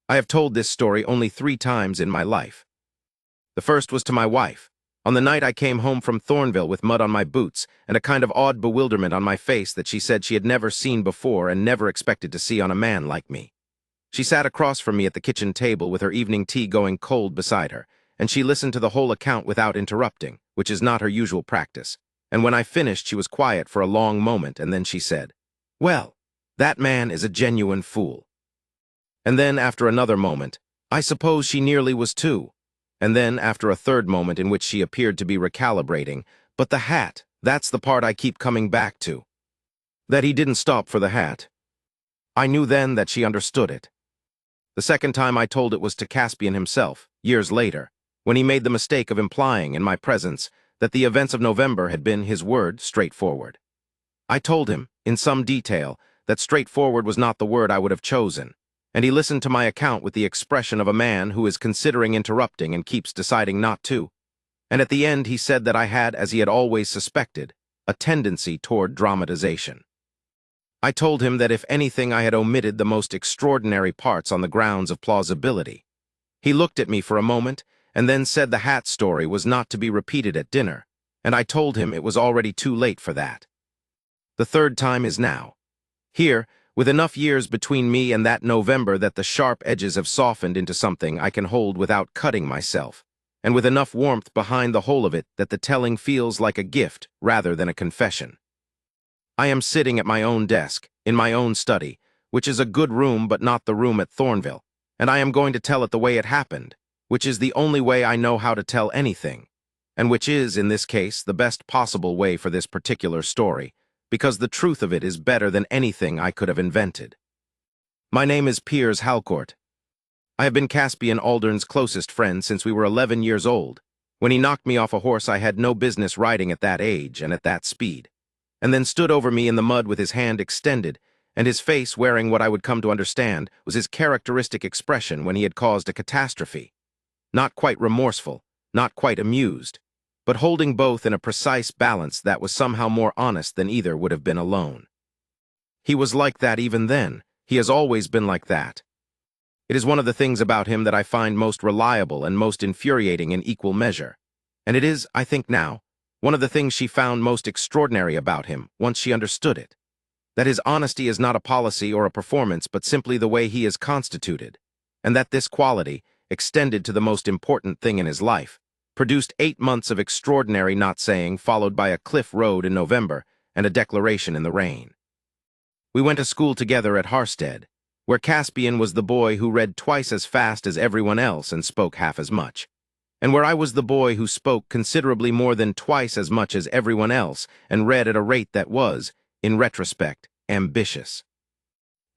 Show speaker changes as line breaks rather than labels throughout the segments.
I have told this story only 3 times in my life. The first was to my wife, on the night I came home from Thornvale with mud on my boots and a kind of odd bewilderment on my face that she said she had never seen before and never expected to see on a man like me. She sat across from me at the kitchen table with her evening tea going cold beside her, and she listened to the whole account without interrupting, which is not her usual practice. And when I finished, she was quiet for a long moment, and then she said, "Well, that man is a genuine fool." And then, after another moment, "I suppose she nearly was too." And then, after a third moment in which she appeared to be recalibrating, "But the hat, that's the part I keep coming back to." That he didn't stop for the hat. I knew then that she understood it. The second time I told it was to Caspian himself, years later, when he made the mistake of implying, in my presence, that the events of November had been, his word, straightforward. I told him, in some detail, that straightforward was not the word I would have chosen, and he listened to my account with the expression of a man who is considering interrupting and keeps deciding not to. And at the end he said that I had, as he had always suspected, a tendency toward dramatization. I told him that if anything I had omitted the most extraordinary parts on the grounds of plausibility. He looked at me for a moment, and then said the hat story was not to be repeated at dinner, and I told him it was already too late for that. The third time is now. Here, with enough years between me and that November that the sharp edges have softened into something I can hold without cutting myself, and with enough warmth behind the whole of it that the telling feels like a gift rather than a confession. I am sitting at my own desk, in my own study, which is a good room but not the room at Thornvale, and I am going to tell it the way it happened, which is the only way I know how to tell anything, and which is, in this case, the best possible way for this particular story, because the truth of it is better than anything I could have invented. My name is Piers Halcourt. I have been Caspian Aldern's closest friend since we were 11 years old, when he knocked me off a horse I had no business riding at that age and at that speed, and then stood over me in the mud with his hand extended, and his face wearing what I would come to understand was his characteristic expression when he had caused a catastrophe. Not quite remorseful, not quite amused, but holding both in a precise balance that was somehow more honest than either would have been alone. He was like that even then. He has always been like that. It is one of the things about him that I find most reliable and most infuriating in equal measure, and it is, I think now, one of the things she found most extraordinary about him once she understood it. That his honesty is not a policy or a performance but simply the way he is constituted, and that this quality, extended to the most important thing in his life, produced 8 months of extraordinary not-saying followed by a cliff road in November and a declaration in the rain. We went to school together at Harsted, where Caspian was the boy who read twice as fast as everyone else and spoke half as much, and where I was the boy who spoke considerably more than twice as much as everyone else and read at a rate that was, in retrospect, ambitious.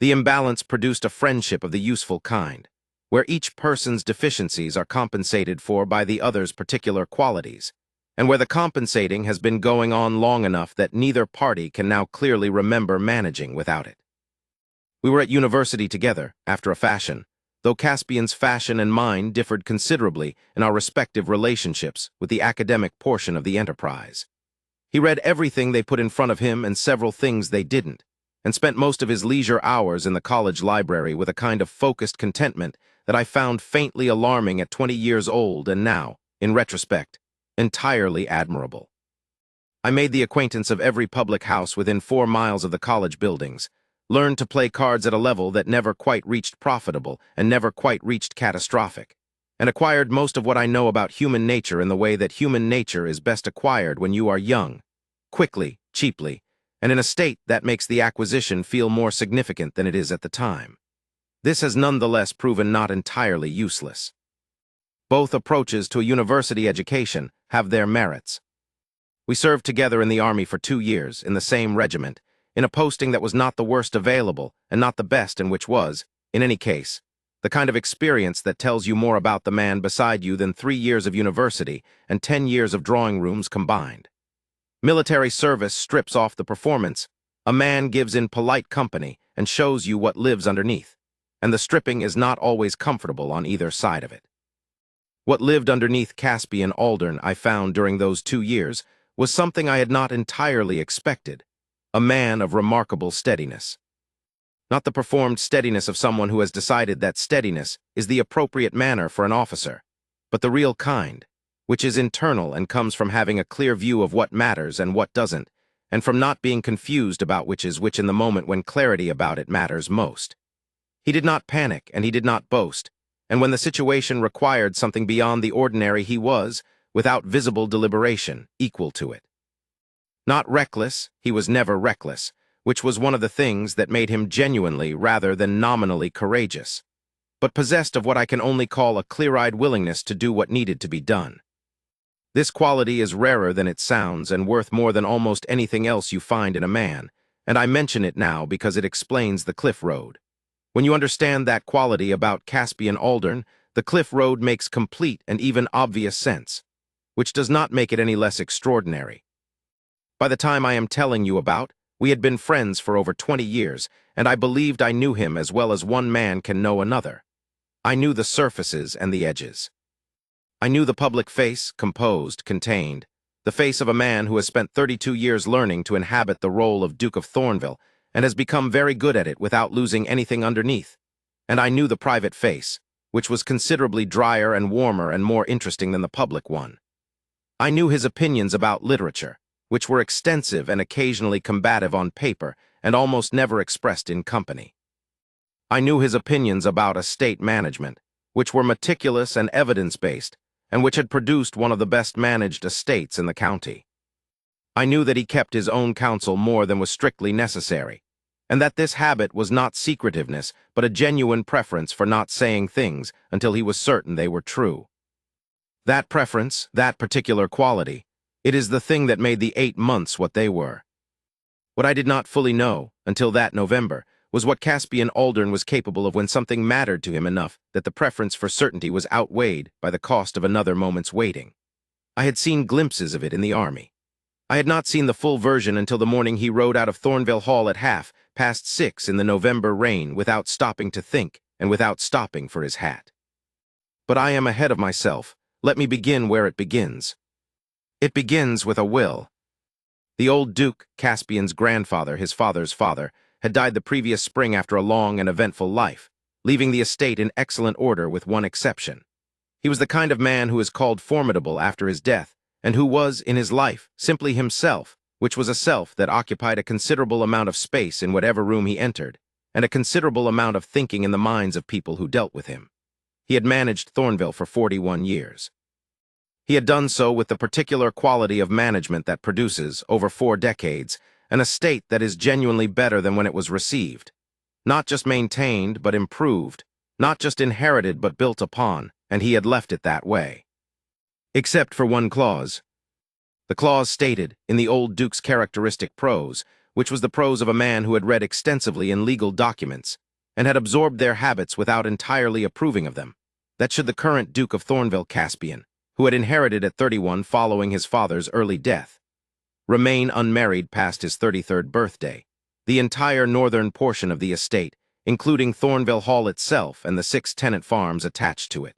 The imbalance produced a friendship of the useful kind, where each person's deficiencies are compensated for by the other's particular qualities, and where the compensating has been going on long enough that neither party can now clearly remember managing without it. We were at university together, after a fashion, though Caspian's fashion and mine differed considerably in our respective relationships with the academic portion of the enterprise. He read everything they put in front of him and several things they didn't, and spent most of his leisure hours in the college library with a kind of focused contentment that I found faintly alarming at 20 years old and now, in retrospect, entirely admirable. I made the acquaintance of every public house within 4 miles of the college buildings, learned to play cards at a level that never quite reached profitable and never quite reached catastrophic, and acquired most of what I know about human nature in the way that human nature is best acquired when you are young, quickly, cheaply, and in a state that makes the acquisition feel more significant than it is at the time. This has nonetheless proven not entirely useless. Both approaches to a university education have their merits. We served together in the army for 2 years, in the same regiment, in a posting that was not the worst available and not the best, and which was, in any case, the kind of experience that tells you more about the man beside you than 3 years of university and 10 years of drawing rooms combined. Military service strips off the performance. A man gives in polite company and shows you what lives underneath, and the stripping is not always comfortable on either side of it. What lived underneath Caspian Aldern, I found during those 2 years, was something I had not entirely expected, a man of remarkable steadiness. not the performed steadiness of someone who has decided that steadiness is the appropriate manner for an officer, but the real kind, which is internal and comes from having a clear view of what matters and what doesn't, and from not being confused about which is which in the moment when clarity about it matters most. He did not panic and he did not boast, and when the situation required something beyond the ordinary he was, without visible deliberation, equal to it. Not reckless, he was never reckless, which was one of the things that made him genuinely rather than nominally courageous, but possessed of what I can only call a clear-eyed willingness to do what needed to be done. This quality is rarer than it sounds and worth more than almost anything else you find in a man, and I mention it now because it explains the Cliff Road. When you understand that quality about Caspian Aldern, the Cliff Road makes complete and even obvious sense, which does not make it any less extraordinary. By the time I am telling you about, we had been friends for over 20 years, and I believed I knew him as well as one man can know another. I knew the surfaces and the edges. I knew the public face, composed, contained, the face of a man who has spent 32 years learning to inhabit the role of Duke of Thornvale and has become very good at it without losing anything underneath. And I knew the private face, which was considerably drier and warmer and more interesting than the public one. I knew his opinions about literature, which were extensive and occasionally combative on paper and almost never expressed in company. I knew his opinions about estate management, which were meticulous and evidence-based, and which had produced one of the best-managed estates in the county. I knew that he kept his own counsel more than was strictly necessary, and that this habit was not secretiveness, but a genuine preference for not saying things until he was certain they were true. That preference, that particular quality, it is the thing that made the 8 months what they were. What I did not fully know, until that November, was what Caspian Aldern was capable of when something mattered to him enough that the preference for certainty was outweighed by the cost of another moment's waiting. I had seen glimpses of it in the army. I had not seen the full version until the morning he rode out of Thornvale Hall at 6:30 in the November rain without stopping to think and without stopping for his hat. But I am ahead of myself. Let me begin where it begins. It begins with a will. The old Duke, Caspian's grandfather, his father's father, had died the previous spring after a long and eventful life, leaving the estate in excellent order with one exception. He was the kind of man who is called formidable after his death, and who was, in his life, simply himself, which was a self that occupied a considerable amount of space in whatever room he entered, and a considerable amount of thinking in the minds of people who dealt with him. He had managed Thornvale for 41 years. He had done so with the particular quality of management that produces, over 4 decades, an estate that is genuinely better than when it was received. Not just maintained, but improved. Not just inherited, but built upon, and he had left it that way. Except for one clause. The clause stated, in the old Duke's characteristic prose, which was the prose of a man who had read extensively in legal documents, and had absorbed their habits without entirely approving of them, that should the current Duke of Thornvale Caspian, who had inherited at 31 following his father's early death, remain unmarried past his 33rd birthday, the entire northern portion of the estate, including Thornvale Hall itself and the 6 tenant farms attached to it,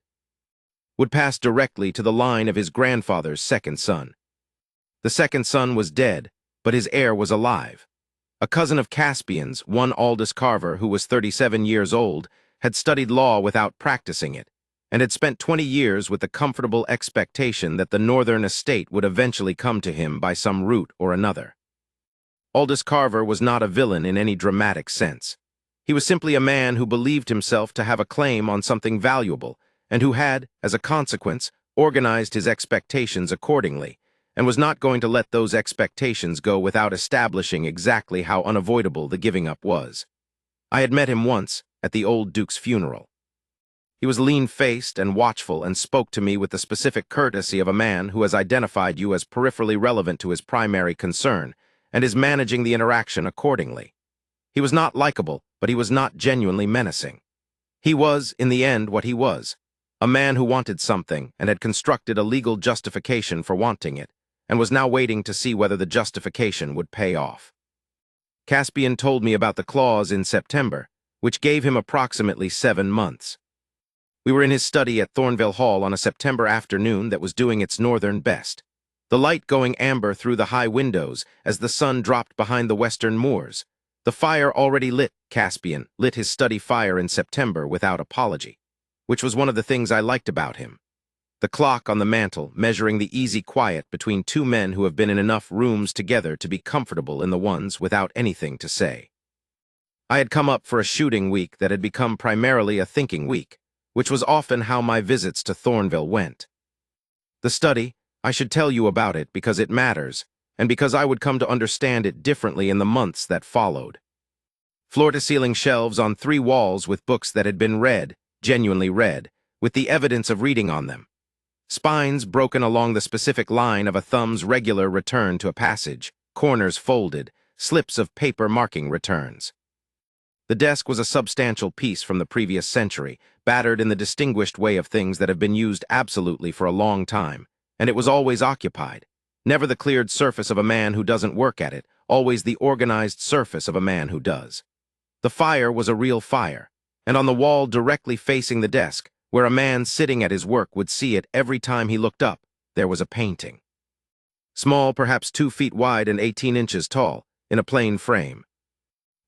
would pass directly to the line of his grandfather's second son. The second son was dead, but his heir was alive. A cousin of Caspian's, one Aldous Carver, who was 37 years old, had studied law without practicing it, and had spent 20 years with the comfortable expectation that the northern estate would eventually come to him by some route or another. Aldous Carver was not a villain in any dramatic sense. He was simply a man who believed himself to have a claim on something valuable, and who had, as a consequence, organized his expectations accordingly, and was not going to let those expectations go without establishing exactly how unavoidable the giving up was. I had met him once, at the old Duke's funeral. He was lean-faced and watchful and spoke to me with the specific courtesy of a man who has identified you as peripherally relevant to his primary concern and is managing the interaction accordingly. He was not likable, but he was not genuinely menacing. He was, in the end, what he was, a man who wanted something and had constructed a legal justification for wanting it, and was now waiting to see whether the justification would pay off. Caspian told me about the clause in September, which gave him approximately 7 months. We were in his study at Thornvale Hall on a September afternoon that was doing its northern best, the light going amber through the high windows as the sun dropped behind the western moors, The fire already lit. Caspian lit his study fire in September without apology, which was one of the things I liked about him. The clock on the mantel measuring the easy quiet between two men who have been in enough rooms together to be comfortable in the ones without anything to say. I had come up for a shooting week that had become primarily a thinking week, which was often how my visits to Thornvale went. The study, I should tell you about it because it matters, and because I would come to understand it differently in the months that followed. Floor-to-ceiling shelves on 3 walls with books that had been read, genuinely read, with the evidence of reading on them. Spines broken along the specific line of a thumb's regular return to a passage, corners folded, slips of paper marking returns. The desk was a substantial piece from the previous century, battered in the distinguished way of things that have been used absolutely for a long time, and it was always occupied. Never the cleared surface of a man who doesn't work at it, always the organized surface of a man who does. The fire was a real fire, and on the wall directly facing the desk, where a man sitting at his work would see it every time he looked up, there was a painting. Small, perhaps 2 feet wide and 18 inches tall, in a plain frame.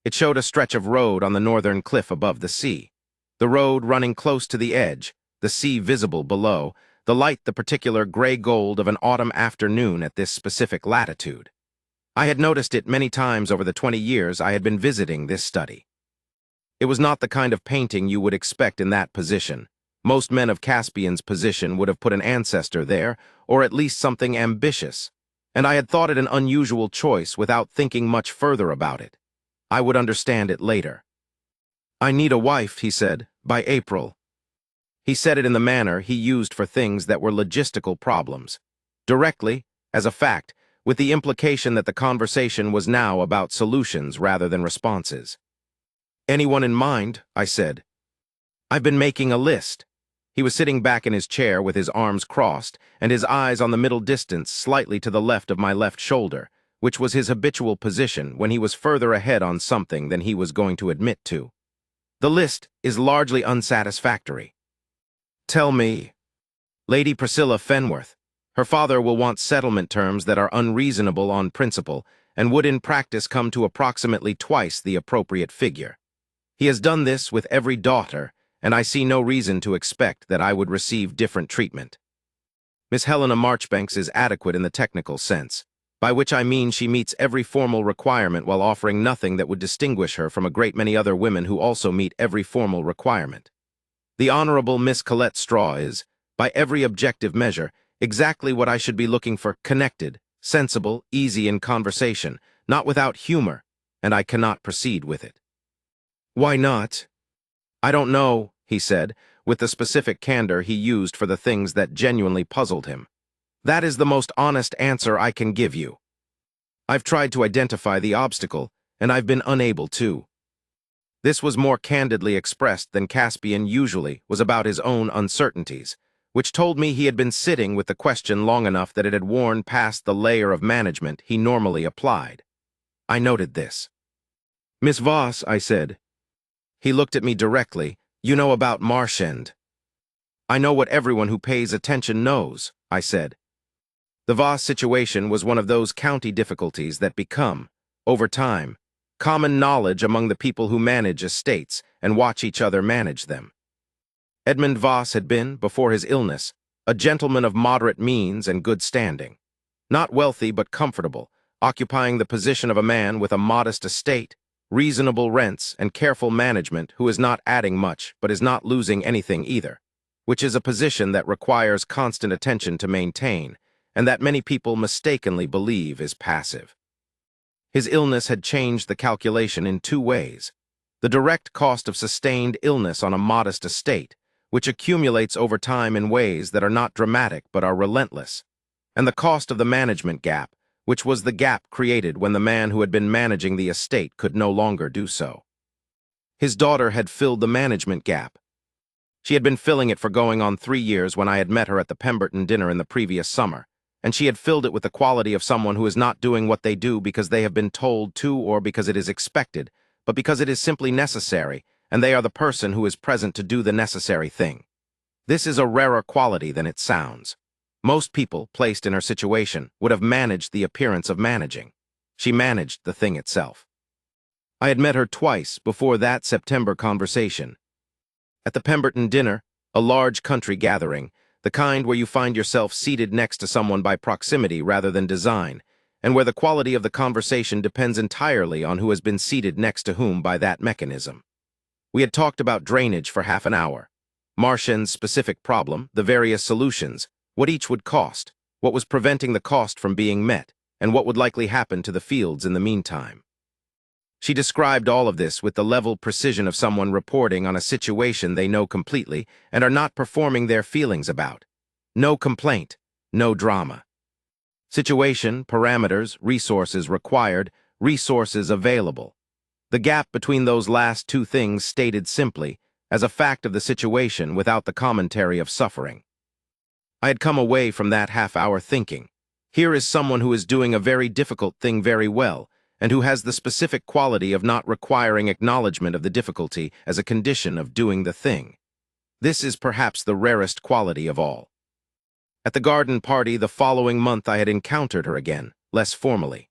It showed a stretch of road on the northern cliff above the sea. The road running close to the edge, the sea visible below, the light the particular gray-gold of an autumn afternoon at this specific latitude. I had noticed it many times over the 20 years I had been visiting this study. It was not the kind of painting you would expect in that position. Most men of Caspian's position would have put an ancestor there, or at least something ambitious, and I had thought it an unusual choice without thinking much further about it. I would understand it later. "I need a wife," he said, "by April." He said it in the manner he used for things that were logistical problems. Directly, as a fact, with the implication that the conversation was now about solutions rather than responses. "Anyone in mind?" I said. "I've been making a list." He was sitting back in his chair with his arms crossed and his eyes on the middle distance slightly to the left of my left shoulder, which was his habitual position when he was further ahead on something than he was going to admit to. "The list is largely unsatisfactory." "Tell me." "Lady Priscilla Fenworth. Her father will want settlement terms that are unreasonable on principle and would in practice come to approximately twice the appropriate figure. He has done this with every daughter, and I see no reason to expect that I would receive different treatment. Miss Helena Marchbanks is adequate in the technical sense, by which I mean she meets every formal requirement while offering nothing that would distinguish her from a great many other women who also meet every formal requirement. The Honorable Miss Colette Straw is, by every objective measure, exactly what I should be looking for: connected, sensible, easy in conversation, not without humor, and I cannot proceed with it." "Why not?" "I don't know," he said, with the specific candor he used for the things that genuinely puzzled him. "That is the most honest answer I can give you. I've tried to identify the obstacle, and I've been unable to." This was more candidly expressed than Caspian usually was about his own uncertainties, which told me he had been sitting with the question long enough that it had worn past the layer of management he normally applied. I noted this. "Miss Voss," I said. He looked at me directly. "You know about Marchand." "I know what everyone who pays attention knows," I said. The Voss situation was one of those county difficulties that become, over time, common knowledge among the people who manage estates and watch each other manage them. Edmund Voss had been, before his illness, a gentleman of moderate means and good standing. Not wealthy but comfortable, occupying the position of a man with a modest estate, reasonable rents, and careful management who is not adding much but is not losing anything either, which is a position that requires constant attention to maintain, and that many people mistakenly believe is passive. His illness had changed the calculation in 2 ways. The direct cost of sustained illness on a modest estate, which accumulates over time in ways that are not dramatic but are relentless, and the cost of the management gap, which was the gap created when the man who had been managing the estate could no longer do so. His daughter had filled the management gap. She had been filling it for going on 3 years when I had met her at the Pemberton dinner in the previous summer, and she had filled it with the quality of someone who is not doing what they do because they have been told to or because it is expected, but because it is simply necessary, and they are the person who is present to do the necessary thing. This is a rarer quality than it sounds. Most people, placed in her situation, would have managed the appearance of managing. She managed the thing itself. I had met her twice before that September conversation. At the Pemberton dinner, a large country gathering, the kind where you find yourself seated next to someone by proximity rather than design, and where the quality of the conversation depends entirely on who has been seated next to whom by that mechanism. We had talked about drainage for half an hour. Marchand's specific problem, the various solutions, what each would cost, what was preventing the cost from being met, and what would likely happen to the fields in the meantime. She described all of this with the level precision of someone reporting on a situation they know completely and are not performing their feelings about. No complaint, no drama. Situation, parameters, resources required, resources available. The gap between those last two things stated simply, as a fact of the situation without the commentary of suffering. I had come away from that half-hour thinking, here is someone who is doing a very difficult thing very well, and who has the specific quality of not requiring acknowledgement of the difficulty as a condition of doing the thing. This is perhaps the rarest quality of all. At the garden party the following month I had encountered her again, less formally.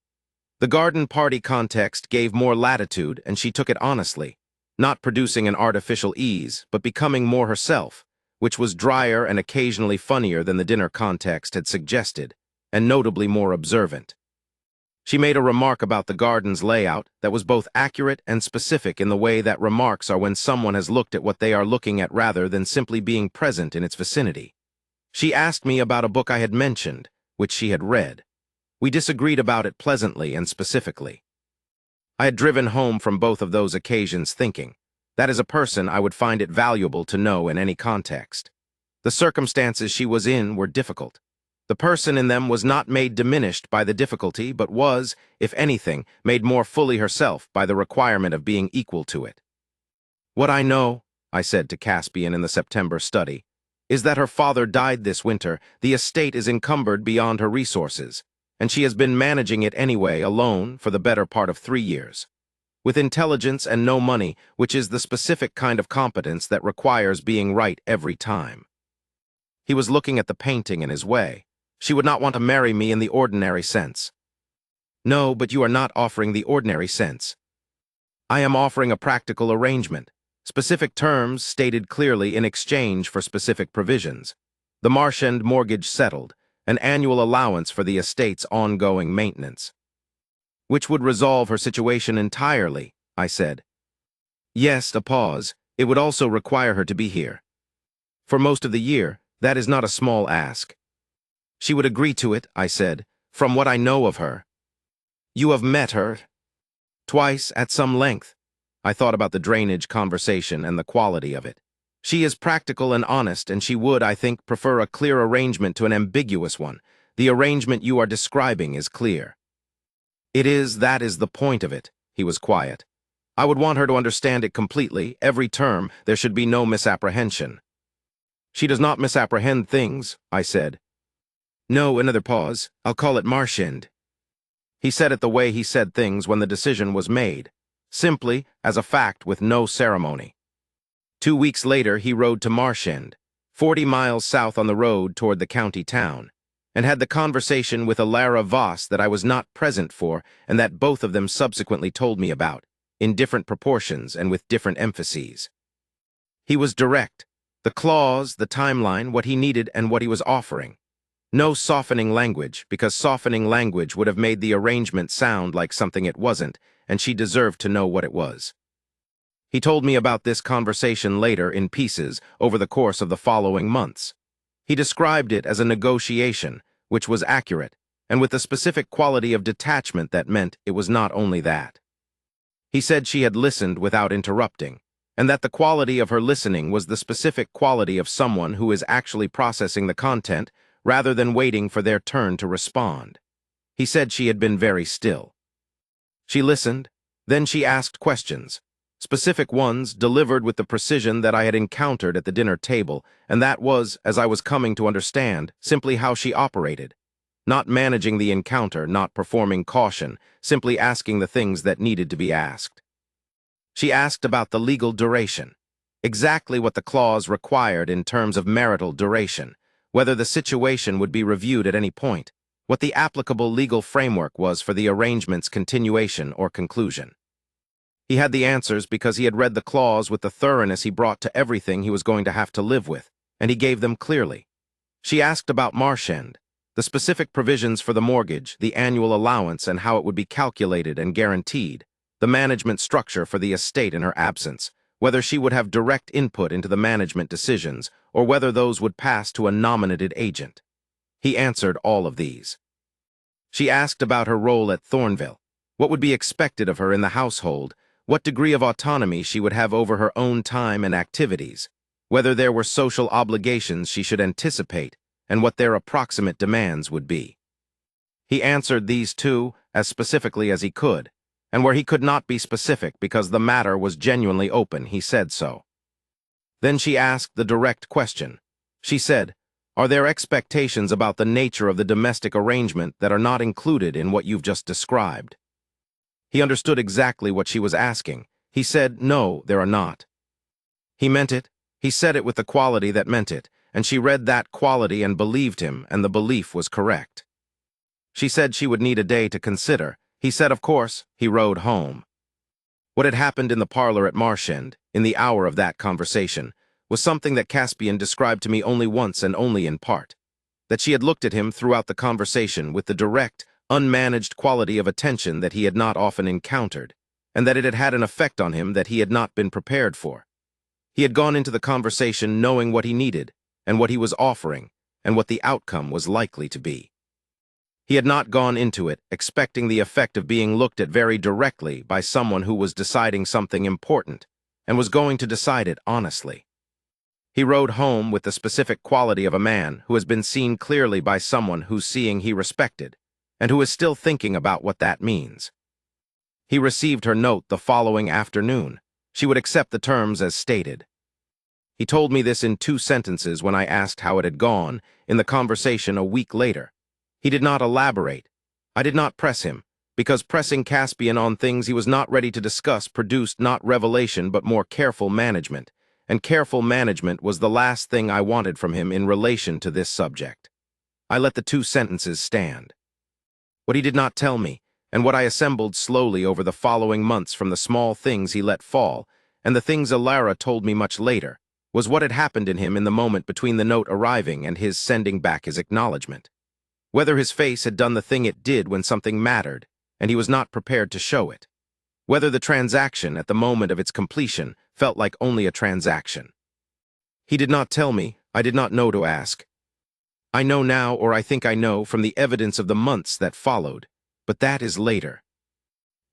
The garden party context gave more latitude and she took it honestly, not producing an artificial ease, but becoming more herself, which was drier and occasionally funnier than the dinner context had suggested, and notably more observant. She made a remark about the garden's layout that was both accurate and specific in the way that remarks are when someone has looked at what they are looking at rather than simply being present in its vicinity. She asked me about a book I had mentioned, which she had read. We disagreed about it pleasantly and specifically. I had driven home from both of those occasions thinking, that as a person I would find it valuable to know in any context. The circumstances she was in were difficult. The person in them was not made diminished by the difficulty, but was, if anything, made more fully herself by the requirement of being equal to it. What I know, I said to Caspian in the September study, is that her father died this winter, the estate is encumbered beyond her resources, and she has been managing it anyway, alone, for the better part of 3 years. With intelligence and no money, which is the specific kind of competence that requires being right every time. He was looking at the painting in his way. She would not want to marry me in the ordinary sense. No, but you are not offering the ordinary sense. I am offering a practical arrangement, specific terms stated clearly in exchange for specific provisions. The Marchand mortgage settled, an annual allowance for the estate's ongoing maintenance. Which would resolve her situation entirely, I said. Yes, a pause. It would also require her to be here. For most of the year, that is not a small ask. She would agree to it, I said, from what I know of her. You have met her? Twice, at some length. I thought about the drainage conversation and the quality of it. She is practical and honest, and she would, I think, prefer a clear arrangement to an ambiguous one. The arrangement you are describing is clear. That is the point of it. He was quiet. I would want her to understand it completely, every term, there should be no misapprehension. She does not misapprehend things, I said. No, another pause. I'll call it Marchand. He said it the way he said things when the decision was made, simply, as a fact with no ceremony. 2 weeks later he rode to Marchand, 40 miles south on the road toward the county town, and had the conversation with a Lara Voss that I was not present for and that both of them subsequently told me about, in different proportions and with different emphases. He was direct. The clause, the timeline, what he needed and what he was offering. No softening language, because softening language would have made the arrangement sound like something it wasn't, and she deserved to know what it was. He told me about this conversation later in pieces over the course of the following months. He described it as a negotiation, which was accurate, and with the specific quality of detachment that meant it was not only that. He said she had listened without interrupting, and that the quality of her listening was the specific quality of someone who is actually processing the content rather than waiting for their turn to respond. He said she had been very still. She listened, then she asked questions, specific ones delivered with the precision that I had encountered at the dinner table, and that was, as I was coming to understand, simply how she operated. Not managing the encounter, not performing caution, simply asking the things that needed to be asked. She asked about the legal duration, exactly what the clause required in terms of marital duration, whether the situation would be reviewed at any point, what the applicable legal framework was for the arrangement's continuation or conclusion. He had the answers because he had read the clause with the thoroughness he brought to everything he was going to have to live with, and he gave them clearly. She asked about Marshend, the specific provisions for the mortgage, the annual allowance and how it would be calculated and guaranteed, the management structure for the estate in her absence, whether she would have direct input into the management decisions, or whether those would pass to a nominated agent. He answered all of these. She asked about her role at Thornvale, what would be expected of her in the household, what degree of autonomy she would have over her own time and activities, whether there were social obligations she should anticipate, and what their approximate demands would be. He answered these too, as specifically as he could, and where he could not be specific because the matter was genuinely open, he said so. Then she asked the direct question. She said, "Are there expectations about the nature of the domestic arrangement that are not included in what you've just described?" He understood exactly what she was asking. He said, "No, there are not." He meant it. He said it with the quality that meant it, and she read that quality and believed him, and the belief was correct. She said she would need a day to consider. He said, of course. He rode home. What had happened in the parlor at Marshend, in the hour of that conversation, was something that Caspian described to me only once and only in part. That she had looked at him throughout the conversation with the direct, unmanaged quality of attention that he had not often encountered, and that it had had an effect on him that he had not been prepared for. He had gone into the conversation knowing what he needed, and what he was offering, and what the outcome was likely to be. He had not gone into it expecting the effect of being looked at very directly by someone who was deciding something important, and was going to decide it honestly. He rode home with the specific quality of a man who has been seen clearly by someone whose seeing he respected, and who is still thinking about what that means. He received her note the following afternoon. She would accept the terms as stated. He told me this in 2 sentences when I asked how it had gone in the conversation a week later. He did not elaborate. I did not press him, because pressing Caspian on things he was not ready to discuss produced not revelation but more careful management, and careful management was the last thing I wanted from him in relation to this subject. I let the 2 sentences stand. What he did not tell me, and what I assembled slowly over the following months from the small things he let fall, and the things Alara told me much later, was what had happened in him in the moment between the note arriving and his sending back his acknowledgement. Whether his face had done the thing it did when something mattered, and he was not prepared to show it. Whether the transaction, at the moment of its completion, felt like only a transaction. He did not tell me. I did not know to ask. I know now, or I think I know, from the evidence of the months that followed, but that is later.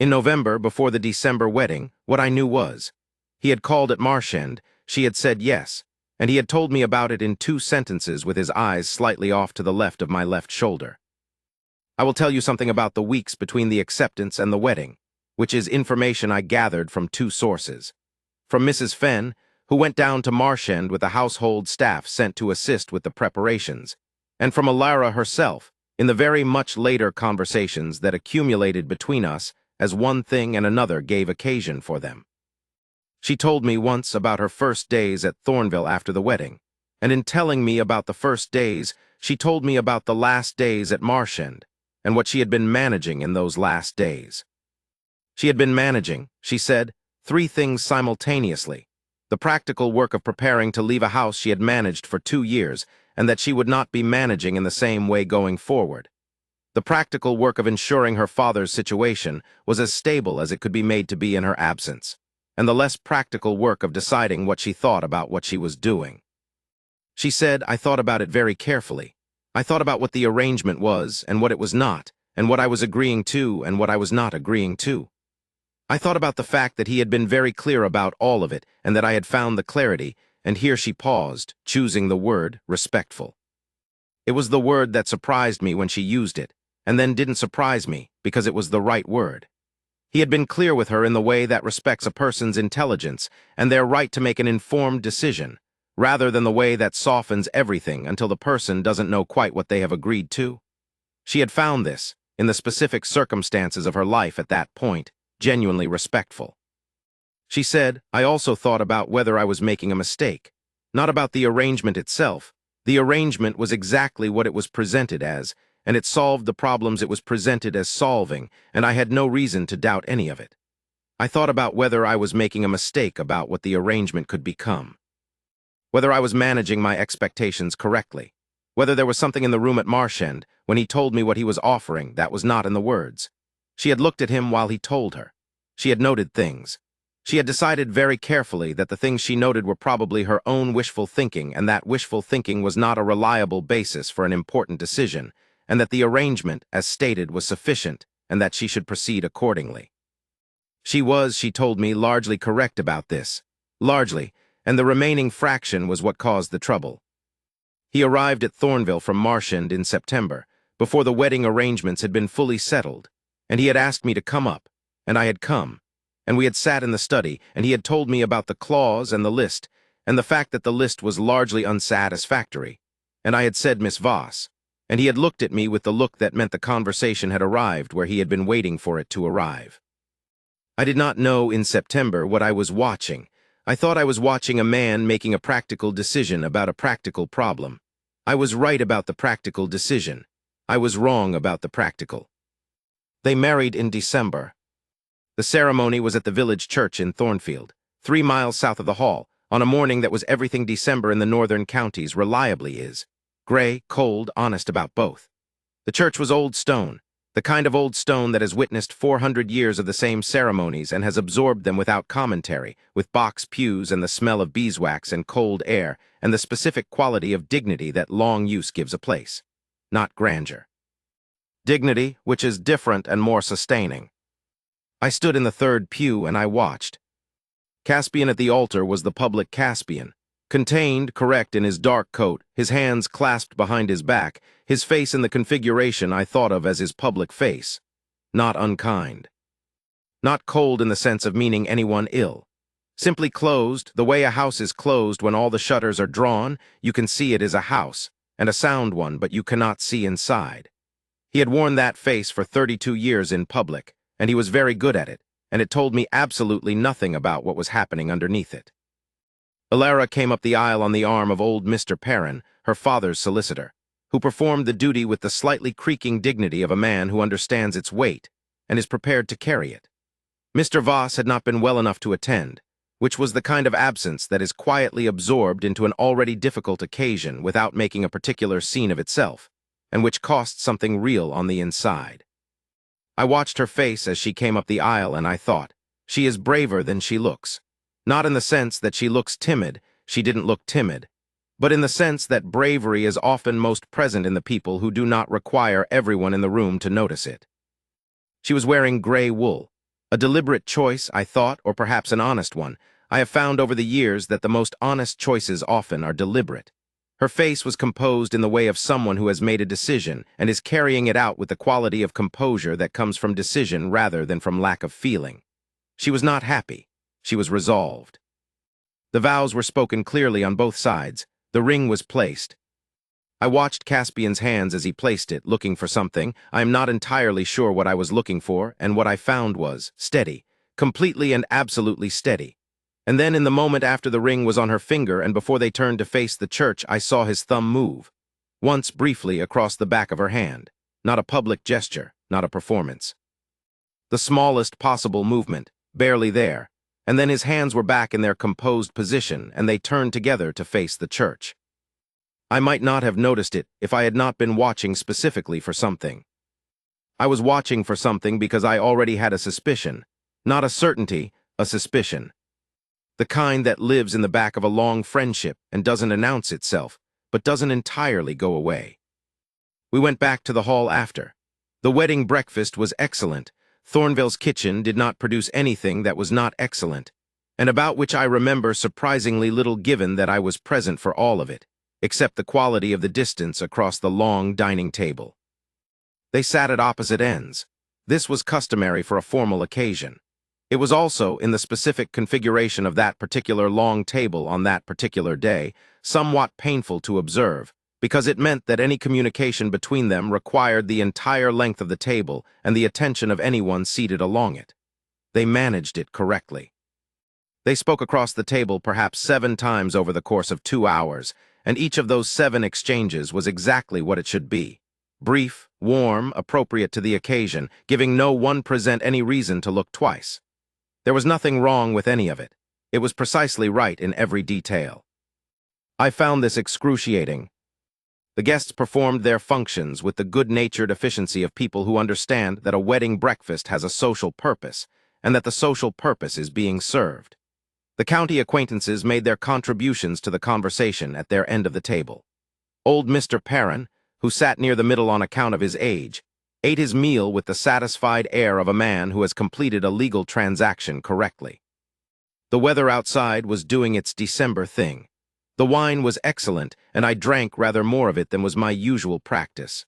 In November, before the December wedding, what I knew was, he had called at Marshend, she had said yes, and he had told me about it in 2 sentences with his eyes slightly off to the left of my left shoulder. I will tell you something about the weeks between the acceptance and the wedding, which is information I gathered from 2 sources. From Mrs. Fenn, who went down to Marshend with the household staff sent to assist with the preparations, and from Alara herself, in the very much later conversations that accumulated between us as one thing and another gave occasion for them. She told me once about her first days at Thornvale after the wedding, and in telling me about the first days, she told me about the last days at Marshend, and what she had been managing in those last days. She had been managing, she said, 3 things simultaneously: the practical work of preparing to leave a house she had managed for 2 years, and that she would not be managing in the same way going forward. The practical work of ensuring her father's situation was as stable as it could be made to be in her absence, and the less practical work of deciding what she thought about what she was doing. She said, I thought about it very carefully. I thought about what the arrangement was and what it was not, and what I was agreeing to and what I was not agreeing to. I thought about the fact that he had been very clear about all of it and that I had found the clarity, and here she paused, choosing the word respectful. It was the word that surprised me when she used it, and then didn't surprise me because it was the right word. He had been clear with her in the way that respects a person's intelligence and their right to make an informed decision, rather than the way that softens everything until the person doesn't know quite what they have agreed to. She had found this, in the specific circumstances of her life at that point, genuinely respectful. She said, I also thought about whether I was making a mistake, not about the arrangement itself. The arrangement was exactly what it was presented as, and it solved the problems it was presented as solving, and I had no reason to doubt any of it. I thought about whether I was making a mistake about what the arrangement could become, whether I was managing my expectations correctly, whether there was something in the room at Marshend when he told me what he was offering that was not in the words. She had looked at him while he told her. She had noted things. She had decided very carefully that the things she noted were probably her own wishful thinking, and that wishful thinking was not a reliable basis for an important decision, and that the arrangement, as stated, was sufficient, and that she should proceed accordingly. She was, she told me, largely correct about this. Largely, and the remaining fraction was what caused the trouble. He arrived at Thornvale from Marshend in September, before the wedding arrangements had been fully settled, and he had asked me to come up, and I had come, and we had sat in the study, and he had told me about the clause and the list, and the fact that the list was largely unsatisfactory, and I had said Miss Voss, and he had looked at me with the look that meant the conversation had arrived where he had been waiting for it to arrive. I did not know in September what I was watching. I thought I was watching a man making a practical decision about a practical problem. I was right about the practical decision. I was wrong about the practical. They married in December. The ceremony was at the village church in Thornfield, 3 miles south of the hall, on a morning that was everything December in the northern counties reliably is. Gray, cold, honest about both. The church was old stone, the kind of old stone that has witnessed 400 years of the same ceremonies and has absorbed them without commentary, with box pews and the smell of beeswax and cold air and the specific quality of dignity that long use gives a place. Not grandeur. Dignity, which is different and more sustaining. I stood in the third pew and I watched. Caspian at the altar was the public Caspian, contained, correct in his dark coat, his hands clasped behind his back, his face in the configuration I thought of as his public face. Not unkind. Not cold in the sense of meaning anyone ill. Simply closed, the way a house is closed when all the shutters are drawn. You can see it is a house, and a sound one, but you cannot see inside. He had worn that face for 32 years in public, and he was very good at it, and it told me absolutely nothing about what was happening underneath it. Alara came up the aisle on the arm of old Mr. Perrin, her father's solicitor, who performed the duty with the slightly creaking dignity of a man who understands its weight and is prepared to carry it. Mr. Voss had not been well enough to attend, which was the kind of absence that is quietly absorbed into an already difficult occasion without making a particular scene of itself, and which costs something real on the inside. I watched her face as she came up the aisle, and I thought, she is braver than she looks. Not in the sense that she looks timid, she didn't look timid, but in the sense that bravery is often most present in the people who do not require everyone in the room to notice it. She was wearing gray wool, a deliberate choice, I thought, or perhaps an honest one. I have found over the years that the most honest choices often are deliberate. Her face was composed in the way of someone who has made a decision and is carrying it out with the quality of composure that comes from decision rather than from lack of feeling. She was not happy. She was resolved. The vows were spoken clearly on both sides. The ring was placed. I watched Caspian's hands as he placed it, looking for something. I am not entirely sure what I was looking for, and what I found was steady, completely and absolutely steady. And then in the moment after the ring was on her finger and before they turned to face the church, I saw his thumb move, once briefly across the back of her hand. Not a public gesture, not a performance. The smallest possible movement, barely there, and then his hands were back in their composed position and they turned together to face the church. I might not have noticed it if I had not been watching specifically for something. I was watching for something because I already had a suspicion, not a certainty, a suspicion. The kind that lives in the back of a long friendship and doesn't announce itself, but doesn't entirely go away. We went back to the hall after. The wedding breakfast was excellent. Thornvale's kitchen did not produce anything that was not excellent, and about which I remember surprisingly little given that I was present for all of it, except the quality of the distance across the long dining table. They sat at opposite ends. This was customary for a formal occasion. It was also, in the specific configuration of that particular long table on that particular day, somewhat painful to observe, because it meant that any communication between them required the entire length of the table and the attention of anyone seated along it. They managed it correctly. They spoke across the table perhaps 7 times over the course of 2 hours, and each of those 7 exchanges was exactly what it should be. Brief, warm, appropriate to the occasion, giving no one present any reason to look twice. There was nothing wrong with any of it. It was precisely right in every detail. I found this excruciating. The guests performed their functions with the good-natured efficiency of people who understand that a wedding breakfast has a social purpose, and that the social purpose is being served. The county acquaintances made their contributions to the conversation at their end of the table. Old Mr. Perrin, who sat near the middle on account of his age, ate his meal with the satisfied air of a man who has completed a legal transaction correctly. The weather outside was doing its December thing. The wine was excellent, and I drank rather more of it than was my usual practice.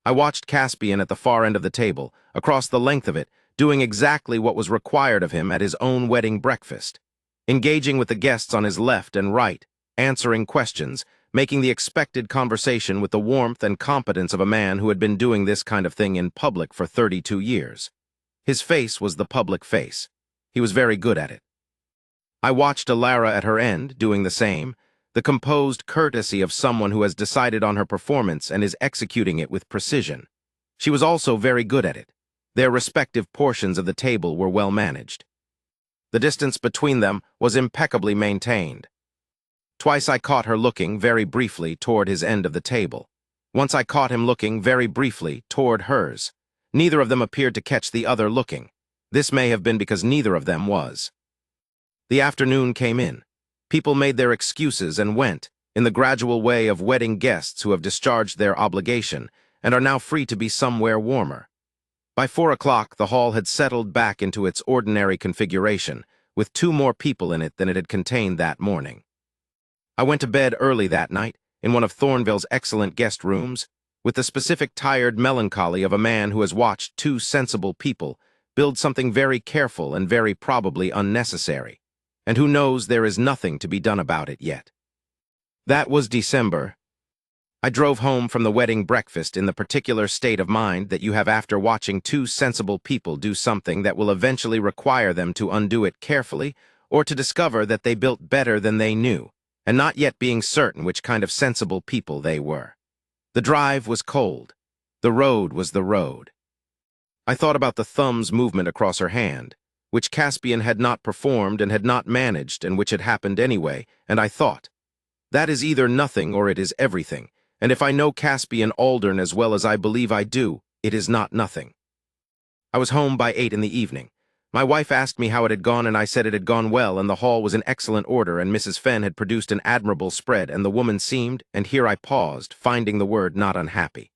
I watched Caspian at the far end of the table, across the length of it, doing exactly what was required of him at his own wedding breakfast, engaging with the guests on his left and right, answering questions, making the expected conversation with the warmth and competence of a man who had been doing this kind of thing in public for 32 years. His face was the public face. He was very good at it. I watched Alara at her end, doing the same, the composed courtesy of someone who has decided on her performance and is executing it with precision. She was also very good at it. Their respective portions of the table were well managed. The distance between them was impeccably maintained. Twice I caught her looking very briefly toward his end of the table. Once I caught him looking very briefly toward hers. Neither of them appeared to catch the other looking. This may have been because neither of them was. The afternoon came in. People made their excuses and went, in the gradual way of wedding guests who have discharged their obligation and are now free to be somewhere warmer. By 4 o'clock, the hall had settled back into its ordinary configuration, with 2 more people in it than it had contained that morning. I went to bed early that night, in one of Thornvale's excellent guest rooms, with the specific tired melancholy of a man who has watched 2 sensible people build something very careful and very probably unnecessary, and who knows there is nothing to be done about it yet. That was December. I drove home from the wedding breakfast in the particular state of mind that you have after watching 2 sensible people do something that will eventually require them to undo it carefully or to discover that they built better than they knew, and not yet being certain which kind of sensible people they were. The drive was cold. The road was the road. I thought about the thumb's movement across her hand, which Caspian had not performed and had not managed and which had happened anyway, and I thought, that is either nothing or it is everything, and if I know Caspian Aldern as well as I believe I do, it is not nothing. I was home by 8 in the evening. My wife asked me how it had gone, and I said it had gone well, and the hall was in excellent order, and Mrs. Fenn had produced an admirable spread, and the woman seemed, and here I paused, finding the word not unhappy.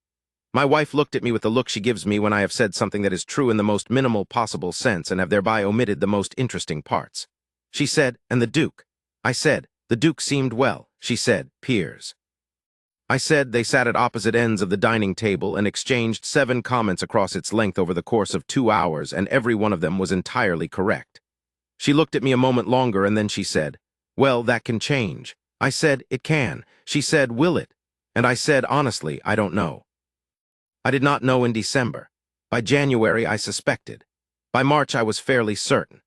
My wife looked at me with the look she gives me when I have said something that is true in the most minimal possible sense and have thereby omitted the most interesting parts. She said, and the Duke? I said, the Duke seemed well. She said, Piers. I said they sat at opposite ends of the dining table and exchanged 7 comments across its length over the course of 2 hours, and every one of them was entirely correct. She looked at me a moment longer, and then she said, well, that can change. I said, it can. She said, will it? And I said, honestly, I don't know. I did not know in December. By January, I suspected. By March, I was fairly certain.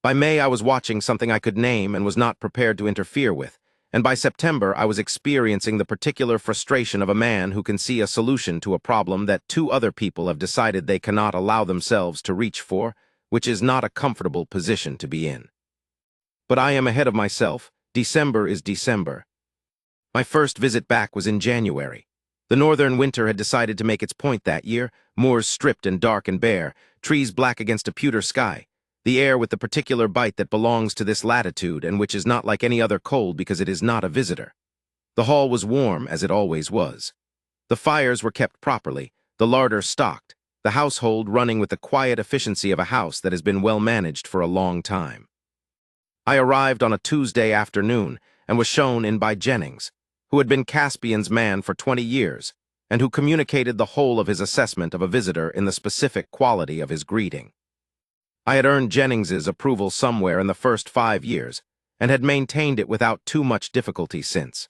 By May, I was watching something I could name and was not prepared to interfere with. And by September, I was experiencing the particular frustration of a man who can see a solution to a problem that 2 other people have decided they cannot allow themselves to reach for, which is not a comfortable position to be in. But I am ahead of myself. December is December. My first visit back was in January. The northern winter had decided to make its point that year, moors stripped and dark and bare, trees black against a pewter sky, the air with the particular bite that belongs to this latitude and which is not like any other cold because it is not a visitor. The hall was warm, as it always was. The fires were kept properly, the larder stocked, the household running with the quiet efficiency of a house that has been well managed for a long time. I arrived on a Tuesday afternoon and was shown in by Jennings, who had been Caspian's man for 20 years, and who communicated the whole of his assessment of a visitor in the specific quality of his greeting. I had earned Jennings's approval somewhere in the first 5 years, and had maintained it without too much difficulty since.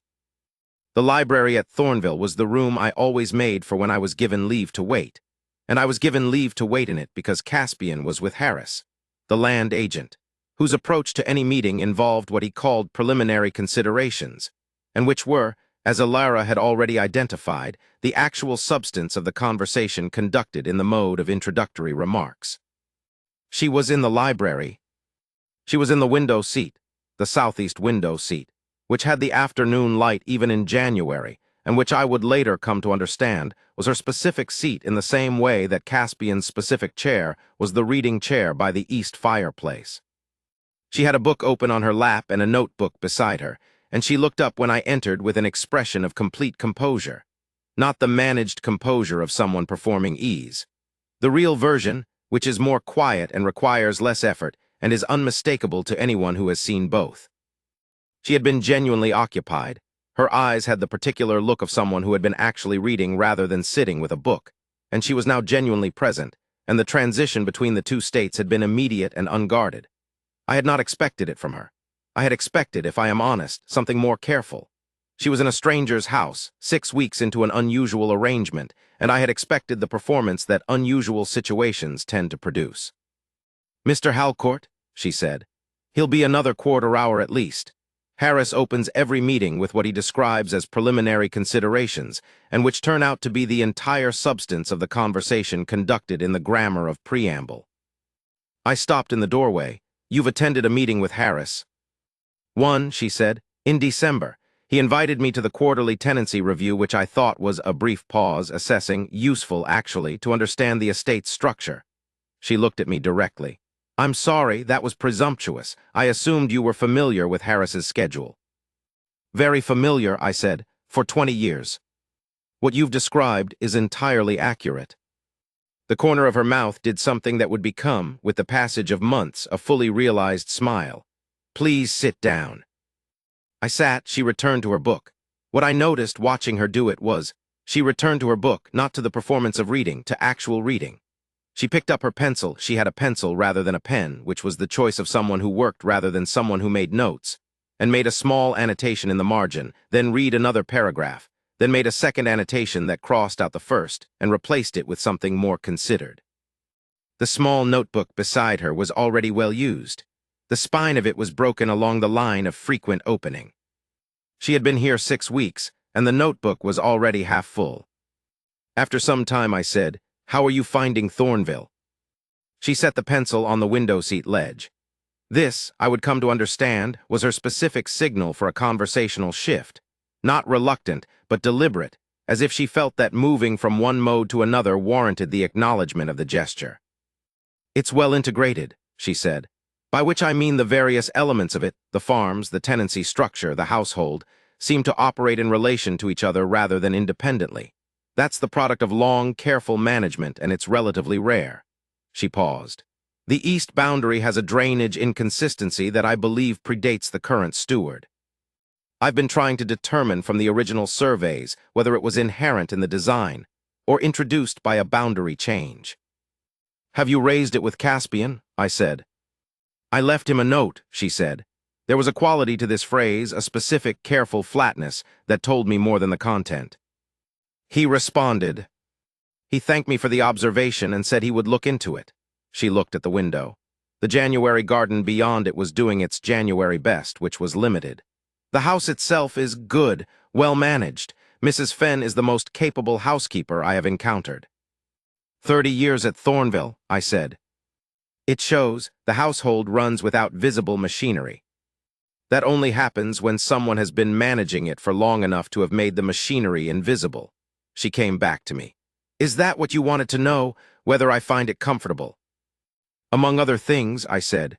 The library at Thornvale was the room I always made for when I was given leave to wait, and I was given leave to wait in it because Caspian was with Harris, the land agent, whose approach to any meeting involved what he called preliminary considerations, and which were, as Alara had already identified, the actual substance of the conversation conducted in the mode of introductory remarks. She was in the library. She was in the window seat, the southeast window seat, which had the afternoon light even in January, and which I would later come to understand was her specific seat in the same way that Caspian's specific chair was the reading chair by the east fireplace. She had a book open on her lap and a notebook beside her, and she looked up when I entered with an expression of complete composure. Not the managed composure of someone performing ease. The real version, which is more quiet and requires less effort, and is unmistakable to anyone who has seen both. She had been genuinely occupied. Her eyes had the particular look of someone who had been actually reading rather than sitting with a book, and she was now genuinely present, and the transition between the two states had been immediate and unguarded. I had not expected it from her. I had expected, if I am honest, something more careful. She was in a stranger's house, 6 weeks into an unusual arrangement, and I had expected the performance that unusual situations tend to produce. "Mr. Halcourt," she said. "He'll be another quarter hour at least." Harris opens every meeting with what he describes as preliminary considerations, and which turn out to be the entire substance of the conversation conducted in the grammar of preamble. I stopped in the doorway. "You've attended a meeting with Harris." "One," she said, "in December. He invited me to the quarterly tenancy review, which I thought was," a brief pause, assessing, "useful, actually, to understand the estate's structure." She looked at me directly. "I'm sorry, that was presumptuous. I assumed you were familiar with Harris's schedule." "Very familiar," I said, "for 20 years. What you've described is entirely accurate." The corner of her mouth did something that would become, with the passage of months, a fully realized smile. "Please sit down." I sat. She returned to her book. What I noticed watching her do it was, she returned to her book, not to the performance of reading, to actual reading. She picked up her pencil. She had a pencil rather than a pen, which was the choice of someone who worked rather than someone who made notes, and made a small annotation in the margin, then read another paragraph, then made a second annotation that crossed out the first and replaced it with something more considered. The small notebook beside her was already well used. The spine of it was broken along the line of frequent opening. She had been here 6 weeks, and the notebook was already half full. After some time I said, "How are you finding Thornvale?" She set the pencil on the window seat ledge. This, I would come to understand, was her specific signal for a conversational shift. Not reluctant, but deliberate, as if she felt that moving from one mode to another warranted the acknowledgement of the gesture. "It's well integrated," she said, "by which I mean the various elements of it, the farms, the tenancy structure, the household, seem to operate in relation to each other rather than independently. That's the product of long, careful management, and it's relatively rare." She paused. "The east boundary has a drainage inconsistency that I believe predates the current steward. I've been trying to determine from the original surveys whether it was inherent in the design or introduced by a boundary change." "Have you raised it with Caspian?" I said. "I left him a note," she said. There was a quality to this phrase, a specific, careful flatness, that told me more than the content. "He responded. He thanked me for the observation and said he would look into it." She looked at the window. The January garden beyond it was doing its January best, which was limited. "The house itself is good, well managed. Mrs. Fenn is the most capable housekeeper I have encountered." 30 years at Thornvale," I said. "It shows the household runs without visible machinery. That only happens when someone has been managing it for long enough to have made the machinery invisible." She came back to me. "Is that what you wanted to know, whether I find it comfortable?" "Among other things," I said.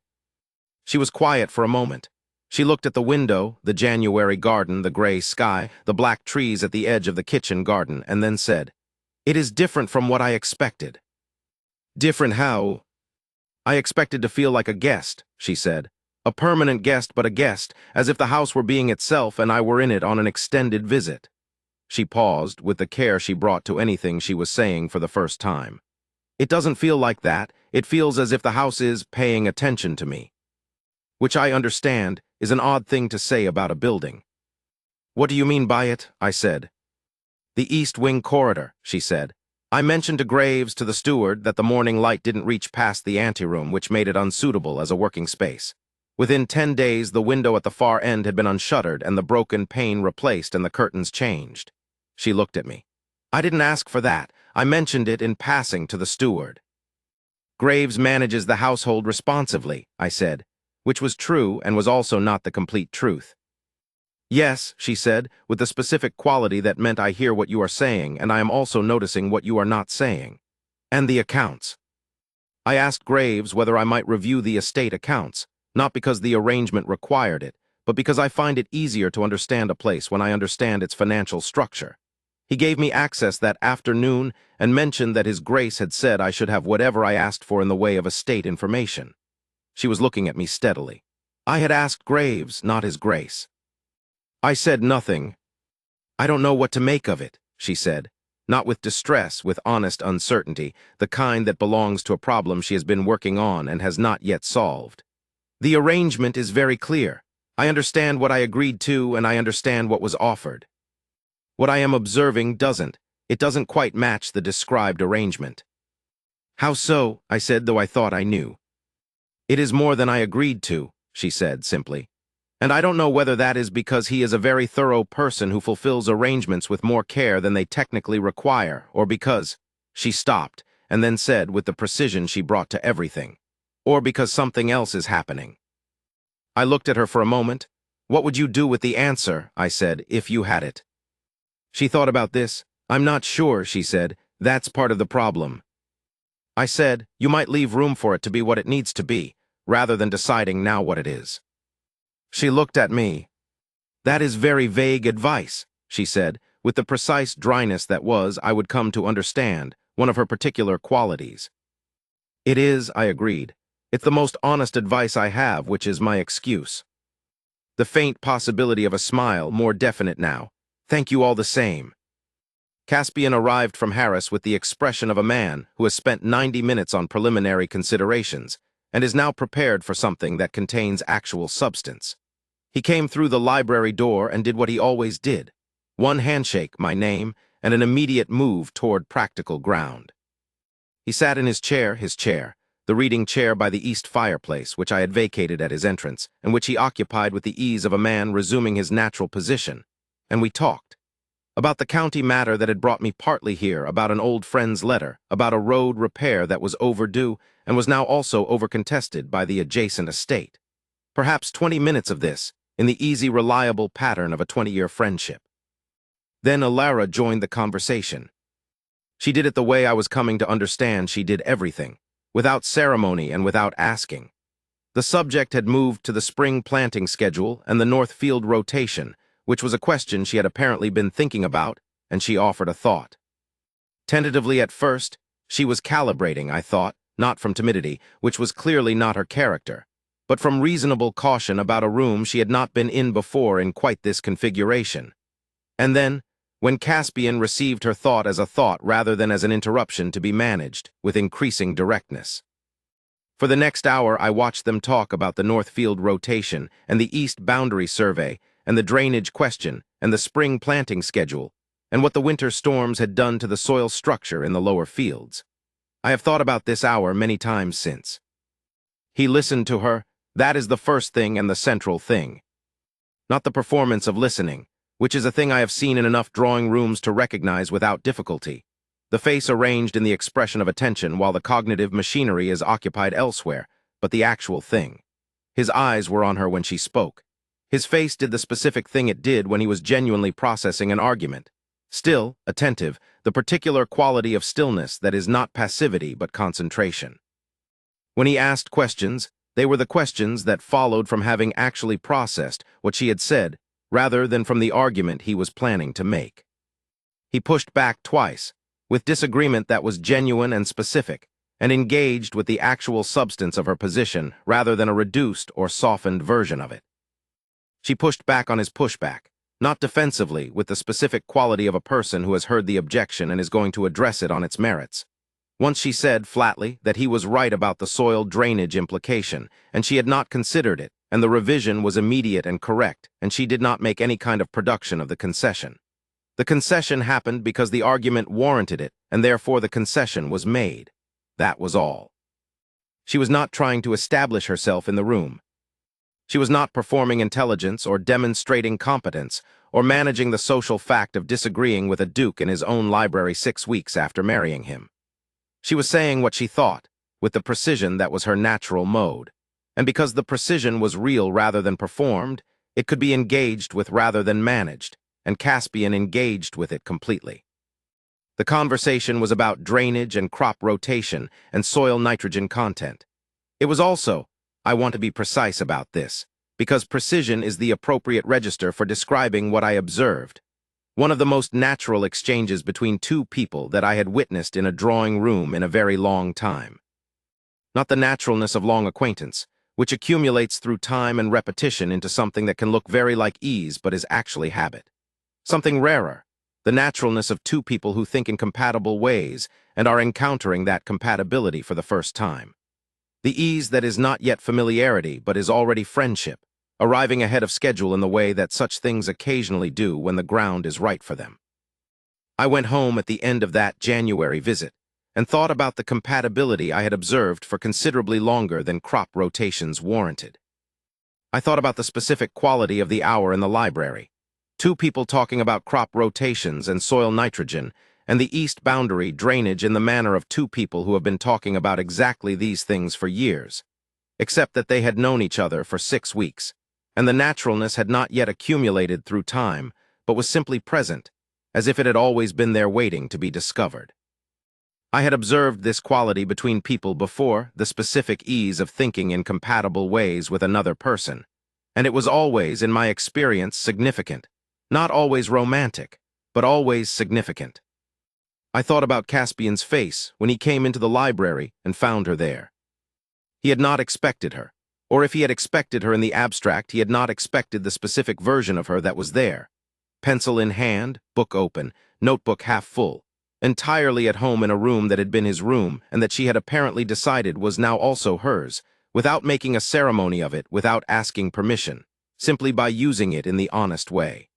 She was quiet for a moment. She looked at the window, the January garden, the gray sky, the black trees at the edge of the kitchen garden, and then said, "It is different from what I expected." "Different how?" "I expected to feel like a guest," she said. "A permanent guest, but a guest, as if the house were being itself and I were in it on an extended visit." She paused, with the care she brought to anything she was saying for the first time. "It doesn't feel like that. It feels as if the house is paying attention to me." Which I understand is an odd thing to say about a building. "What do you mean by it?" I said. "The East Wing corridor," she said. "I mentioned to Graves, to the steward, that the morning light didn't reach past the anteroom, which made it unsuitable as a working space. Within 10 days, the window at the far end had been unshuttered and the broken pane replaced and the curtains changed." She looked at me. "I didn't ask for that. I mentioned it in passing to the steward." Graves manages the household responsively, I said, which was true and was also not the complete truth. Yes, she said, with the specific quality that meant I hear what you are saying, and I am also noticing what you are not saying. And the accounts. I asked Graves whether I might review the estate accounts, not because the arrangement required it, but because I find it easier to understand a place when I understand its financial structure. He gave me access that afternoon and mentioned that His Grace had said I should have whatever I asked for in the way of estate information. She was looking at me steadily. I had asked Graves, not His Grace. I said nothing. I don't know what to make of it, she said, not with distress, with honest uncertainty, the kind that belongs to a problem she has been working on and has not yet solved. The arrangement is very clear. I understand what I agreed to and I understand what was offered. What I am observing doesn't. It doesn't quite match the described arrangement. How so? I said, though I thought I knew. It is more than I agreed to, she said simply. And I don't know whether that is because he is a very thorough person who fulfills arrangements with more care than they technically require, or because, she stopped, and then said with the precision she brought to everything, or because something else is happening. I looked at her for a moment. What would you do with the answer, I said, if you had it? She thought about this. I'm not sure, she said. That's part of the problem. I said, you might leave room for it to be what it needs to be, rather than deciding now what it is. She looked at me. That is very vague advice, she said, with the precise dryness that was, I would come to understand, one of her particular qualities. It is, I agreed. It's the most honest advice I have, which is my excuse. The faint possibility of a smile, more definite now. Thank you all the same. Caspian arrived from Harris with the expression of a man who has spent 90 minutes on preliminary considerations and is now prepared for something that contains actual substance. He came through the library door and did what he always did. One handshake, my name, and an immediate move toward practical ground. He sat in his chair, the reading chair by the east fireplace, which I had vacated at his entrance, and which he occupied with the ease of a man resuming his natural position, and we talked. About the county matter that had brought me partly here, about an old friend's letter, about a road repair that was overdue and was now also overcontested by the adjacent estate. Perhaps 20 minutes of this, in the easy, reliable pattern of a 20-year friendship. Then Alara joined the conversation. She did it the way I was coming to understand she did everything, without ceremony and without asking. The subject had moved to the spring planting schedule and the north field rotation, which was a question she had apparently been thinking about, and she offered a thought. Tentatively at first, she was calibrating, I thought, not from timidity, which was clearly not her character, but from reasonable caution about a room she had not been in before in quite this configuration. And then, when Caspian received her thought as a thought rather than as an interruption to be managed, with increasing directness. For the next hour I watched them talk about the north field rotation and the east boundary survey and the drainage question and the spring planting schedule and what the winter storms had done to the soil structure in the lower fields. I have thought about this hour many times since. He listened to her. That is the first thing and the central thing. Not the performance of listening, which is a thing I have seen in enough drawing rooms to recognize without difficulty. The face arranged in the expression of attention while the cognitive machinery is occupied elsewhere, but the actual thing. His eyes were on her when she spoke. His face did the specific thing it did when he was genuinely processing an argument. Still, attentive, the particular quality of stillness that is not passivity but concentration. When he asked questions, they were the questions that followed from having actually processed what she had said, rather than from the argument he was planning to make. He pushed back twice, with disagreement that was genuine and specific, and engaged with the actual substance of her position rather than a reduced or softened version of it. She pushed back on his pushback, not defensively, with the specific quality of a person who has heard the objection and is going to address it on its merits. Once she said, flatly, that he was right about the soil drainage implication, and she had not considered it, and the revision was immediate and correct, and she did not make any kind of production of the concession. The concession happened because the argument warranted it, and therefore the concession was made. That was all. She was not trying to establish herself in the room. She was not performing intelligence or demonstrating competence or managing the social fact of disagreeing with a duke in his own library 6 weeks after marrying him. She was saying what she thought, with the precision that was her natural mode. And because the precision was real rather than performed, it could be engaged with rather than managed, and Caspian engaged with it completely. The conversation was about drainage and crop rotation and soil nitrogen content. It was also, I want to be precise about this, because precision is the appropriate register for describing what I observed. One of the most natural exchanges between two people that I had witnessed in a drawing room in a very long time. Not the naturalness of long acquaintance, which accumulates through time and repetition into something that can look very like ease but is actually habit. Something rarer, the naturalness of two people who think in compatible ways and are encountering that compatibility for the first time. The ease that is not yet familiarity but is already friendship, arriving ahead of schedule in the way that such things occasionally do when the ground is right for them. I went home at the end of that January visit and thought about the compatibility I had observed for considerably longer than crop rotations warranted. I thought about the specific quality of the hour in the library. Two people talking about crop rotations and soil nitrogen, and the east boundary drainage in the manner of two people who have been talking about exactly these things for years, except that they had known each other for 6 weeks, and the naturalness had not yet accumulated through time, but was simply present, as if it had always been there waiting to be discovered. I had observed this quality between people before, the specific ease of thinking in compatible ways with another person, and it was always, in my experience, significant, not always romantic, but always significant. I thought about Caspian's face when he came into the library and found her there. He had not expected her, or if he had expected her in the abstract, he had not expected the specific version of her that was there. Pencil in hand, book open, notebook half full, entirely at home in a room that had been his room and that she had apparently decided was now also hers, without making a ceremony of it, without asking permission, simply by using it in the honest way.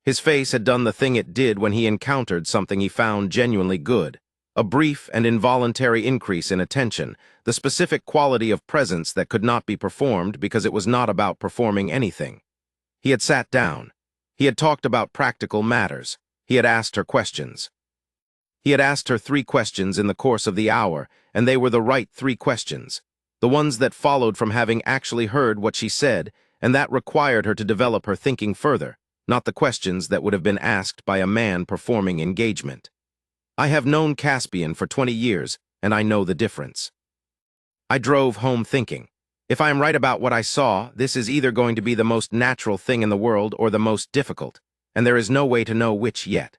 His face had done the thing it did when he encountered something he found genuinely good, a brief and involuntary increase in attention, the specific quality of presence that could not be performed because it was not about performing anything. He had sat down. He had talked about practical matters. He had asked her questions. He had asked her 3 questions in the course of the hour, and they were the right 3 questions, the ones that followed from having actually heard what she said, and that required her to develop her thinking further, not the questions that would have been asked by a man performing engagement. I have known Caspian for 20 years, and I know the difference. I drove home thinking, if I am right about what I saw, this is either going to be the most natural thing in the world or the most difficult, and there is no way to know which yet.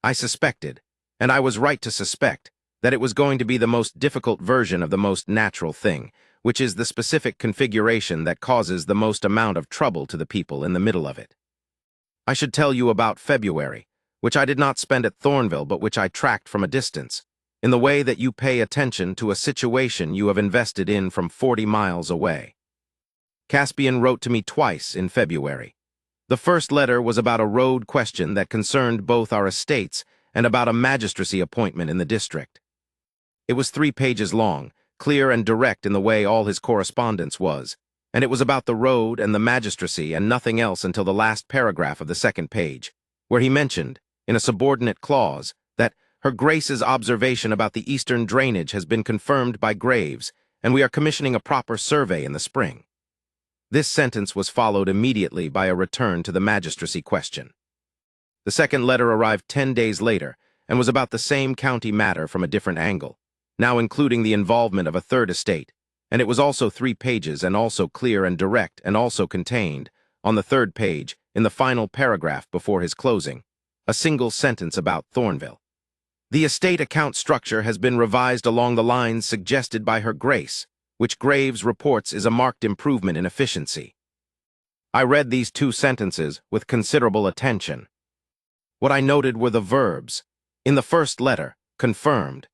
I suspected, and I was right to suspect, that it was going to be the most difficult version of the most natural thing, which is the specific configuration that causes the most amount of trouble to the people in the middle of it. I should tell you about February, which I did not spend at Thornvale but which I tracked from a distance, in the way that you pay attention to a situation you have invested in from 40 miles away. Caspian wrote to me twice in February. The first letter was about a road question that concerned both our estates and about a magistracy appointment in the district. It was 3 pages long, clear and direct in the way all his correspondence was, and it was about the road and the magistracy and nothing else until the last paragraph of the 2nd page, where he mentioned, in a subordinate clause, that Her Grace's observation about the eastern drainage has been confirmed by Graves, and we are commissioning a proper survey in the spring. This sentence was followed immediately by a return to the magistracy question. The second letter arrived 10 days later and was about the same county matter from a different angle, now including the involvement of a third estate, and it was also 3 pages and also clear and direct and also contained, on the 3rd page, in the final paragraph before his closing, a single sentence about Thornvale. The estate account structure has been revised along the lines suggested by Her Grace, which Graves reports is a marked improvement in efficiency. I read these 2 sentences with considerable attention. What I noted were the verbs. In the first letter, confirmed.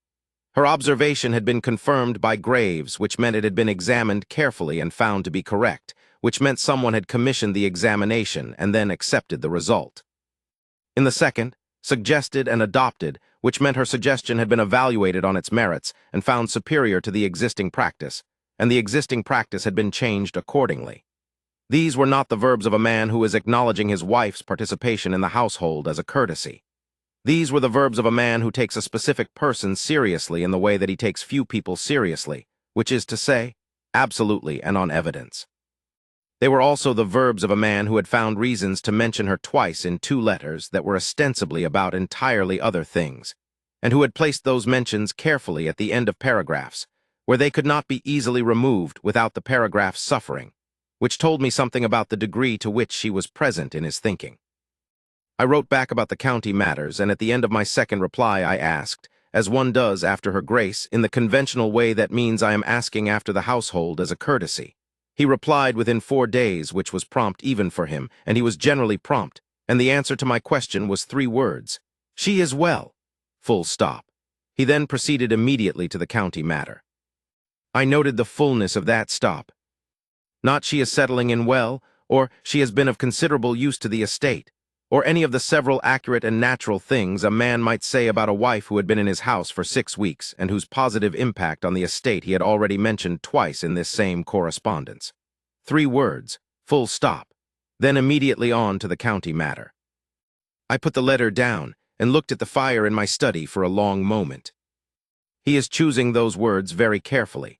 Her observation had been confirmed by Graves, which meant it had been examined carefully and found to be correct, which meant someone had commissioned the examination and then accepted the result. In the second, suggested and adopted, which meant her suggestion had been evaluated on its merits and found superior to the existing practice, and the existing practice had been changed accordingly. These were not the verbs of a man who is acknowledging his wife's participation in the household as a courtesy. These were the verbs of a man who takes a specific person seriously in the way that he takes few people seriously, which is to say, absolutely and on evidence. They were also the verbs of a man who had found reasons to mention her twice in 2 letters that were ostensibly about entirely other things, and who had placed those mentions carefully at the end of paragraphs, where they could not be easily removed without the paragraph suffering, which told me something about the degree to which she was present in his thinking. I wrote back about the county matters, and at the end of my second reply I asked, as one does after her grace, in the conventional way that means I am asking after the household as a courtesy. He replied within 4 days, which was prompt even for him, and he was generally prompt, and the answer to my question was 3 words. She is well. Full stop. He then proceeded immediately to the county matter. I noted the fullness of that stop. Not she is settling in well, or she has been of considerable use to the estate, or any of the several accurate and natural things a man might say about a wife who had been in his house for 6 weeks and whose positive impact on the estate he had already mentioned twice in this same correspondence. 3 words, full stop, then immediately on to the county matter. I put the letter down and looked at the fire in my study for a long moment. He is choosing those words very carefully.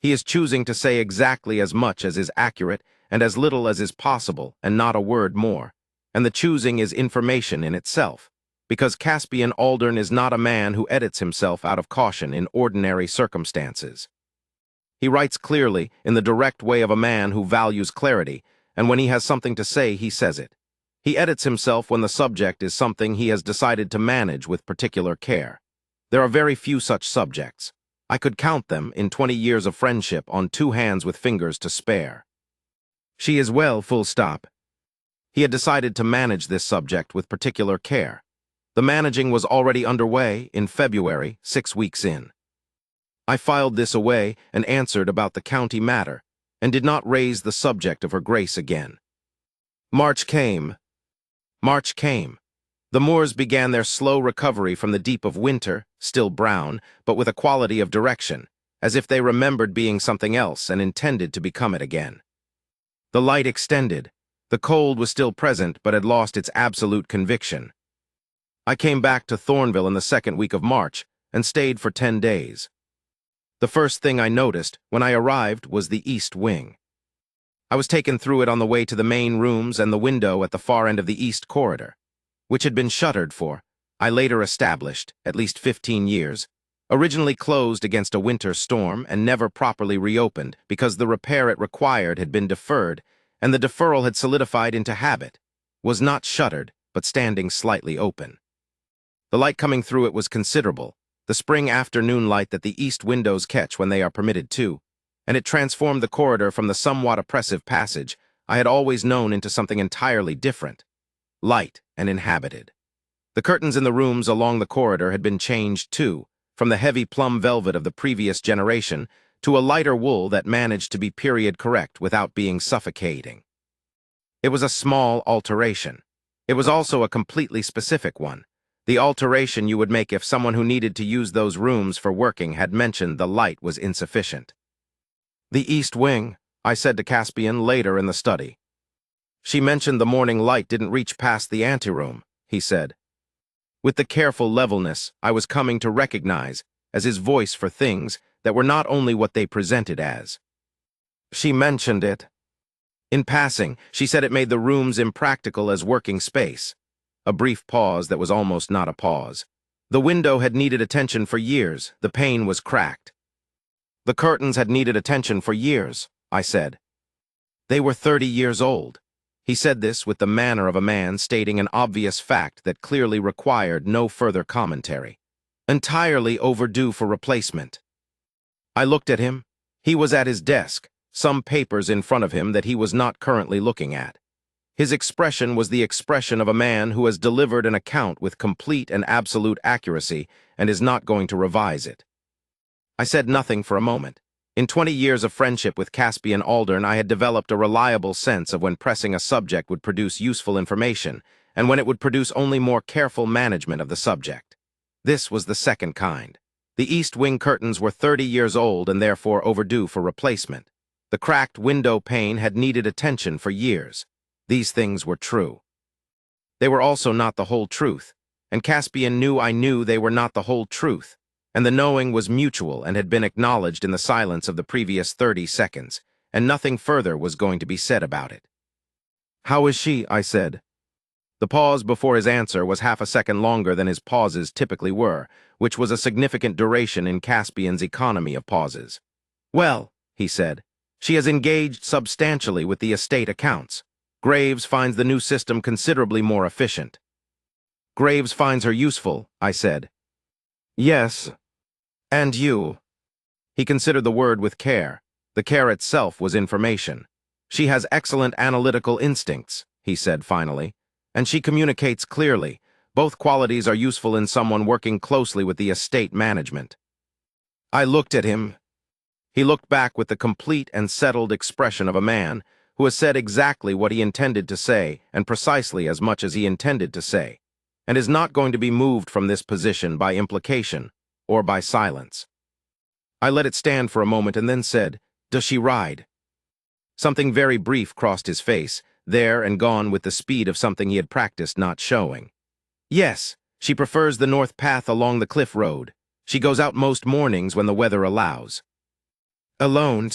He is choosing to say exactly as much as is accurate and as little as is possible, and not a word more. And the choosing is information in itself, because Caspian Aldern is not a man who edits himself out of caution in ordinary circumstances. He writes clearly, in the direct way of a man who values clarity, and when he has something to say, he says it. He edits himself when the subject is something he has decided to manage with particular care. There are very few such subjects. I could count them, in 20 years of friendship, on 2 hands with fingers to spare. She is well, full stop. He had decided to manage this subject with particular care. The managing was already underway in February, 6 weeks in. I filed this away and answered about the county matter, and did not raise the subject of her grace again. March came. March came. The moors began their slow recovery from the deep of winter, still brown, but with a quality of direction, as if they remembered being something else and intended to become it again. The light extended. The cold was still present, but had lost its absolute conviction. I came back to Thornvale in the 2nd week of March and stayed for 10 days. The first thing I noticed when I arrived was the east wing. I was taken through it on the way to the main rooms and the window at the far end of the east corridor, which had been shuttered for, I later established, at least 15 years, originally closed against a winter storm and never properly reopened because the repair it required had been deferred, and the deferral had solidified into habit, was not shuttered, but standing slightly open. The light coming through it was considerable, the spring afternoon light that the east windows catch when they are permitted to, and it transformed the corridor from the somewhat oppressive passage I had always known into something entirely different, light and inhabited. The curtains in the rooms along the corridor had been changed too, from the heavy plum velvet of the previous generation to a lighter wool that managed to be period correct without being suffocating. It was a small alteration. It was also a completely specific one, the alteration you would make if someone who needed to use those rooms for working had mentioned the light was insufficient. The east wing, I said to Caspian later in the study. She mentioned the morning light didn't reach past the anteroom, he said. With the careful levelness I was coming to recognize as his voice for things that were not only what they presented as. She mentioned it. In passing, she said it made the rooms impractical as working space. A brief pause that was almost not a pause. The window had needed attention for years. The pane was cracked. The curtains had needed attention for years, I said. They were 30 years old. He said this with the manner of a man stating an obvious fact that clearly required no further commentary. Entirely overdue for replacement. I looked at him. He was at his desk, some papers in front of him that he was not currently looking at. His expression was the expression of a man who has delivered an account with complete and absolute accuracy and is not going to revise it. I said nothing for a moment. In 20 years of friendship with Caspian Aldern, I had developed a reliable sense of when pressing a subject would produce useful information, and when it would produce only more careful management of the subject. This was the second kind. The east wing curtains were 30 years old and therefore overdue for replacement. The cracked window pane had needed attention for years. These things were true. They were also not the whole truth, and Caspian knew I knew they were not the whole truth, and the knowing was mutual and had been acknowledged in the silence of the previous 30 seconds, and nothing further was going to be said about it. "How is she?" I said. The pause before his answer was half a second longer than his pauses typically were, which was a significant duration in Caspian's economy of pauses. "Well," he said, "she has engaged substantially with the estate accounts. Graves finds the new system considerably more efficient." "Graves finds her useful," I said. "Yes. And you." He considered the word with care. The care itself was information. "She has excellent analytical instincts," he said finally, "and she communicates clearly. Both qualities are useful in someone working closely with the estate management." I looked at him. He looked back with the complete and settled expression of a man who has said exactly what he intended to say and precisely as much as he intended to say, and is not going to be moved from this position by implication or by silence. I let it stand for a moment and then said, "Does she ride?" Something very brief crossed his face, there and gone with the speed of something he had practiced not showing. "Yes, she prefers the north path along the cliff road. She goes out most mornings when the weather allows." "Alone?"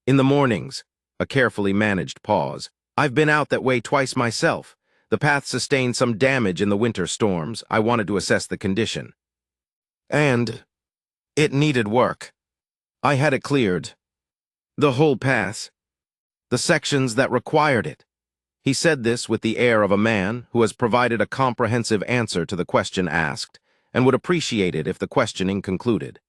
"In the mornings." A carefully managed pause. "I've been out that way twice myself. The path sustained some damage in the winter storms. I wanted to assess the condition. And it needed work. I had it cleared. The whole path. The sections that required it." He said this with the air of a man who has provided a comprehensive answer to the question asked and would appreciate it if the questioning concluded.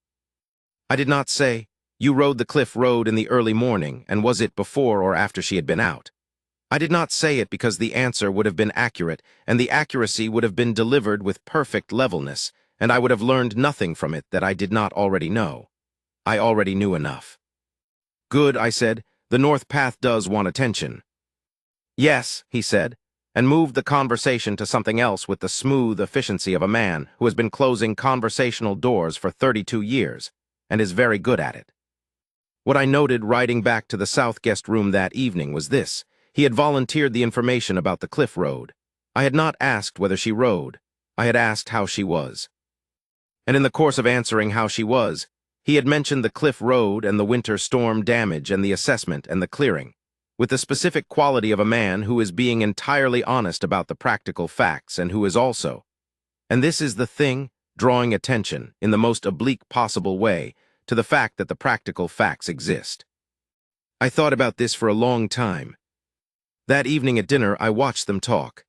I did not say, "You rode the cliff road in the early morning, and was it before or after she had been out?" I did not say it because the answer would have been accurate, and the accuracy would have been delivered with perfect levelness, and I would have learned nothing from it that I did not already know. I already knew enough. "Good," I said. "The north path does want attention." "Yes," he said, and moved the conversation to something else with the smooth efficiency of a man who has been closing conversational doors for 32 years and is very good at it. What I noted riding back to the south guest room that evening was this. He had volunteered the information about the cliff road. I had not asked whether she rode. I had asked how she was. And in the course of answering how she was, he had mentioned the cliff road and the winter storm damage and the assessment and the clearing, with the specific quality of a man who is being entirely honest about the practical facts and who is also, and this is the thing, drawing attention, in the most oblique possible way, to the fact that the practical facts exist. I thought about this for a long time. That evening at dinner, I watched them talk.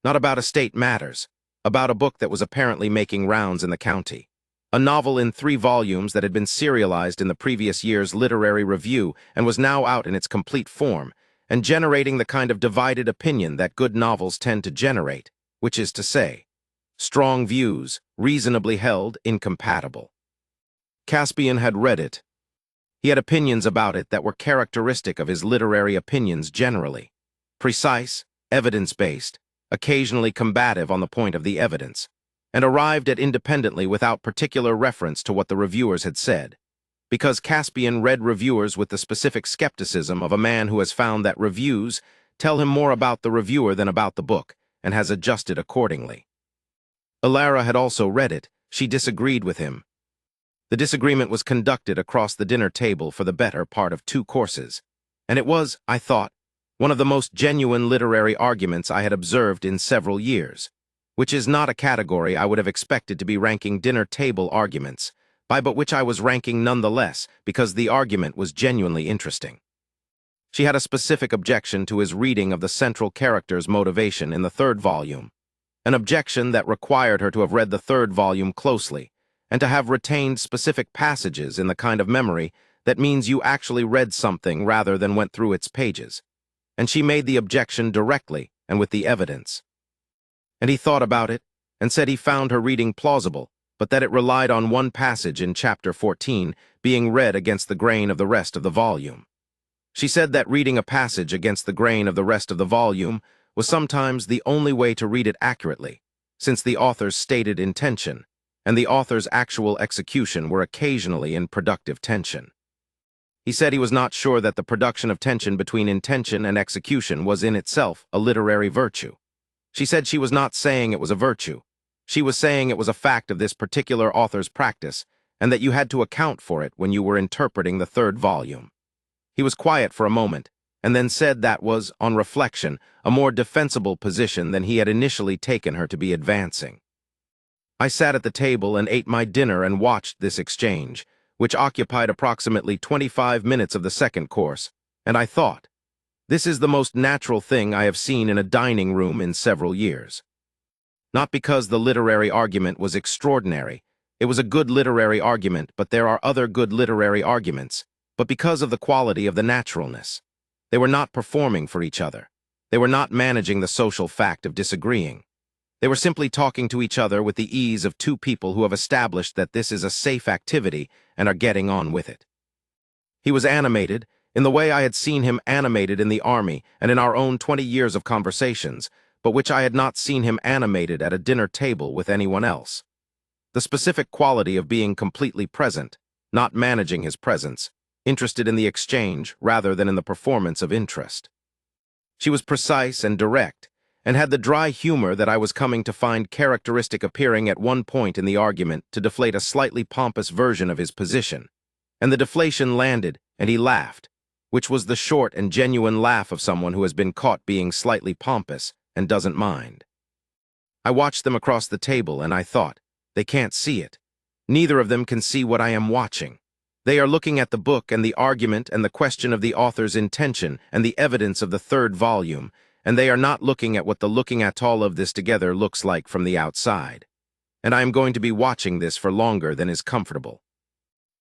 Not about estate matters, about a book that was apparently making rounds in the county. A novel in 3 volumes that had been serialized in the previous year's literary review and was now out in its complete form, and generating the kind of divided opinion that good novels tend to generate, which is to say, strong views, reasonably held, incompatible. Caspian had read it. He had opinions about it that were characteristic of his literary opinions generally. Precise, evidence-based, occasionally combative on the point of the evidence, and arrived at independently without particular reference to what the reviewers had said, because Caspian read reviewers with the specific skepticism of a man who has found that reviews tell him more about the reviewer than about the book, and has adjusted accordingly. Alara had also read it. She disagreed with him. The disagreement was conducted across the dinner table for the better part of 2 courses, and it was, I thought, one of the most genuine literary arguments I had observed in several years, which is not a category I would have expected to be ranking dinner table arguments, but which I was ranking nonetheless because the argument was genuinely interesting. She had a specific objection to his reading of the central character's motivation in the 3rd volume, an objection that required her to have read the 3rd volume closely, and to have retained specific passages in the kind of memory that means you actually read something rather than went through its pages. And she made the objection directly and with the evidence. And he thought about it and said he found her reading plausible, but that it relied on one passage in chapter 14 being read against the grain of the rest of the volume. She said that reading a passage against the grain of the rest of the volume was sometimes the only way to read it accurately, since the author's stated intention and the author's actual execution were occasionally in productive tension. He said he was not sure that the production of tension between intention and execution was in itself a literary virtue. She said she was not saying it was a virtue, She was saying it was a fact of this particular author's practice, and that you had to account for it when you were interpreting the third volume. He was quiet for a moment, and then said that was, on reflection, a more defensible position than he had initially taken her to be advancing. I sat at the table and ate my dinner and watched this exchange, which occupied approximately 25 minutes of the second course, and I thought, this is the most natural thing I have seen in a dining room in several years. Not because the literary argument was extraordinary. It was a good literary argument, but there are other good literary arguments, but because of the quality of the naturalness. They were not performing for each other. They were not managing the social fact of disagreeing. They were simply talking to each other with the ease of two people who have established that this is a safe activity and are getting on with it. He was animated, in the way I had seen him animated in the army and in our own 20 years of conversations, but which I had not seen him animated at a dinner table with anyone else. The specific quality of being completely present, not managing his presence, interested in the exchange rather than in the performance of interest. She was precise and direct, and had the dry humor that I was coming to find characteristic appearing at one point in the argument to deflate a slightly pompous version of his position. And the deflation landed, and he laughed, which was the short and genuine laugh of someone who has been caught being slightly pompous and doesn't mind. I watched them across the table, and I thought, they can't see it. Neither of them can see what I am watching. They are looking at the book and the argument and the question of the author's intention and the evidence of the third volume, and they are not looking at what the looking at all of this together looks like from the outside. And I am going to be watching this for longer than is comfortable.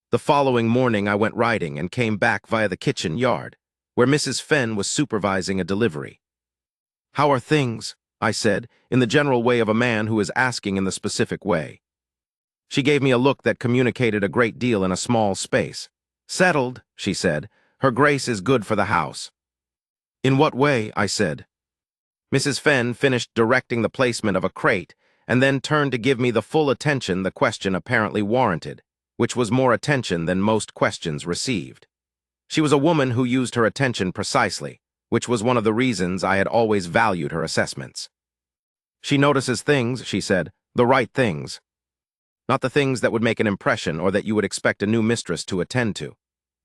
The following morning I went riding and came back via the kitchen yard, where Mrs. Fenn was supervising a delivery. "How are things?" I said, in the general way of a man who is asking in the specific way. She gave me a look that communicated a great deal in a small space. "Settled," she said. "Her Grace is good for the house." "In what way?" I said. Mrs. Fenn finished directing the placement of a crate and then turned to give me the full attention the question apparently warranted, which was more attention than most questions received. She was a woman who used her attention precisely, which was one of the reasons I had always valued her assessments. "She notices things," she said, "the right things. Not the things that would make an impression or that you would expect a new mistress to attend to.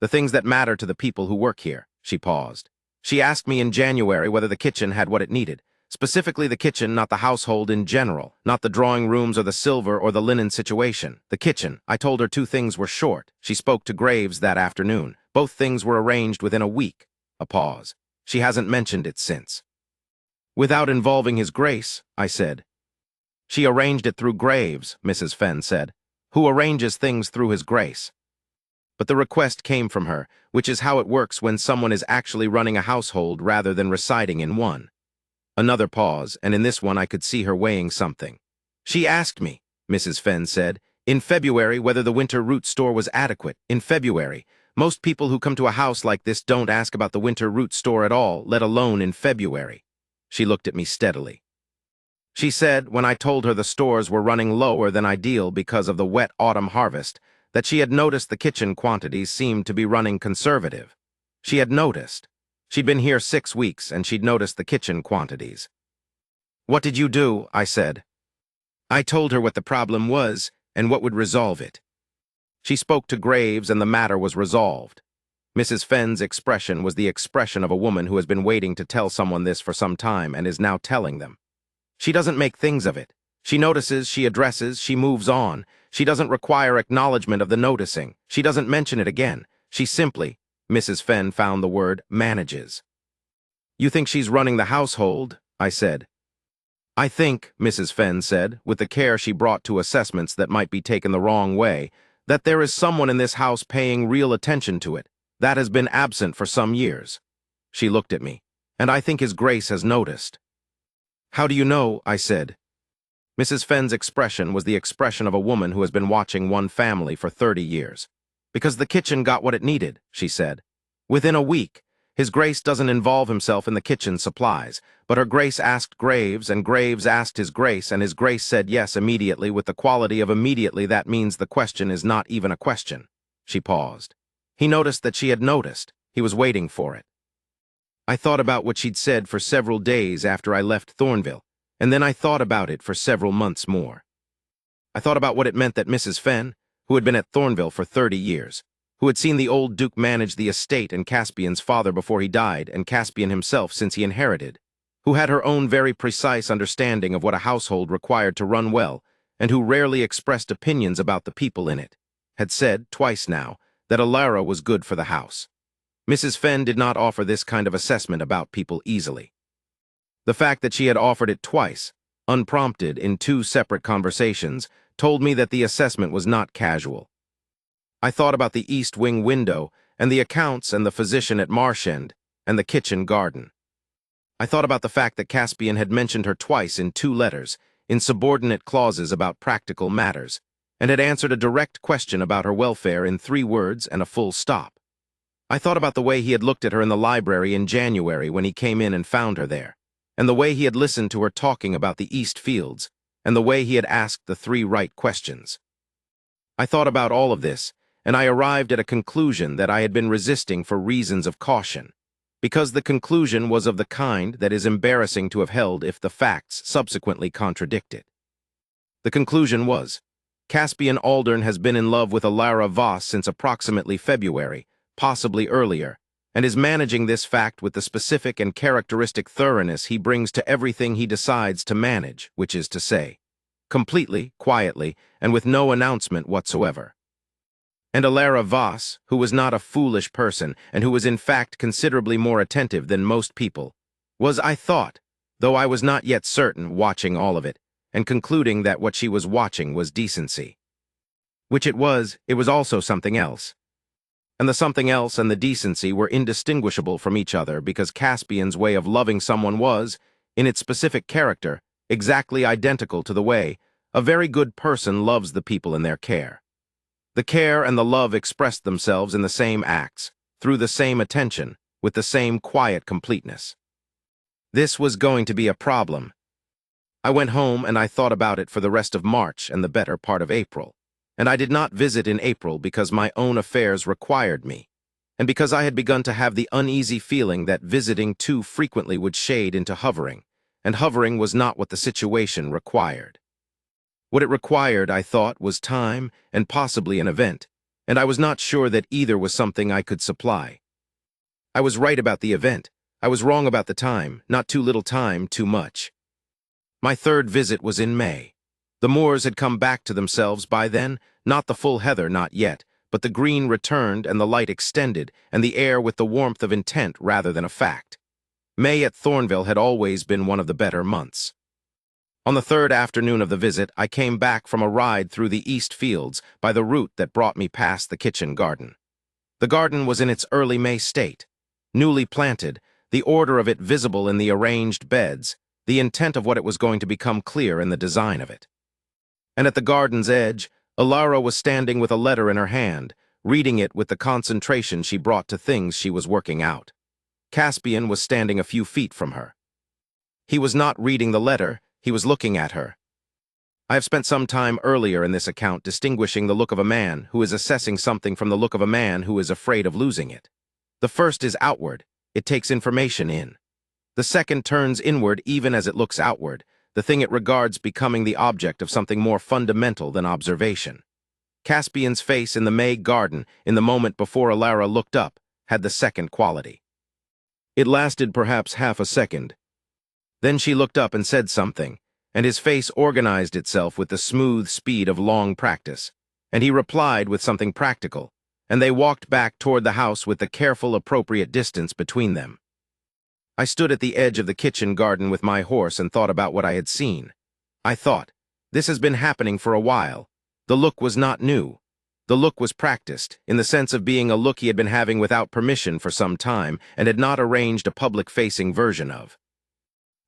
The things that matter to the people who work here." She paused. "She asked me in January whether the kitchen had what it needed. Specifically the kitchen, not the household in general, not the drawing rooms or the silver or the linen situation. The kitchen. I told her two things were short. She spoke to Graves that afternoon. Both things were arranged within a week." A pause. "She hasn't mentioned it since." "Without involving His Grace," I said. "She arranged it through Graves," Mrs. Fenn said. "Who arranges things through His Grace?" But the request came from her, which is how it works when someone is actually running a household rather than residing in one. Another pause, and in this one I could see her weighing something. "She asked me," Mrs. Fenn said, "in February whether the winter root store was adequate. In February. Most people who come to a house like this don't ask about the winter root store at all, let alone in February." She looked at me steadily. She said, when I told her the stores were running lower than ideal because of the wet autumn harvest, that she had noticed the kitchen quantities seemed to be running conservative. She had noticed. She'd been here 6 weeks, and she'd noticed the kitchen quantities. "What did you do?" I said. I told her what the problem was and what would resolve it. She spoke to Graves, and the matter was resolved. Mrs. Fenn's expression was the expression of a woman who has been waiting to tell someone this for some time and is now telling them. She doesn't make things of it. She notices, she addresses, she moves on. She doesn't require acknowledgement of the noticing. She doesn't mention it again. She simply, Mrs. Fenn found the word, manages. "You think she's running the household?" I said. "I think," Mrs. Fenn said, with the care she brought to assessments that might be taken the wrong way, "that there is someone in this house paying real attention to it. That has been absent for some years." She looked at me. "And I think His Grace has noticed." "How do you know?" I said. Mrs. Fenn's expression was the expression of a woman who has been watching one family for 30 years. "Because the kitchen got what it needed," she said. "Within a week. His Grace doesn't involve himself in the kitchen supplies, but Her Grace asked Graves, and Graves asked His Grace, and His Grace said yes immediately. With the quality of immediately, that means the question is not even a question." She paused. He noticed that she had noticed. He was waiting for it. I thought about what she'd said for several days after I left Thornvale, and then I thought about it for several months more. I thought about what it meant that Mrs. Fenn, who had been at Thornvale for 30 years, who had seen the old Duke manage the estate and Caspian's father before he died and Caspian himself since he inherited, who had her own very precise understanding of what a household required to run well, and who rarely expressed opinions about the people in it, had said, twice now, that Alara was good for the house. Mrs. Fenn did not offer this kind of assessment about people easily. The fact that she had offered it twice, unprompted in 2 separate conversations, told me that the assessment was not casual. I thought about the east wing window and the accounts and the physician at Marsh End and the kitchen garden. I thought about the fact that Caspian had mentioned her twice in 2 letters, in subordinate clauses about practical matters, and had answered a direct question about her welfare in 3 words and a full stop. I thought about the way he had looked at her in the library in January when he came in and found her there, and the way he had listened to her talking about the East Fields, and the way he had asked the 3 right questions. I thought about all of this, and I arrived at a conclusion that I had been resisting for reasons of caution, because the conclusion was of the kind that is embarrassing to have held if the facts subsequently contradict it. The conclusion was, Caspian Aldern has been in love with Alara Voss since approximately February, possibly earlier, and is managing this fact with the specific and characteristic thoroughness he brings to everything he decides to manage, which is to say, completely, quietly, and with no announcement whatsoever. And Alara Voss, who was not a foolish person, and who was in fact considerably more attentive than most people, was, I thought, though I was not yet certain, watching all of it, and concluding that what she was watching was decency. Which it was also something else. And the something else and the decency were indistinguishable from each other because Caspian's way of loving someone was, in its specific character, exactly identical to the way a very good person loves the people in their care. The care and the love expressed themselves in the same acts, through the same attention, with the same quiet completeness. This was going to be a problem. I went home and I thought about it for the rest of March and the better part of April. And I did not visit in April because my own affairs required me, and because I had begun to have the uneasy feeling that visiting too frequently would shade into hovering, and hovering was not what the situation required. What it required, I thought, was time and possibly an event, and I was not sure that either was something I could supply. I was right about the event. I was wrong about the time, not too little time, too much. My 3rd visit was in May. The moors had come back to themselves by then, not the full heather, not yet, but the green returned and the light extended, and the air with the warmth of intent rather than a fact. May at Thornvale had always been one of the better months. On the 3rd afternoon of the visit, I came back from a ride through the East Fields by the route that brought me past the kitchen garden. The garden was in its early May state, newly planted, the order of it visible in the arranged beds, the intent of what it was going to become clear in the design of it. And at the garden's edge, Alara was standing with a letter in her hand, reading it with the concentration she brought to things she was working out. Caspian was standing a few feet from her. He was not reading the letter, he was looking at her. I have spent some time earlier in this account distinguishing the look of a man who is assessing something from the look of a man who is afraid of losing it. The first is outward, it takes information in. The second turns inward even as it looks outward, the thing it regards becoming the object of something more fundamental than observation. Caspian's face in the May garden, in the moment before Alara looked up, had the second quality. It lasted perhaps half a second. Then she looked up and said something, and his face organized itself with the smooth speed of long practice, and he replied with something practical, and they walked back toward the house with the careful, appropriate distance between them. I stood at the edge of the kitchen garden with my horse and thought about what I had seen. I thought, this has been happening for a while. The look was not new. The look was practiced, in the sense of being a look he had been having without permission for some time and had not arranged a public-facing version of.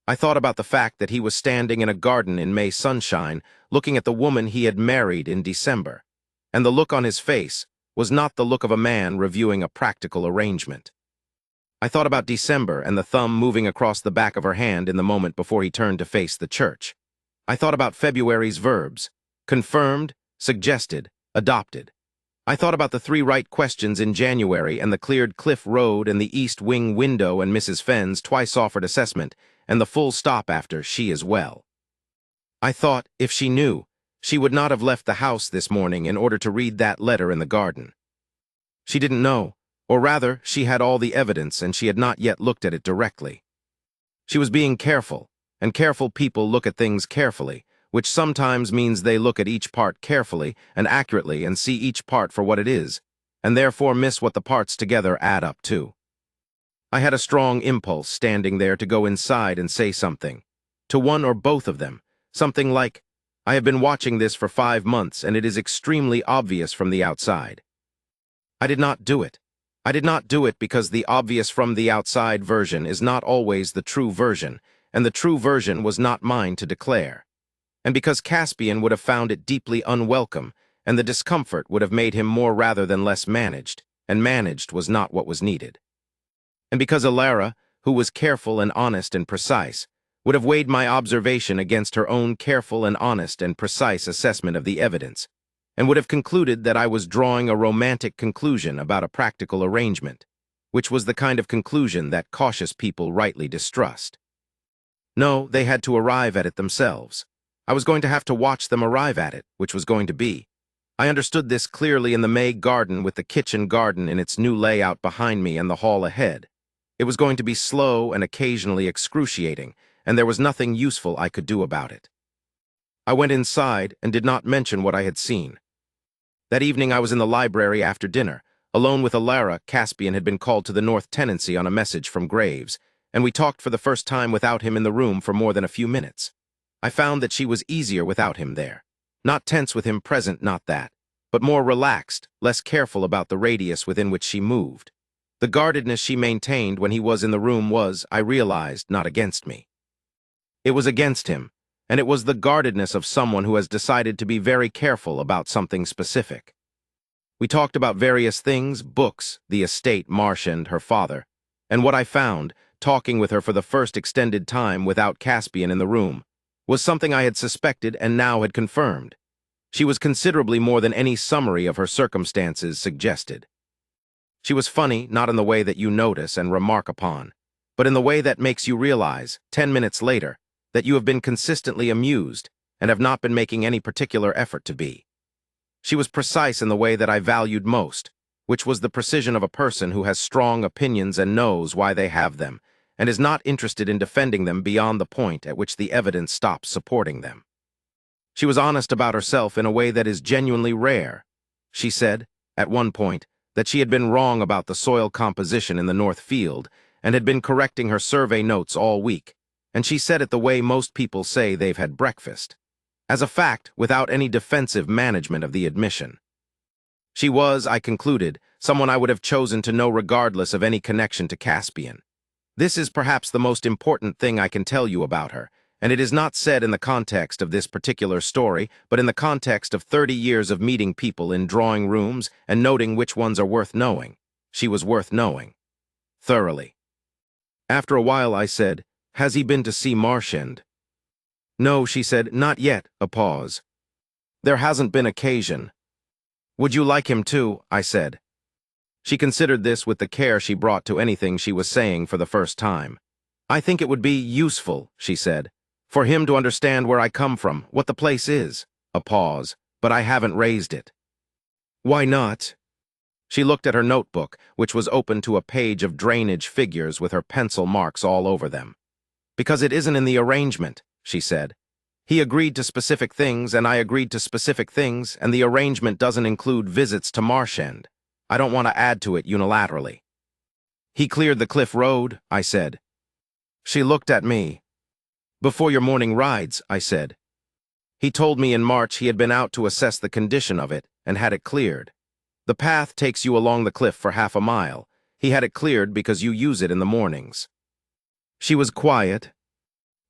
I thought about the fact that he was standing in a garden in May sunshine, looking at the woman he had married in December, and the look on his face was not the look of a man reviewing a practical arrangement. I thought about December and the thumb moving across the back of her hand in the moment before he turned to face the church. I thought about February's verbs, confirmed, suggested, adopted. I thought about the 3 right questions in January and the cleared cliff road and the east wing window and Mrs. Fenn's twice offered assessment and the full stop after she as well. I thought, if she knew, She would not have left the house this morning in order to read that letter in the garden. She didn't know, or rather, she had all the evidence and she had not yet looked at it directly. She was being careful, and careful people look at things carefully, which sometimes means they look at each part carefully and accurately and see each part for what it is, and therefore miss what the parts together add up to. I had a strong impulse standing there to go inside and say something, to one or both of them, something like, "I have been watching this for 5 months and it is extremely obvious from the outside." I did not do it. I did not do it because the obvious from the outside version is not always the true version, and the true version was not mine to declare. And because Caspian would have found it deeply unwelcome, and the discomfort would have made him more rather than less managed, and managed was not what was needed. And because Alara, who was careful and honest and precise, would have weighed my observation against her own careful and honest and precise assessment of the evidence, and would have concluded that I was drawing a romantic conclusion about a practical arrangement, which was the kind of conclusion that cautious people rightly distrust. No, they had to arrive at it themselves. I was going to have to watch them arrive at it, which was going to be. I understood this clearly in the May garden with the kitchen garden in its new layout behind me and the hall ahead. It was going to be slow and occasionally excruciating, and there was nothing useful I could do about it. I went inside and did not mention what I had seen. That evening I was in the library after dinner. Alone with Alara, Caspian had been called to the North Tenancy on a message from Graves, and we talked for the first time without him in the room for more than a few minutes. I found that she was easier without him there. Not tense with him present, not that, but more relaxed, less careful about the radius within which she moved. The guardedness she maintained when he was in the room was, I realized, not against me. It was against him, and it was the guardedness of someone who has decided to be very careful about something specific. We talked about various things, books, the estate, Marchand, her father, and what I found, talking with her for the first extended time without Caspian in the room, was something I had suspected and now had confirmed. She was considerably more than any summary of her circumstances suggested. She was funny, not in the way that you notice and remark upon, but in the way that makes you realize, 10 minutes later, that you have been consistently amused and have not been making any particular effort to be. She was precise in the way that I valued most, which was the precision of a person who has strong opinions and knows why they have them, and is not interested in defending them beyond the point at which the evidence stops supporting them. She was honest about herself in a way that is genuinely rare. She said, at one point, that she had been wrong about the soil composition in the North Field and had been correcting her survey notes all week, and she said it the way most people say they've had breakfast. As a fact, without any defensive management of the admission. She was, I concluded, someone I would have chosen to know regardless of any connection to Caspian. This is perhaps the most important thing I can tell you about her, and it is not said in the context of this particular story, but in the context of 30 years of meeting people in drawing rooms and noting which ones are worth knowing. She was worth knowing. Thoroughly. After a while I said, "Has he been to see Marchand?" "No," she said, "not yet," a pause. "There hasn't been occasion." "Would you like him to?" I said. She considered this with the care she brought to anything she was saying for the first time. "I think it would be useful," she said, "for him to understand where I come from, what the place is." A pause, "But I haven't raised it." "Why not?" She looked at her notebook, which was open to a page of drainage figures with her pencil marks all over them. "Because it isn't in the arrangement," she said. "He agreed to specific things, and I agreed to specific things, and the arrangement doesn't include visits to Marchand. I don't want to add to it unilaterally." "He cleared the cliff road," I said. She looked at me. "Before your morning rides," I said. "He told me in March he had been out to assess the condition of it and had it cleared. The path takes you along the cliff for half a mile. He had it cleared because you use it in the mornings." She was quiet.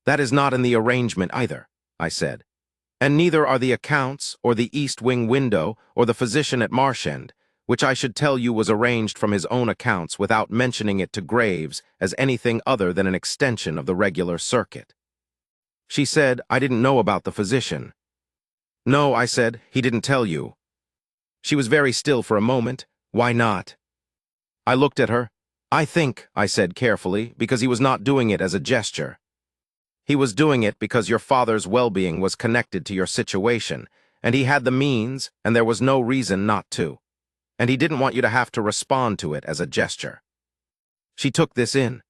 "That is not in the arrangement either," I said. "And neither are the accounts, or the east wing window, or the physician at Marchand, which I should tell you was arranged from his own accounts without mentioning it to Graves as anything other than an extension of the regular circuit." She said, "I didn't know about the physician." "No," I said, "he didn't tell you." She was very still for a moment. "Why not?" I looked at her. "I think," I said carefully, because he was not doing it as a gesture. He was doing it because your father's well-being was connected to your situation, and he had the means, and there was no reason not to. And he didn't want you to have to respond to it as a gesture. She took this in.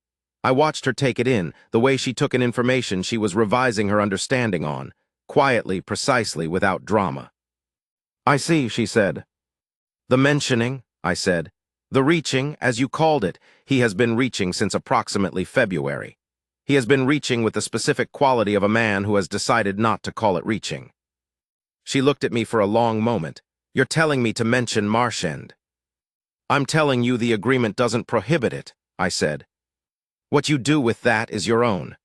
I watched her take it in, the way she took in information she was revising her understanding on, quietly, precisely, without drama. "I see," she said. "The mentioning," I said. "The reaching, as you called it, he has been reaching since approximately February. He has been reaching with the specific quality of a man who has decided not to call it reaching." She looked at me for a long moment. "You're telling me to mention Marchand." "I'm telling you the agreement doesn't prohibit it," I said. "What you do with that is your own."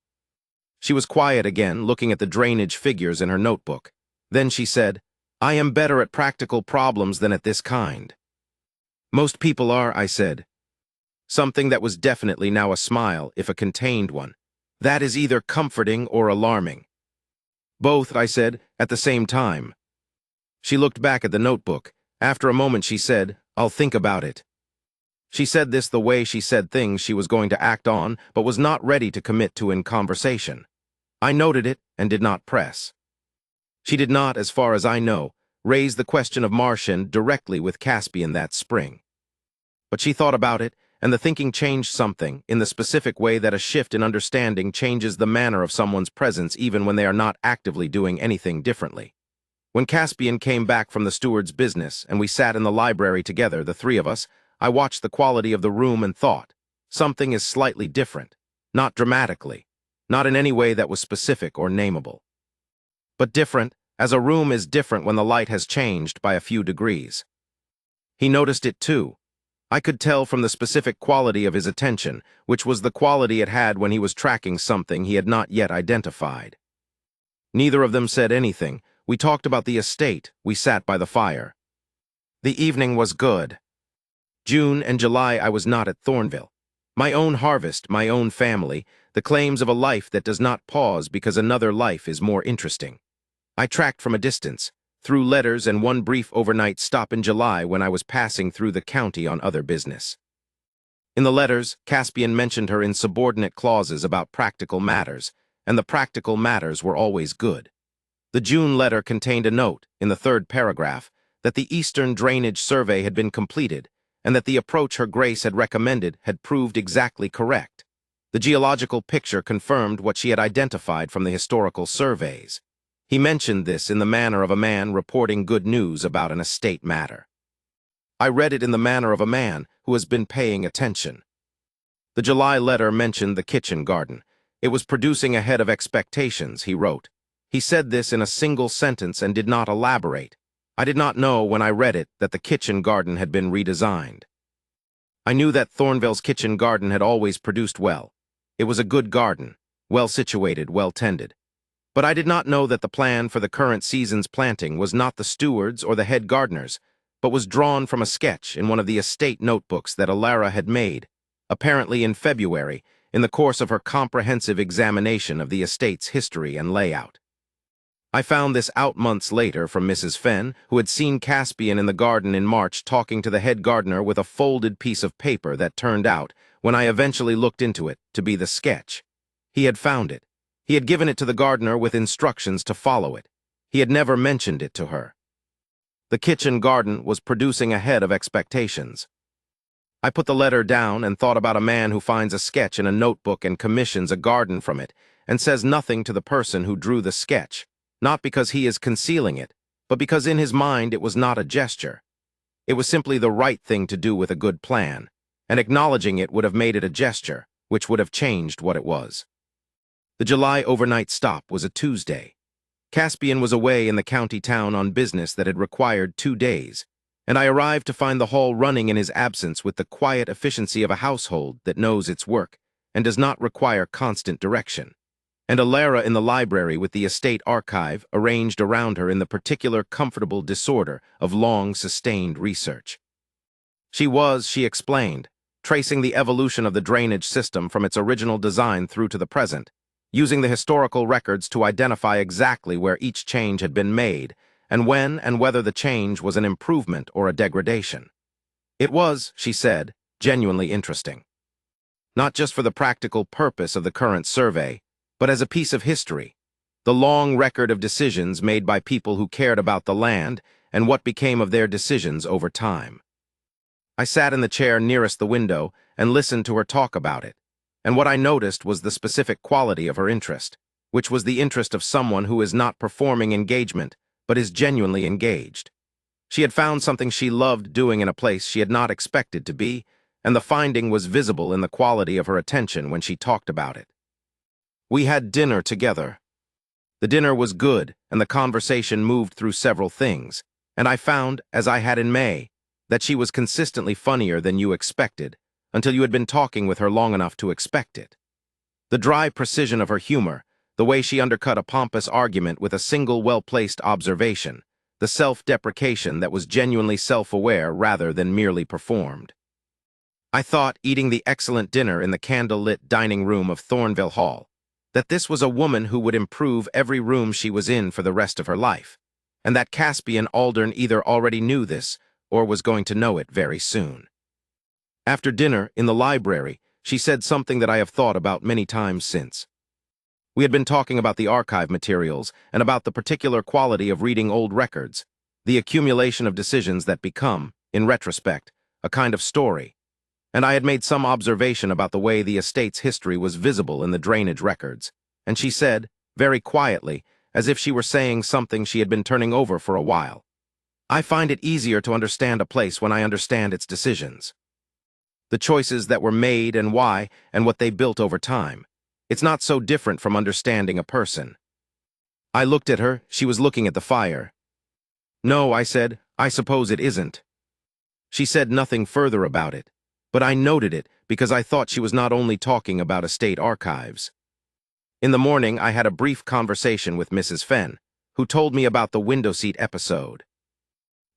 She was quiet again, looking at the drainage figures in her notebook. Then she said, "I am better at practical problems than at this kind." "Most people are," I said. Something that was definitely now a smile, if a contained one. "That is either comforting or alarming." "Both," I said, "at the same time." She looked back at the notebook. After a moment she said, "I'll think about it." She said this the way she said things she was going to act on, but was not ready to commit to in conversation. I noted it and did not press. She did not, as far as I know, raise the question of Marchand directly with Caspian that spring. But she thought about it, and the thinking changed something, in the specific way that a shift in understanding changes the manner of someone's presence even when they are not actively doing anything differently. When Caspian came back from the steward's business and we sat in the library together, the three of us, I watched the quality of the room and thought, something is slightly different, not dramatically, not in any way that was specific or nameable. But different, as a room is different when the light has changed by a few degrees. He noticed it too. I could tell from the specific quality of his attention, which was the quality it had when he was tracking something he had not yet identified. Neither of them said anything. We talked about the estate. We sat by the fire. The evening was good. June and July I was not at Thornvale. My own harvest, my own family, the claims of a life that does not pause because another life is more interesting. I tracked from a distance, through letters and one brief overnight stop in July when I was passing through the county on other business. In the letters, Caspian mentioned her in subordinate clauses about practical matters, and the practical matters were always good. The June letter contained a note, in the third paragraph, that the Eastern Drainage Survey had been completed, and that the approach Her Grace had recommended had proved exactly correct. The geological picture confirmed what she had identified from the historical surveys. He mentioned this in the manner of a man reporting good news about an estate matter. I read it in the manner of a man who has been paying attention. The July letter mentioned the kitchen garden. It was producing ahead of expectations, he wrote. He said this in a single sentence and did not elaborate. I did not know when I read it that the kitchen garden had been redesigned. I knew that Thornvale's kitchen garden had always produced well. It was a good garden, well situated, well tended. But I did not know that the plan for the current season's planting was not the steward's or the head gardener's, but was drawn from a sketch in one of the estate notebooks that Alara had made, apparently in February, in the course of her comprehensive examination of the estate's history and layout. I found this out months later from Mrs. Fenn, who had seen Caspian in the garden in March talking to the head gardener with a folded piece of paper that turned out, when I eventually looked into it, to be the sketch. He had found it. He had given it to the gardener with instructions to follow it. He had never mentioned it to her. The kitchen garden was producing ahead of expectations. I put the letter down and thought about a man who finds a sketch in a notebook and commissions a garden from it, and says nothing to the person who drew the sketch, not because he is concealing it, but because in his mind it was not a gesture. It was simply the right thing to do with a good plan, and acknowledging it would have made it a gesture, which would have changed what it was. The July overnight stop was a Tuesday. Caspian was away in the county town on business that had required 2 days, and I arrived to find the hall running in his absence with the quiet efficiency of a household that knows its work and does not require constant direction, and Alara in the library with the estate archive arranged around her in the particular comfortable disorder of long, sustained research. She was, she explained, tracing the evolution of the drainage system from its original design through to the present, using the historical records to identify exactly where each change had been made, and when and whether the change was an improvement or a degradation. It was, she said, genuinely interesting. Not just for the practical purpose of the current survey, but as a piece of history, the long record of decisions made by people who cared about the land and what became of their decisions over time. I sat in the chair nearest the window and listened to her talk about it, and what I noticed was the specific quality of her interest, which was the interest of someone who is not performing engagement, but is genuinely engaged. She had found something she loved doing in a place she had not expected to be, and the finding was visible in the quality of her attention when she talked about it. We had dinner together. The dinner was good, and the conversation moved through several things, and I found, as I had in May, that she was consistently funnier than you expected, until you had been talking with her long enough to expect it. The dry precision of her humor, the way she undercut a pompous argument with a single well-placed observation, the self-deprecation that was genuinely self-aware rather than merely performed. I thought, eating the excellent dinner in the candle-lit dining room of Thornvale Hall, that this was a woman who would improve every room she was in for the rest of her life, and that Caspian Aldern either already knew this or was going to know it very soon. After dinner, in the library, she said something that I have thought about many times since. We had been talking about the archive materials and about the particular quality of reading old records, the accumulation of decisions that become, in retrospect, a kind of story, and I had made some observation about the way the estate's history was visible in the drainage records, and she said, very quietly, as if she were saying something she had been turning over for a while, "I find it easier to understand a place when I understand its decisions. The choices that were made and why, and what they built over time. It's not so different from understanding a person." I looked at her. She was looking at the fire. "No," I said, "I suppose it isn't." She said nothing further about it, but I noted it because I thought she was not only talking about estate archives. In the morning, I had a brief conversation with Mrs. Fenn, who told me about the window seat episode.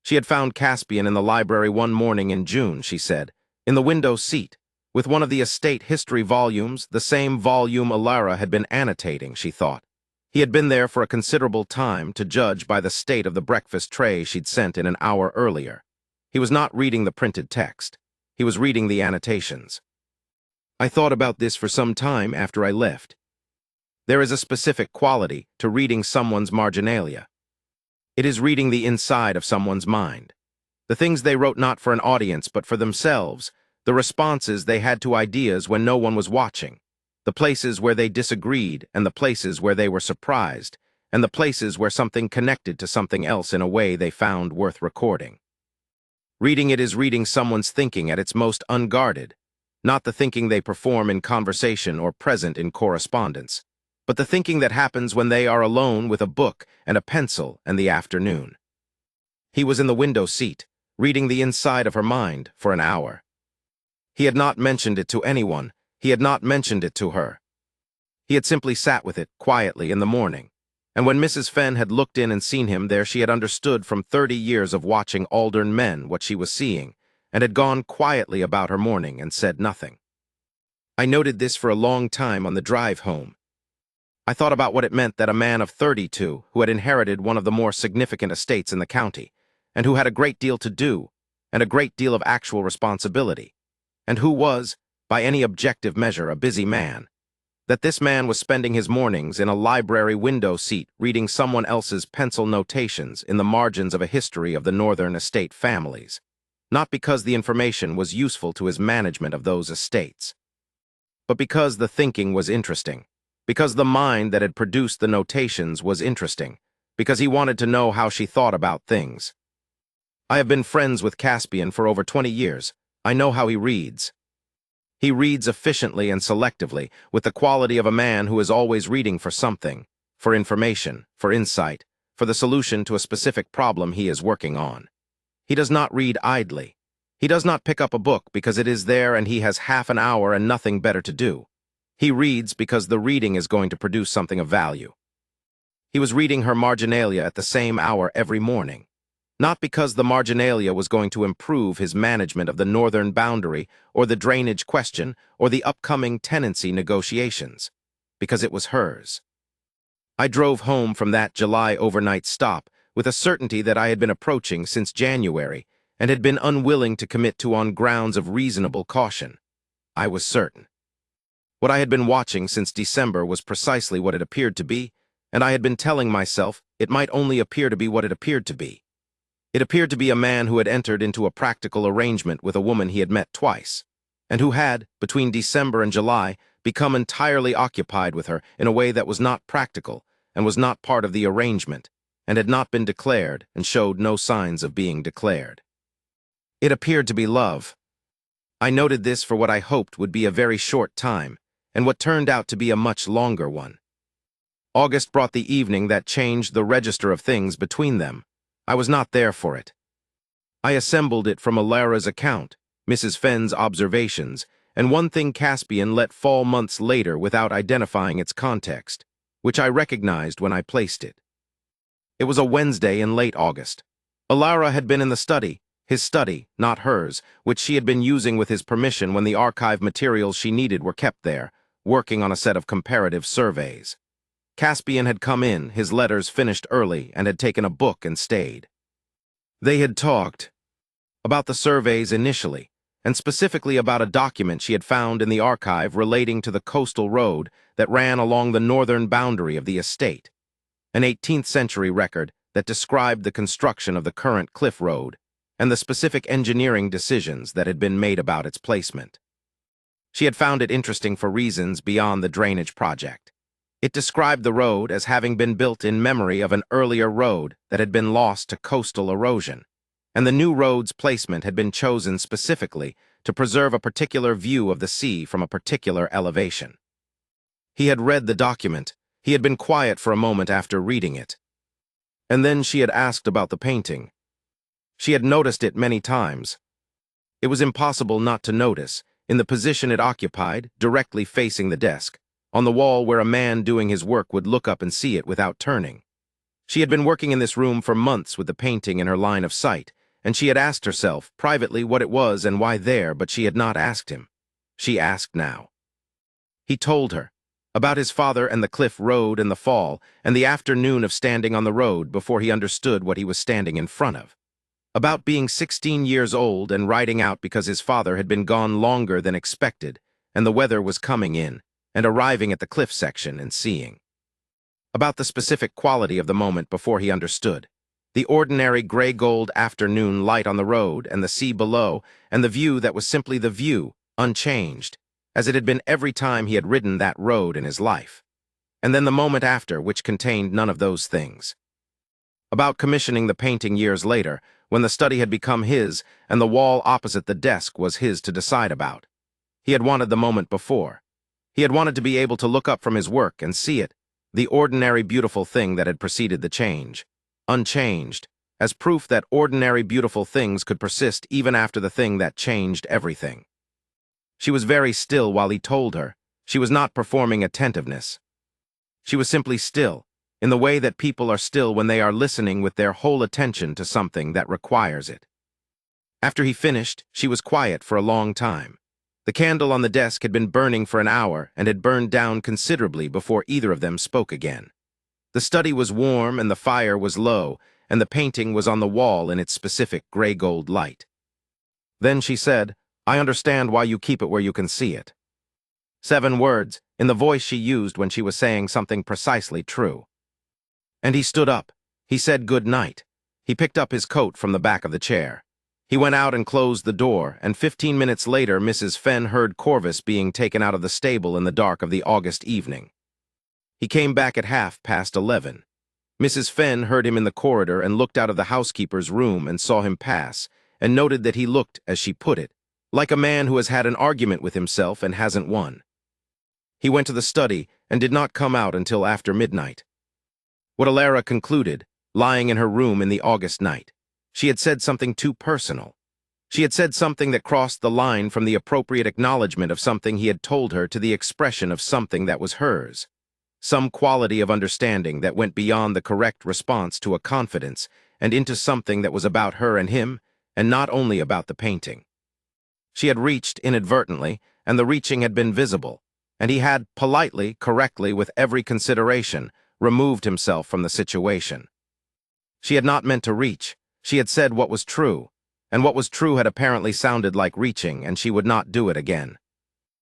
She had found Caspian in the library one morning in June, she said, in the window seat, with one of the estate history volumes, the same volume Alara had been annotating, she thought. He had been there for a considerable time, to judge by the state of the breakfast tray she'd sent in an hour earlier. He was not reading the printed text. He was reading the annotations. I thought about this for some time after I left. There is a specific quality to reading someone's marginalia. It is reading the inside of someone's mind. The things they wrote not for an audience but for themselves, the responses they had to ideas when no one was watching, the places where they disagreed and the places where they were surprised, and the places where something connected to something else in a way they found worth recording. Reading it is reading someone's thinking at its most unguarded, not the thinking they perform in conversation or present in correspondence, but the thinking that happens when they are alone with a book and a pencil in the afternoon. He was in the window seat, reading the inside of her mind for an hour. He had not mentioned it to anyone. He had not mentioned it to her. He had simply sat with it quietly in the morning, and when Mrs. Fenn had looked in and seen him there, she had understood from 30 years of watching Aldern men what she was seeing, and had gone quietly about her morning and said nothing. I noted this for a long time on the drive home. I thought about what it meant that a man of 32, who had inherited one of the more significant estates in the county, and who had a great deal to do, and a great deal of actual responsibility, and who was, by any objective measure, a busy man, that this man was spending his mornings in a library window seat reading someone else's pencil notations in the margins of a history of the northern estate families, not because the information was useful to his management of those estates, but because the thinking was interesting, because the mind that had produced the notations was interesting, because he wanted to know how she thought about things. I have been friends with Caspian for over 20 years. I know how he reads. He reads efficiently and selectively, with the quality of a man who is always reading for something, for information, for insight, for the solution to a specific problem he is working on. He does not read idly. He does not pick up a book because it is there and he has half an hour and nothing better to do. He reads because the reading is going to produce something of value. He was reading her marginalia at the same hour every morning, not because the marginalia was going to improve his management of the northern boundary or the drainage question or the upcoming tenancy negotiations, because it was hers. I drove home from that July overnight stop with a certainty that I had been approaching since January and had been unwilling to commit to on grounds of reasonable caution. I was certain. What I had been watching since December was precisely what it appeared to be, and I had been telling myself it might only appear to be what it appeared to be. It appeared to be a man who had entered into a practical arrangement with a woman he had met twice, and who had, between December and July, become entirely occupied with her in a way that was not practical and was not part of the arrangement, and had not been declared and showed no signs of being declared. It appeared to be love. I noted this for what I hoped would be a very short time, and what turned out to be a much longer one. August brought the evening that changed the register of things between them. I was not there for it. I assembled it from Alara's account, Mrs. Fenn's observations, and one thing Caspian let fall months later without identifying its context, which I recognized when I placed it. It was a Wednesday in late August. Alara had been in the study, his study, not hers, which she had been using with his permission when the archive materials she needed were kept there, working on a set of comparative surveys. Caspian had come in, his letters finished early, and had taken a book and stayed. They had talked about the surveys initially, and specifically about a document she had found in the archive relating to the coastal road that ran along the northern boundary of the estate, an 18th-century record that described the construction of the current cliff road and the specific engineering decisions that had been made about its placement. She had found it interesting for reasons beyond the drainage project. It described the road as having been built in memory of an earlier road that had been lost to coastal erosion, and the new road's placement had been chosen specifically to preserve a particular view of the sea from a particular elevation. He had read the document. He had been quiet for a moment after reading it. And then she had asked about the painting. She had noticed it many times. It was impossible not to notice, in the position it occupied, directly facing the desk, on the wall where a man doing his work would look up and see it without turning. She had been working in this room for months with the painting in her line of sight, and she had asked herself, privately, what it was and why there, but she had not asked him. She asked now. He told her about his father and the cliff road and the fall, and the afternoon of standing on the road before he understood what he was standing in front of. About being 16 years old and riding out because his father had been gone longer than expected, and the weather was coming in, and arriving at the cliff section and seeing. About the specific quality of the moment before he understood. The ordinary gray-gold afternoon light on the road and the sea below, and the view that was simply the view, unchanged, as it had been every time he had ridden that road in his life. And then the moment after, which contained none of those things. About commissioning the painting years later, when the study had become his, and the wall opposite the desk was his to decide about. He had wanted the moment before. He had wanted to be able to look up from his work and see it, the ordinary beautiful thing that had preceded the change, unchanged, as proof that ordinary beautiful things could persist even after the thing that changed everything. She was very still while he told her. She was not performing attentiveness. She was simply still, in the way that people are still when they are listening with their whole attention to something that requires it. After he finished, she was quiet for a long time. The candle on the desk had been burning for an hour and had burned down considerably before either of them spoke again. The study was warm and the fire was low, and the painting was on the wall in its specific gray-gold light. Then she said, "I understand why you keep it where you can see it." 7 words, in the voice she used when she was saying something precisely true. And he stood up. He said good night. He picked up his coat from the back of the chair. He went out and closed the door, and 15 minutes later Mrs. Fenn heard Corvus being taken out of the stable in the dark of the August evening. He came back at 11:30. Mrs. Fenn heard him in the corridor and looked out of the housekeeper's room and saw him pass, and noted that he looked, as she put it, like a man who has had an argument with himself and hasn't won. He went to the study and did not come out until after midnight. What Alara concluded, lying in her room in the August night, she had said something too personal. She had said something that crossed the line from the appropriate acknowledgement of something he had told her to the expression of something that was hers. Some quality of understanding that went beyond the correct response to a confidence and into something that was about her and him, and not only about the painting. She had reached inadvertently, and the reaching had been visible, and he had, politely, correctly, with every consideration, removed himself from the situation. She had not meant to reach. She had said what was true, and what was true had apparently sounded like reaching, and she would not do it again.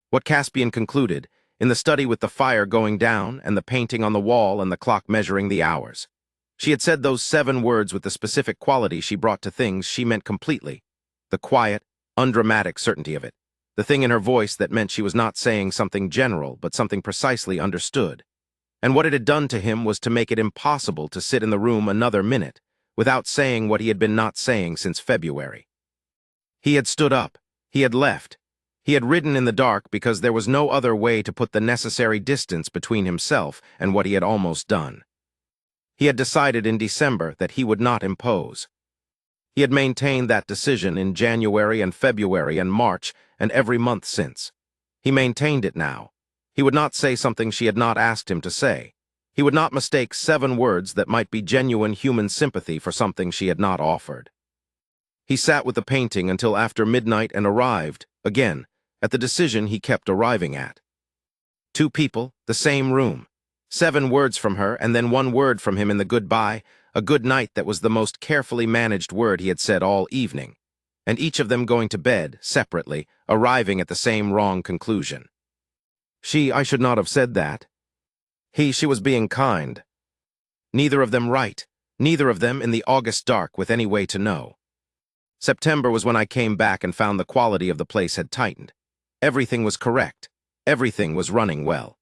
What Caspian concluded, in the study with the fire going down and the painting on the wall and the clock measuring the hours. She had said those 7 words with the specific quality she brought to things she meant completely. The quiet, undramatic certainty of it. The thing in her voice that meant she was not saying something general, but something precisely understood. And what it had done to him was to make it impossible to sit in the room another minute without saying what he had been not saying since February. He had stood up. He had left. He had ridden in the dark because there was no other way to put the necessary distance between himself and what he had almost done. He had decided in December that he would not impose. He had maintained that decision in January and February and March and every month since. He maintained it now. He would not say something she had not asked him to say. He would not mistake 7 words that might be genuine human sympathy for something she had not offered. He sat with the painting until after midnight and arrived, again, at the decision he kept arriving at. 2 people, the same room. 7 words from her and then 1 word from him in the goodbye, a good night that was the most carefully managed word he had said all evening. And each of them going to bed, separately, arriving at the same wrong conclusion. I should not have said that. She was being kind. Neither of them right, neither of them in the August dark with any way to know. September was when I came back and found the quality of the place had tightened. Everything was correct. Everything was running well.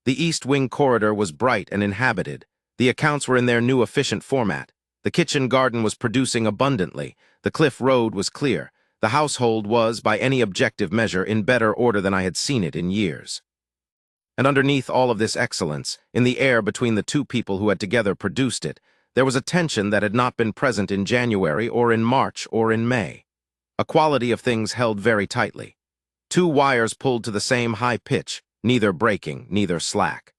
The East Wing corridor was bright and inhabited. The accounts were in their new efficient format. The kitchen garden was producing abundantly. The cliff road was clear. The household was, by any objective measure, in better order than I had seen it in years. And underneath all of this excellence, in the air between the 2 people who had together produced it, there was a tension that had not been present in January or in March or in May. A quality of things held very tightly. 2 wires pulled to the same high pitch, neither breaking, neither slack.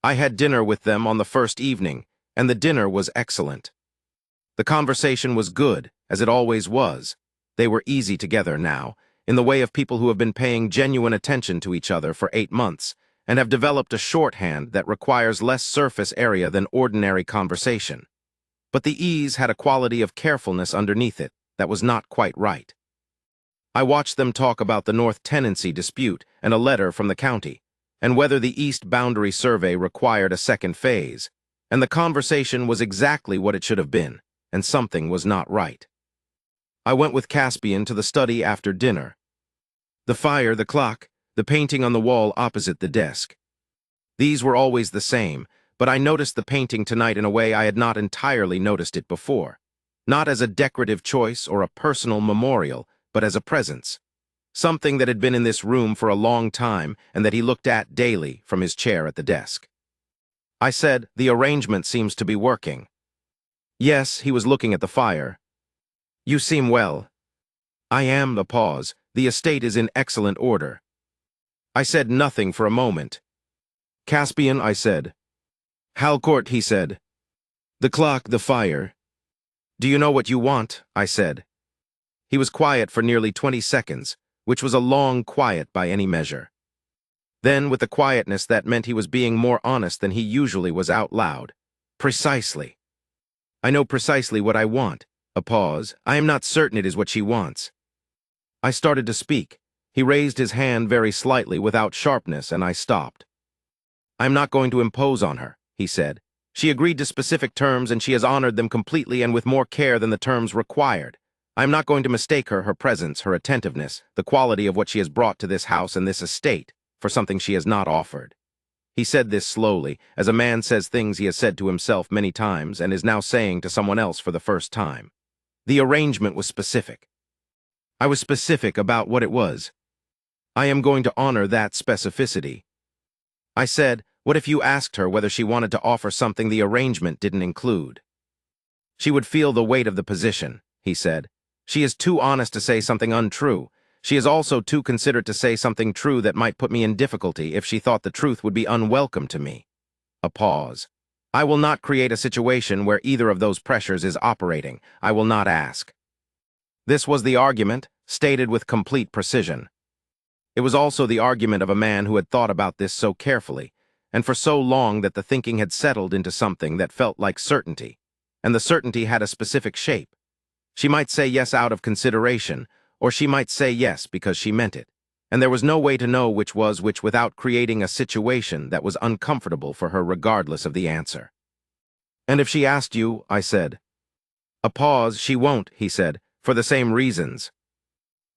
I had dinner with them on the first evening, and the dinner was excellent. The conversation was good, as it always was. They were easy together now, in the way of people who have been paying genuine attention to each other for 8 months, and have developed a shorthand that requires less surface area than ordinary conversation. But the ease had a quality of carefulness underneath it that was not quite right. I watched them talk about the North Tenancy dispute and a letter from the county, and whether the East Boundary Survey required a second phase, and the conversation was exactly what it should have been, and something was not right. I went with Caspian to the study after dinner. The fire, the clock, the painting on the wall opposite the desk. These were always the same, but I noticed the painting tonight in a way I had not entirely noticed it before. Not as a decorative choice or a personal memorial, but as a presence. Something that had been in this room for a long time and that he looked at daily from his chair at the desk. I said, "The arrangement seems to be working." Yes, he was looking at the fire. "You seem well." "I am." A pause. "The estate is in excellent order." I said nothing for a moment. "Caspian," I said. "Halcourt," he said. "The clock, the fire." "Do you know what you want?" I said. He was quiet for nearly 20 seconds, which was a long quiet by any measure. Then, with the quietness that meant he was being more honest than he usually was out loud. "Precisely." "I know precisely what I want." A pause. "I am not certain it is what she wants." I started to speak. He raised his hand very slightly without sharpness, and I stopped. "I am not going to impose on her," he said. "She agreed to specific terms, and she has honored them completely and with more care than the terms required. I am not going to mistake her presence, her attentiveness, the quality of what she has brought to this house and this estate, for something she has not offered." He said this slowly, as a man says things he has said to himself many times and is now saying to someone else for the first time. The arrangement was specific. I was specific about what it was. I am going to honor that specificity. I said, "What if you asked her whether she wanted to offer something the arrangement didn't include?" "She would feel the weight of the position," he said. "She is too honest to say something untrue. She is also too considerate to say something true that might put me in difficulty if she thought the truth would be unwelcome to me." A pause. "I will not create a situation where either of those pressures is operating. I will not ask." This was the argument, stated with complete precision. It was also the argument of a man who had thought about this so carefully, and for so long that the thinking had settled into something that felt like certainty, and the certainty had a specific shape. She might say yes out of consideration, or she might say yes because she meant it, and there was no way to know which was which without creating a situation that was uncomfortable for her regardless of the answer. "And if she asked you," I said. A pause. "She won't," he said, "for the same reasons."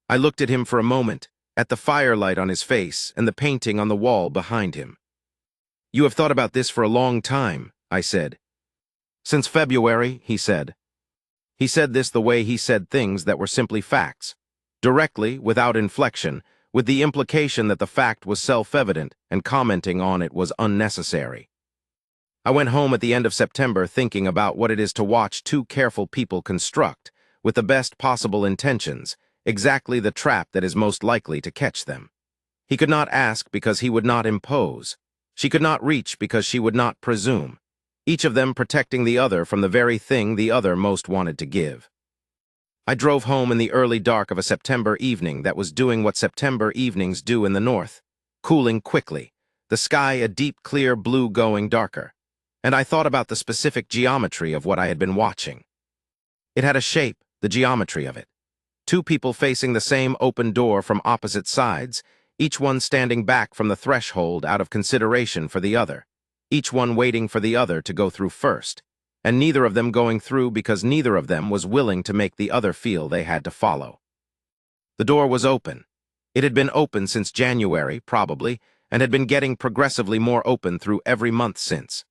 I looked at him for a moment, at the firelight on his face and the painting on the wall behind him. "You have thought about this for a long time," I said. "Since February," he said. He said this the way he said things that were simply facts, directly, without inflection, with the implication that the fact was self-evident and commenting on it was unnecessary. I went home at the end of September thinking about what it is to watch two careful people construct, with the best possible intentions, exactly the trap that is most likely to catch them. He could not ask because he would not impose. She could not reach because she would not presume, each of them protecting the other from the very thing the other most wanted to give. I drove home in the early dark of a September evening that was doing what September evenings do in the north, cooling quickly, the sky a deep clear blue going darker, and I thought about the specific geometry of what I had been watching. It had a shape, the geometry of it. Two people facing the same open door from opposite sides, each one standing back from the threshold out of consideration for the other, each one waiting for the other to go through first, and neither of them going through because neither of them was willing to make the other feel they had to follow. The door was open. It had been open since January, probably, and had been getting progressively more open through every month since.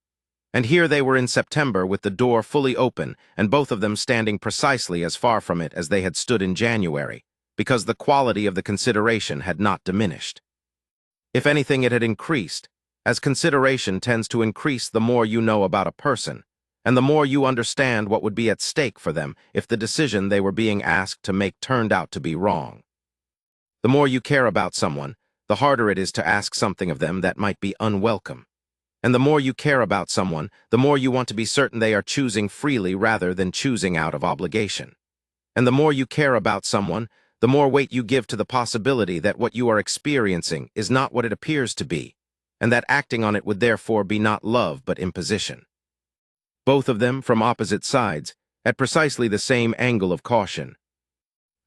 And here they were in September with the door fully open and both of them standing precisely as far from it as they had stood in January, because the quality of the consideration had not diminished. If anything, it had increased, as consideration tends to increase the more you know about a person, and the more you understand what would be at stake for them if the decision they were being asked to make turned out to be wrong. The more you care about someone, the harder it is to ask something of them that might be unwelcome. And the more you care about someone, the more you want to be certain they are choosing freely rather than choosing out of obligation. And the more you care about someone, the more weight you give to the possibility that what you are experiencing is not what it appears to be, and that acting on it would therefore be not love but imposition. Both of them, from opposite sides, at precisely the same angle of caution.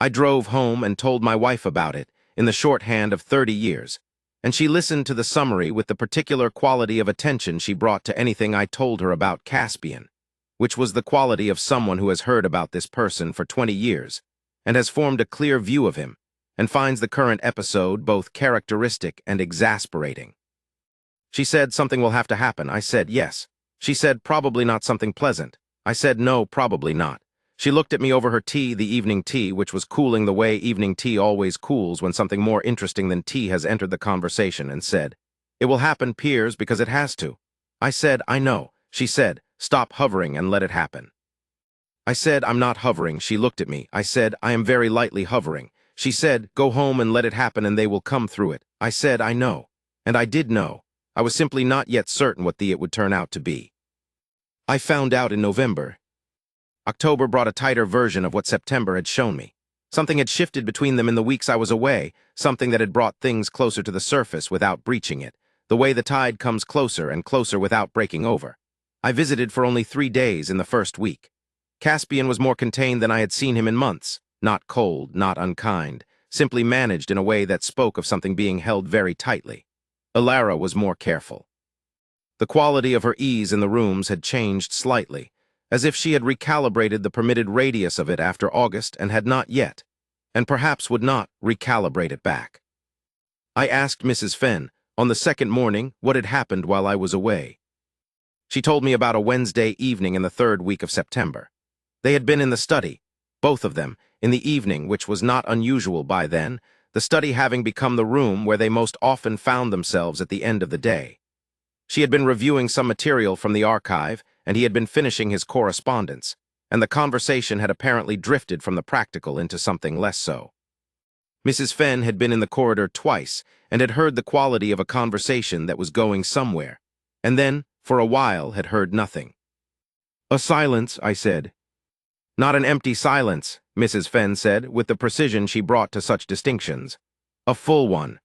I drove home and told my wife about it, in the shorthand of 30 years, and she listened to the summary with the particular quality of attention she brought to anything I told her about Caspian, which was the quality of someone who has heard about this person for 20 years, and has formed a clear view of him, and finds the current episode both characteristic and exasperating. She said, "Something will have to happen." I said, "Yes." She said, "Probably not something pleasant." I said, "No, probably not." She looked at me over her tea, the evening tea, which was cooling the way evening tea always cools when something more interesting than tea has entered the conversation, and said, "It will happen, Piers, because it has to." I said, "I know." She said, "Stop hovering and let it happen." I said, "I'm not hovering." She looked at me. I said, "I am very lightly hovering." She said, "Go home and let it happen and they will come through it." I said, "I know." And I did know. I was simply not yet certain what it would turn out to be. I found out in November. October brought a tighter version of what September had shown me. Something had shifted between them in the weeks I was away, something that had brought things closer to the surface without breaching it, the way the tide comes closer and closer without breaking over. I visited for only 3 days in the first week. Caspian was more contained than I had seen him in months, not cold, not unkind, simply managed in a way that spoke of something being held very tightly. Alara was more careful. The quality of her ease in the rooms had changed slightly, as if she had recalibrated the permitted radius of it after August and had not yet, and perhaps would not, recalibrate it back. I asked Mrs. Fenn, on the second morning, what had happened while I was away. She told me about a Wednesday evening in the 3rd week of September. They had been in the study, both of them, in the evening, which was not unusual by then, the study having become the room where they most often found themselves at the end of the day. She had been reviewing some material from the archive, and he had been finishing his correspondence, and the conversation had apparently drifted from the practical into something less so. Mrs. Fenn had been in the corridor twice, and had heard the quality of a conversation that was going somewhere, and then, for a while, had heard nothing. "A silence," I said. "Not an empty silence," Mrs. Fenn said, with the precision she brought to such distinctions. "A full one."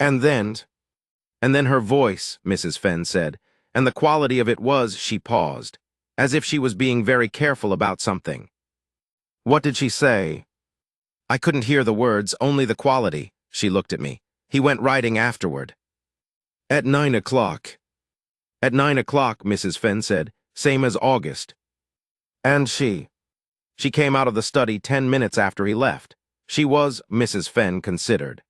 And then her voice," Mrs. Fenn said, and the quality of it was, she paused, as if she was being very careful about something. "What did she say?" "I couldn't hear the words, only the quality," She looked at me. He went riding afterward. At 9 o'clock. At 9 o'clock, Mrs. Fenn said, same as August. And she came out of the study 10 minutes after he left. She was, Mrs. Fenn considered.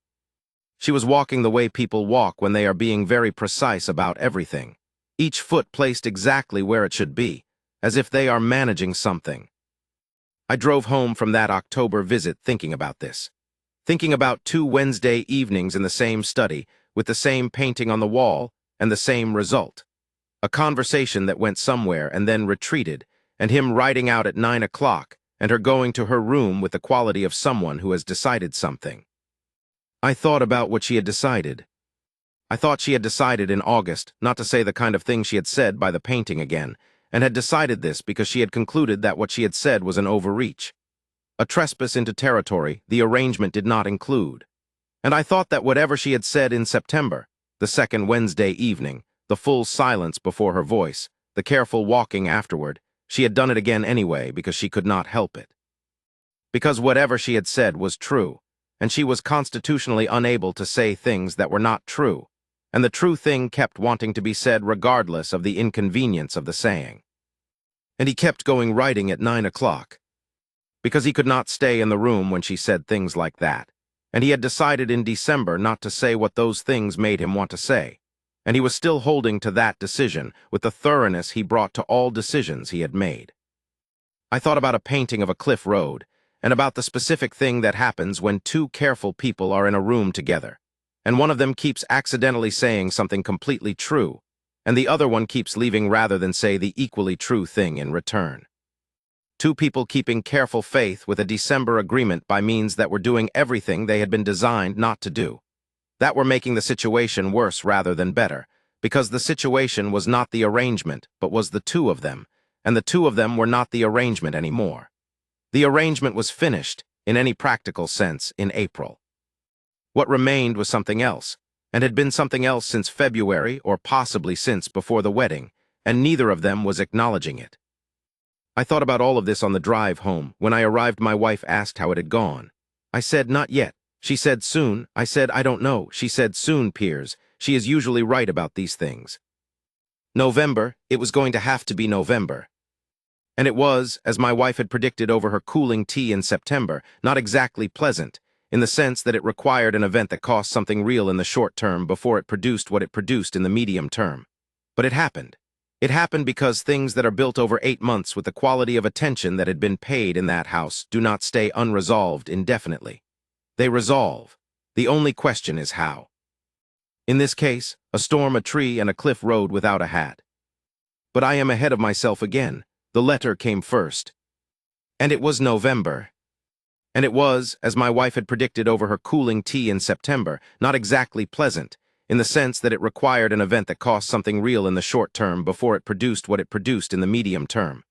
She was walking the way people walk when they are being very precise about everything. Each foot placed exactly where it should be, as if they are managing something. I drove home from that October visit thinking about this. Thinking about 2 Wednesday evenings in the same study, with the same painting on the wall, and the same result. A conversation that went somewhere and then retreated, and him riding out at 9 o'clock, and her going to her room with the quality of someone who has decided something. I thought about what she had decided. I thought she had decided in August not to say the kind of thing she had said by the painting again, and had decided this because she had concluded that what she had said was an overreach. A trespass into territory the arrangement did not include. And I thought that whatever she had said in September, the second Wednesday evening, the full silence before her voice, the careful walking afterward, she had done it again anyway because she could not help it. Because whatever she had said was true, and she was constitutionally unable to say things that were not true, and the true thing kept wanting to be said regardless of the inconvenience of the saying. And he kept going riding at 9 o'clock. Because he could not stay in the room when she said things like that, and he had decided in December not to say what those things made him want to say, and he was still holding to that decision with the thoroughness he brought to all decisions he had made. I thought about a painting of a cliff road, and about the specific thing that happens when 2 careful people are in a room together, and one of them keeps accidentally saying something completely true, and the other one keeps leaving rather than say the equally true thing in return. 2 people keeping careful faith with a December agreement by means that were doing everything they had been designed not to do. That were making the situation worse rather than better, because the situation was not the arrangement, but was the 2 of them, and the 2 of them were not the arrangement anymore. The arrangement was finished, in any practical sense, in April. What remained was something else, and had been something else since February or possibly since before the wedding, and neither of them was acknowledging it. I thought about all of this on the drive home. When I arrived, my wife asked how it had gone. I said, not yet. She said, soon. I said, I don't know. She said, soon, Piers. She is usually right about these things. November, it was going to have to be November. And it was, as my wife had predicted over her cooling tea in September, not exactly pleasant, in the sense that it required an event that cost something real in the short term before it produced what it produced in the medium term. But it happened. It happened because things that are built over 8 months with the quality of attention that had been paid in that house do not stay unresolved indefinitely. They resolve. The only question is how. In this case, a storm, a tree, and a cliff road without a hat. But I am ahead of myself again. The letter came first. And it was November. And it was, as my wife had predicted over her cooling tea in September, not exactly pleasant, in the sense that it required an event that cost something real in the short term before it produced what it produced in the medium term.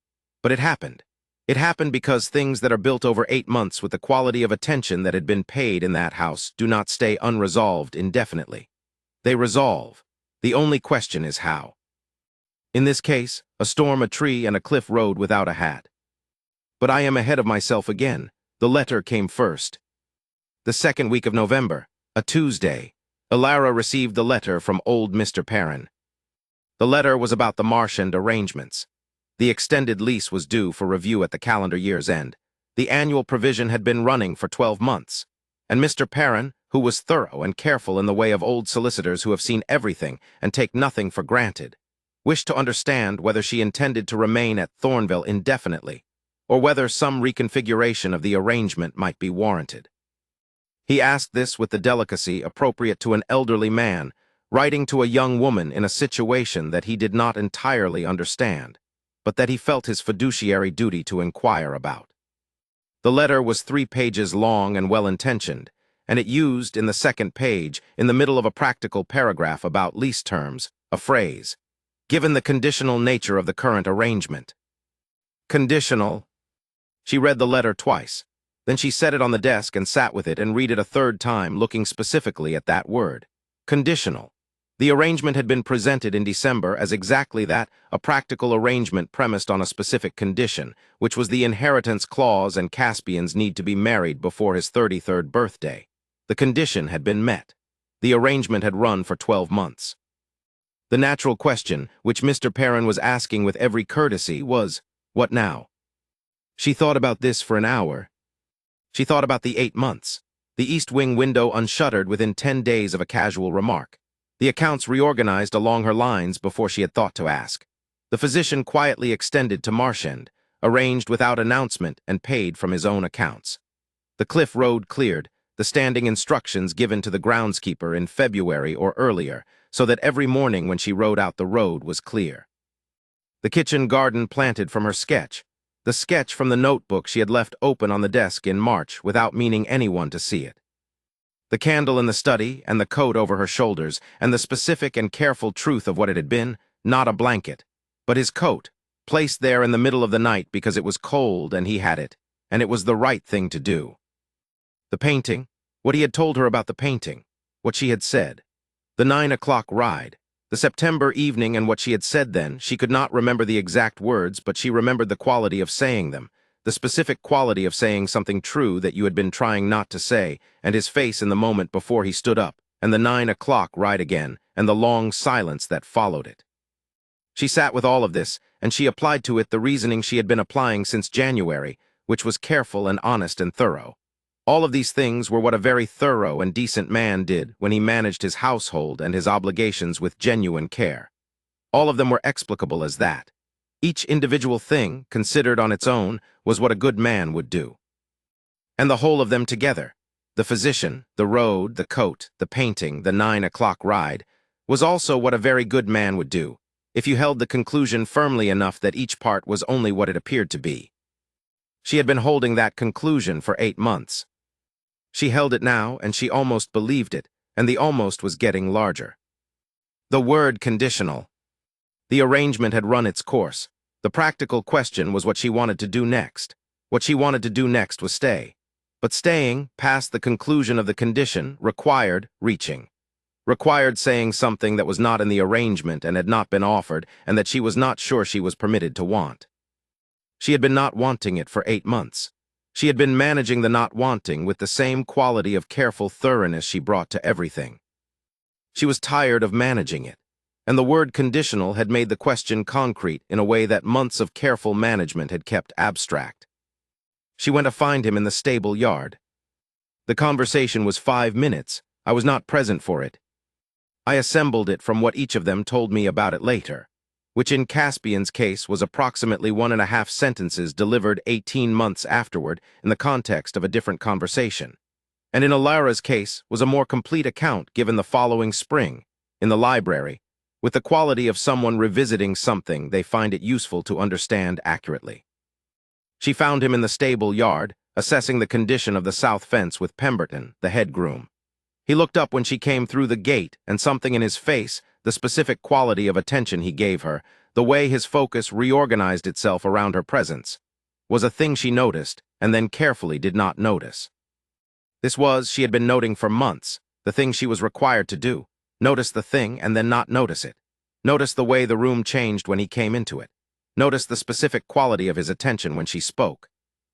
But it happened. It happened because things that are built over 8 months with the quality of attention that had been paid in that house do not stay unresolved indefinitely. They resolve. The only question is how. In this case, a storm, a tree, and a cliff road without a hat. But I am ahead of myself again. The letter came first. The second week of November, a Tuesday, Elara received the letter from old Mr. Perrin. The letter was about the Marchand arrangements. The extended lease was due for review at the calendar year's end. The annual provision had been running for 12 months, and Mr. Perrin, who was thorough and careful in the way of old solicitors who have seen everything and take nothing for granted, wished to understand whether she intended to remain at Thornvale indefinitely, or whether some reconfiguration of the arrangement might be warranted. He asked this with the delicacy appropriate to an elderly man, writing to a young woman in a situation that he did not entirely understand, but that he felt his fiduciary duty to inquire about. The letter was 3 pages long and well-intentioned, and it used, in the second page, in the middle of a practical paragraph about lease terms, a phrase, "Given the conditional nature of the current arrangement." Conditional. She read the letter twice. Then she set it on the desk and sat with it and read it a third time, looking specifically at that word. Conditional. The arrangement had been presented in December as exactly that, a practical arrangement premised on a specific condition, which was the inheritance clause and Caspian's need to be married before his 33rd birthday. The condition had been met. The arrangement had run for 12 months. The natural question, which Mr. Perrin was asking with every courtesy, was, what now? She thought about this for an hour. She thought about the 8 months. The East Wing window unshuttered within 10 days of a casual remark. The accounts reorganized along her lines before she had thought to ask. The physician quietly extended to Marshend, arranged without announcement and paid from his own accounts. The cliff road cleared, the standing instructions given to the groundskeeper in February or earlier, so that every morning when she rode out the road was clear. The kitchen garden planted from her sketch, the sketch from the notebook she had left open on the desk in March without meaning anyone to see it. The candle in the study and the coat over her shoulders and the specific and careful truth of what it had been, not a blanket, but his coat, placed there in the middle of the night because it was cold and he had it, and it was the right thing to do. The painting, what he had told her about the painting, what she had said. The 9 o'clock ride, the September evening and what she had said then. She could not remember the exact words, but she remembered the quality of saying them, the specific quality of saying something true that you had been trying not to say, and his face in the moment before he stood up, and the 9 o'clock ride again, and the long silence that followed it. She sat with all of this, and she applied to it the reasoning she had been applying since January, which was careful and honest and thorough. All of these things were what a very thorough and decent man did when he managed his household and his obligations with genuine care. All of them were explicable as that. Each individual thing, considered on its own, was what a good man would do. And the whole of them together, the physician, the road, the coat, the painting, the 9 o'clock ride, was also what a very good man would do, if you held the conclusion firmly enough that each part was only what it appeared to be. She had been holding that conclusion for 8 months. She held it now, and she almost believed it, and the almost was getting larger. The word conditional. The arrangement had run its course. The practical question was what she wanted to do next. What she wanted to do next was stay. But staying, past the conclusion of the condition, required reaching. Required saying something that was not in the arrangement and had not been offered, and that she was not sure she was permitted to want. She had been not wanting it for 8 months. She had been managing the not wanting with the same quality of careful thoroughness she brought to everything. She was tired of managing it, and the word conditional had made the question concrete in a way that months of careful management had kept abstract. She went to find him in the stable yard. The conversation was 5 minutes. I was not present for it. I assembled it from what each of them told me about it later, which in Caspian's case was approximately 1.5 sentences delivered 18 months afterward in the context of a different conversation, and in Alara's case was a more complete account given the following spring, in the library, with the quality of someone revisiting something they find it useful to understand accurately. She found him in the stable yard, assessing the condition of the south fence with Pemberton, the head groom. He looked up when she came through the gate, and something in his face, the specific quality of attention he gave her, the way his focus reorganized itself around her presence, was a thing she noticed and then carefully did not notice. This was, she had been noting for months, the thing she was required to do. Notice the thing and then not notice it. Notice the way the room changed when he came into it. Notice the specific quality of his attention when she spoke.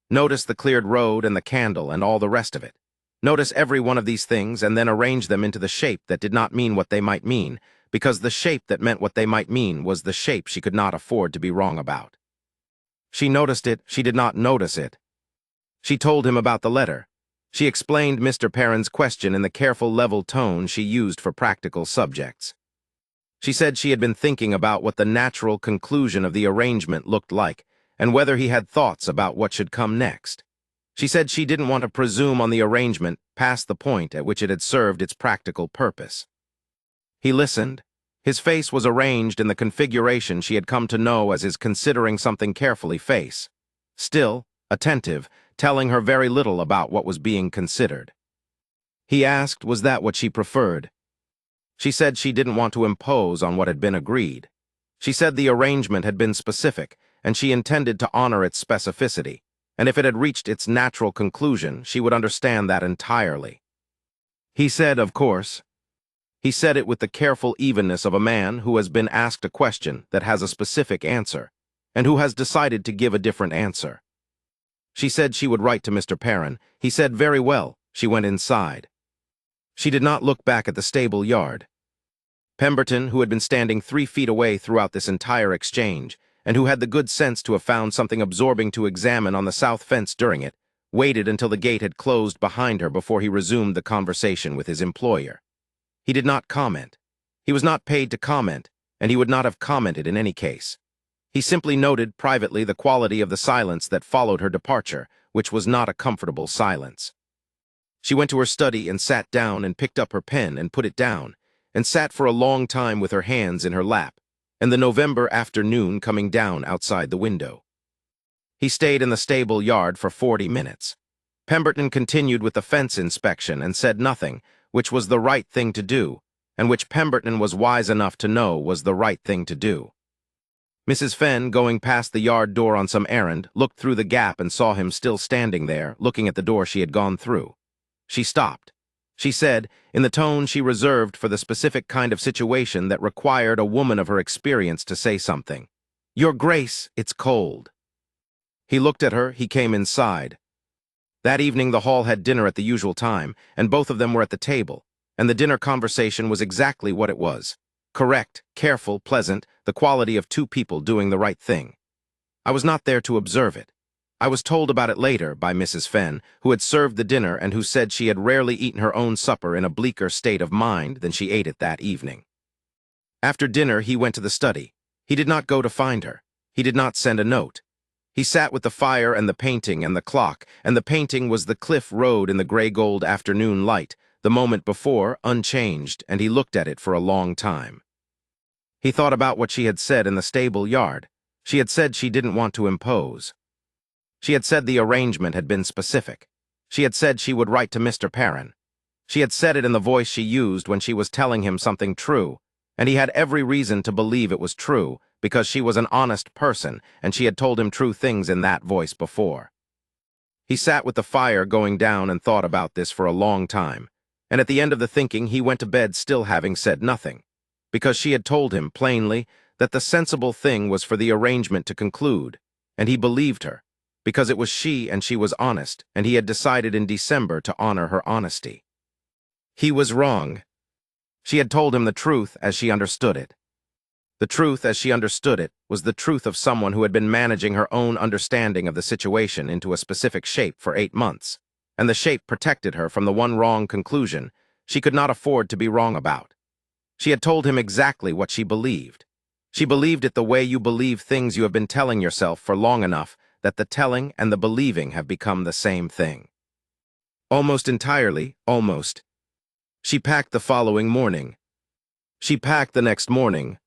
Notice the cleared road and the candle and all the rest of it. Notice every one of these things and then arrange them into the shape that did not mean what they might mean, because the shape that meant what they might mean was the shape she could not afford to be wrong about. She noticed it, she did not notice it. She told him about the letter. She explained Mr. Perrin's question in the careful level tone she used for practical subjects. She said she had been thinking about what the natural conclusion of the arrangement looked like, and whether he had thoughts about what should come next. She said she didn't want to presume on the arrangement past the point at which it had served its practical purpose. He listened. His face was arranged in the configuration she had come to know as his considering something carefully face. Still, attentive, telling her very little about what was being considered. He asked, was that what she preferred? She said she didn't want to impose on what had been agreed. She said the arrangement had been specific, and she intended to honor its specificity, and if it had reached its natural conclusion, she would understand that entirely. He said, of course. He said it with the careful evenness of a man who has been asked a question that has a specific answer, and who has decided to give a different answer. She said she would write to Mr. Perrin. He said very well. She went inside. She did not look back at the stable yard. Pemberton, who had been standing 3 feet away throughout this entire exchange, and who had the good sense to have found something absorbing to examine on the south fence during it, waited until the gate had closed behind her before he resumed the conversation with his employer. He did not comment. He was not paid to comment, and he would not have commented in any case. He simply noted privately the quality of the silence that followed her departure, which was not a comfortable silence. She went to her study and sat down and picked up her pen and put it down, and sat for a long time with her hands in her lap, and the November afternoon coming down outside the window. He stayed in the stable yard for 40 minutes. Pemberton continued with the fence inspection and said nothing, which was the right thing to do, and which Pemberton was wise enough to know was the right thing to do. Mrs. Fenn, going past the yard door on some errand, looked through the gap and saw him still standing there, looking at the door she had gone through. She stopped. She said, in the tone she reserved for the specific kind of situation that required a woman of her experience to say something, "Your Grace, it's cold." He looked at her. He came inside. That evening the hall had dinner at the usual time, and both of them were at the table, and the dinner conversation was exactly what it was. Correct, careful, pleasant, the quality of 2 people doing the right thing. I was not there to observe it. I was told about it later by Mrs. Fenn, who had served the dinner and who said she had rarely eaten her own supper in a bleaker state of mind than she ate it that evening. After dinner he went to the study. He did not go to find her. He did not send a note. He sat with the fire and the painting and the clock, and the painting was the cliff road in the gray-gold afternoon light, the moment before, unchanged, and he looked at it for a long time. He thought about what she had said in the stable yard. She had said she didn't want to impose. She had said the arrangement had been specific. She had said she would write to Mr. Perrin. She had said it in the voice she used when she was telling him something true, and he had every reason to believe it was true, because she was an honest person, and she had told him true things in that voice before. He sat with the fire going down and thought about this for a long time, and at the end of the thinking he went to bed still having said nothing, because she had told him plainly that the sensible thing was for the arrangement to conclude, and he believed her, because it was she and she was honest, and he had decided in December to honor her honesty. He was wrong. She had told him the truth as she understood it. The truth as she understood it was the truth of someone who had been managing her own understanding of the situation into a specific shape for 8 months, and the shape protected her from the one wrong conclusion she could not afford to be wrong about. She had told him exactly what she believed. She believed it the way you believe things you have been telling yourself for long enough that the telling and the believing have become the same thing. Almost entirely, almost. She packed the following morning. She packed the next morning.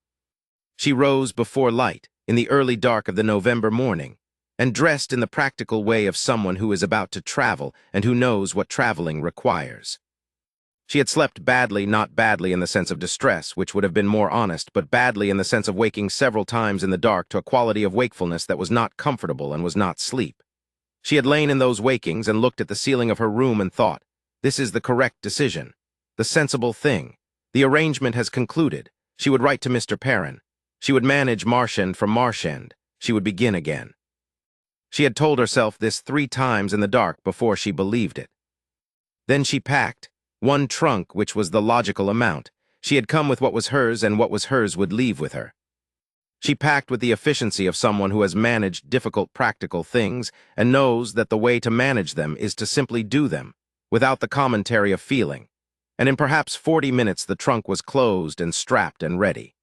She rose before light, in the early dark of the November morning, and dressed in the practical way of someone who is about to travel and who knows what traveling requires. She had slept badly, not badly in the sense of distress, which would have been more honest, but badly in the sense of waking several times in the dark to a quality of wakefulness that was not comfortable and was not sleep. She had lain in those wakings and looked at the ceiling of her room and thought, this is the correct decision, the sensible thing. The arrangement has concluded. She would write to Mr. Perrin. She would manage Marshend from Marshend. She would begin again. She had told herself this 3 times in the dark before she believed it. Then she packed. 1 trunk, which was the logical amount. She had come with what was hers, and what was hers would leave with her. She packed with the efficiency of someone who has managed difficult practical things and knows that the way to manage them is to simply do them, without the commentary of feeling. And in perhaps 40 minutes the trunk was closed and strapped and ready.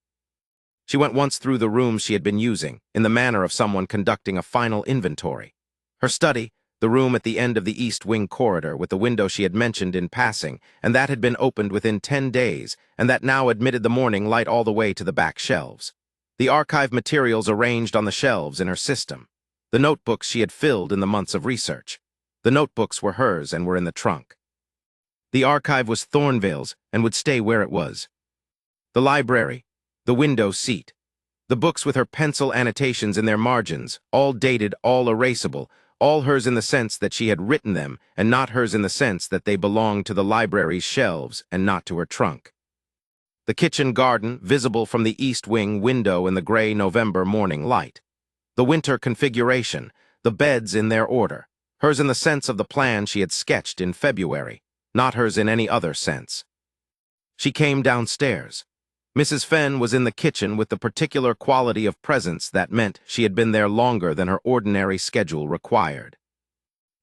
She went once through the rooms she had been using, in the manner of someone conducting a final inventory. Her study, the room at the end of the east wing corridor with the window she had mentioned in passing, and that had been opened within 10 days, and that now admitted the morning light all the way to the back shelves. The archive materials arranged on the shelves in her system. The notebooks she had filled in the months of research. The notebooks were hers and were in the trunk. The archive was Thornvale's and would stay where it was. The library, the window seat, the books with her pencil annotations in their margins, all dated, all erasable, all hers in the sense that she had written them, and not hers in the sense that they belonged to the library's shelves and not to her trunk. The kitchen garden, visible from the east wing window in the gray November morning light. The winter configuration, the beds in their order, hers in the sense of the plan she had sketched in February. not hers in any other sense. She came downstairs. Mrs. Fenn was in the kitchen with the particular quality of presence that meant she had been there longer than her ordinary schedule required.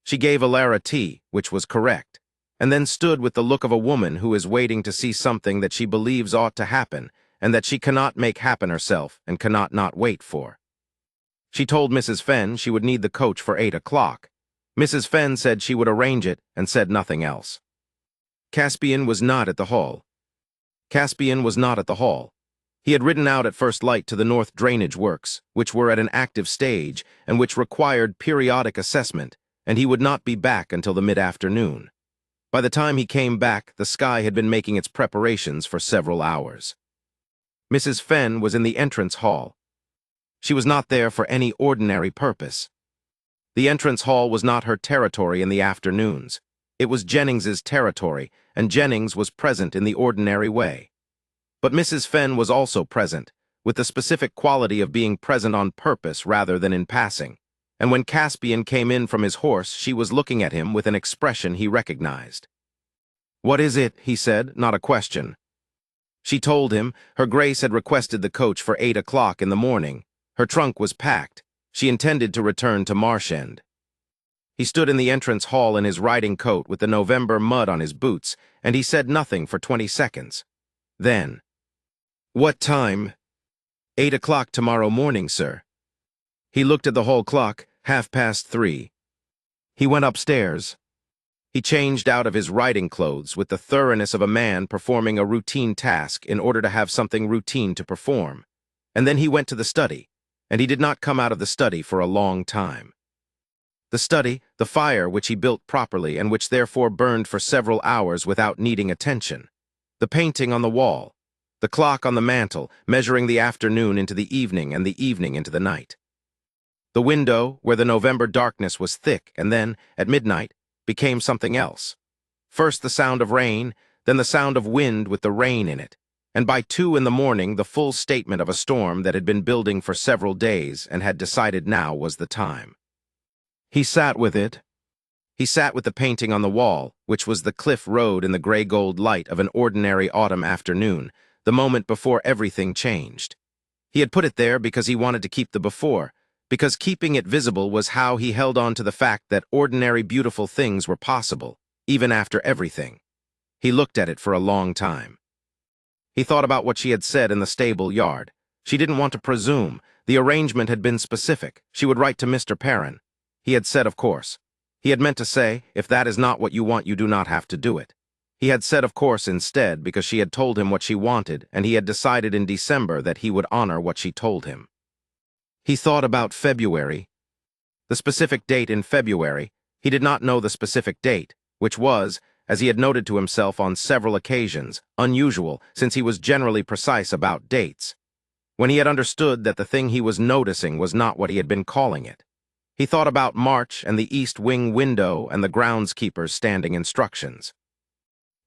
She gave Alara tea, which was correct, and then stood with the look of a woman who is waiting to see something that she believes ought to happen and that she cannot make happen herself and cannot not wait for. She told Mrs. Fenn she would need the coach for 8 o'clock. Mrs. Fenn said she would arrange it and said nothing else. Caspian was not at the hall. He had ridden out at first light to the North Drainage Works, which were at an active stage and which required periodic assessment, and he would not be back until the mid-afternoon. By the time he came back, the sky had been making its preparations for several hours. Mrs. Fenn was in the entrance hall. She was not there for any ordinary purpose. The entrance hall was not her territory in the afternoons. It was Jennings's territory, and Jennings was present in the ordinary way. But Mrs. Fenn was also present, with the specific quality of being present on purpose rather than in passing, and when Caspian came in from his horse, she was looking at him with an expression he recognized. "What is it?" he said, not a question. She told him her Grace had requested the coach for 8 o'clock in the morning. Her trunk was packed. She intended to return to Marsh End. He stood in the entrance hall in his riding coat with the November mud on his boots, and he said nothing for 20 seconds. Then, "What time?" 8 o'clock tomorrow morning, sir." He looked at the hall clock, 3:30. He went upstairs. He changed out of his riding clothes with the thoroughness of a man performing a routine task in order to have something routine to perform. And then he went to the study, and he did not come out of the study for a long time. The study, the fire which he built properly and which therefore burned for several hours without needing attention. The painting on the wall. The clock on the mantel, measuring the afternoon into the evening and the evening into the night. The window, where the November darkness was thick and then, at midnight, became something else. First the sound of rain, then the sound of wind with the rain in it, and by 2 in the morning the full statement of a storm that had been building for several days and had decided now was the time. He sat with it. He sat with the painting on the wall, which was the cliff road in the gray-gold light of an ordinary autumn afternoon, the moment before everything changed. He had put it there because he wanted to keep the before, because keeping it visible was how he held on to the fact that ordinary beautiful things were possible, even after everything. He looked at it for a long time. He thought about what she had said in the stable yard. She didn't want to presume. The arrangement had been specific. She would write to Mr. Perrin. He had said, of course. He had meant to say, if that is not what you want, you do not have to do it. He had said, of course, instead, because she had told him what she wanted, and he had decided in December that he would honor what she told him. He thought about February. The specific date in February. He did not know the specific date, which was, as he had noted to himself on several occasions, unusual, since he was generally precise about dates. When he had understood that the thing he was noticing was not what he had been calling it. He thought about March and the east wing window and the groundskeeper's standing instructions.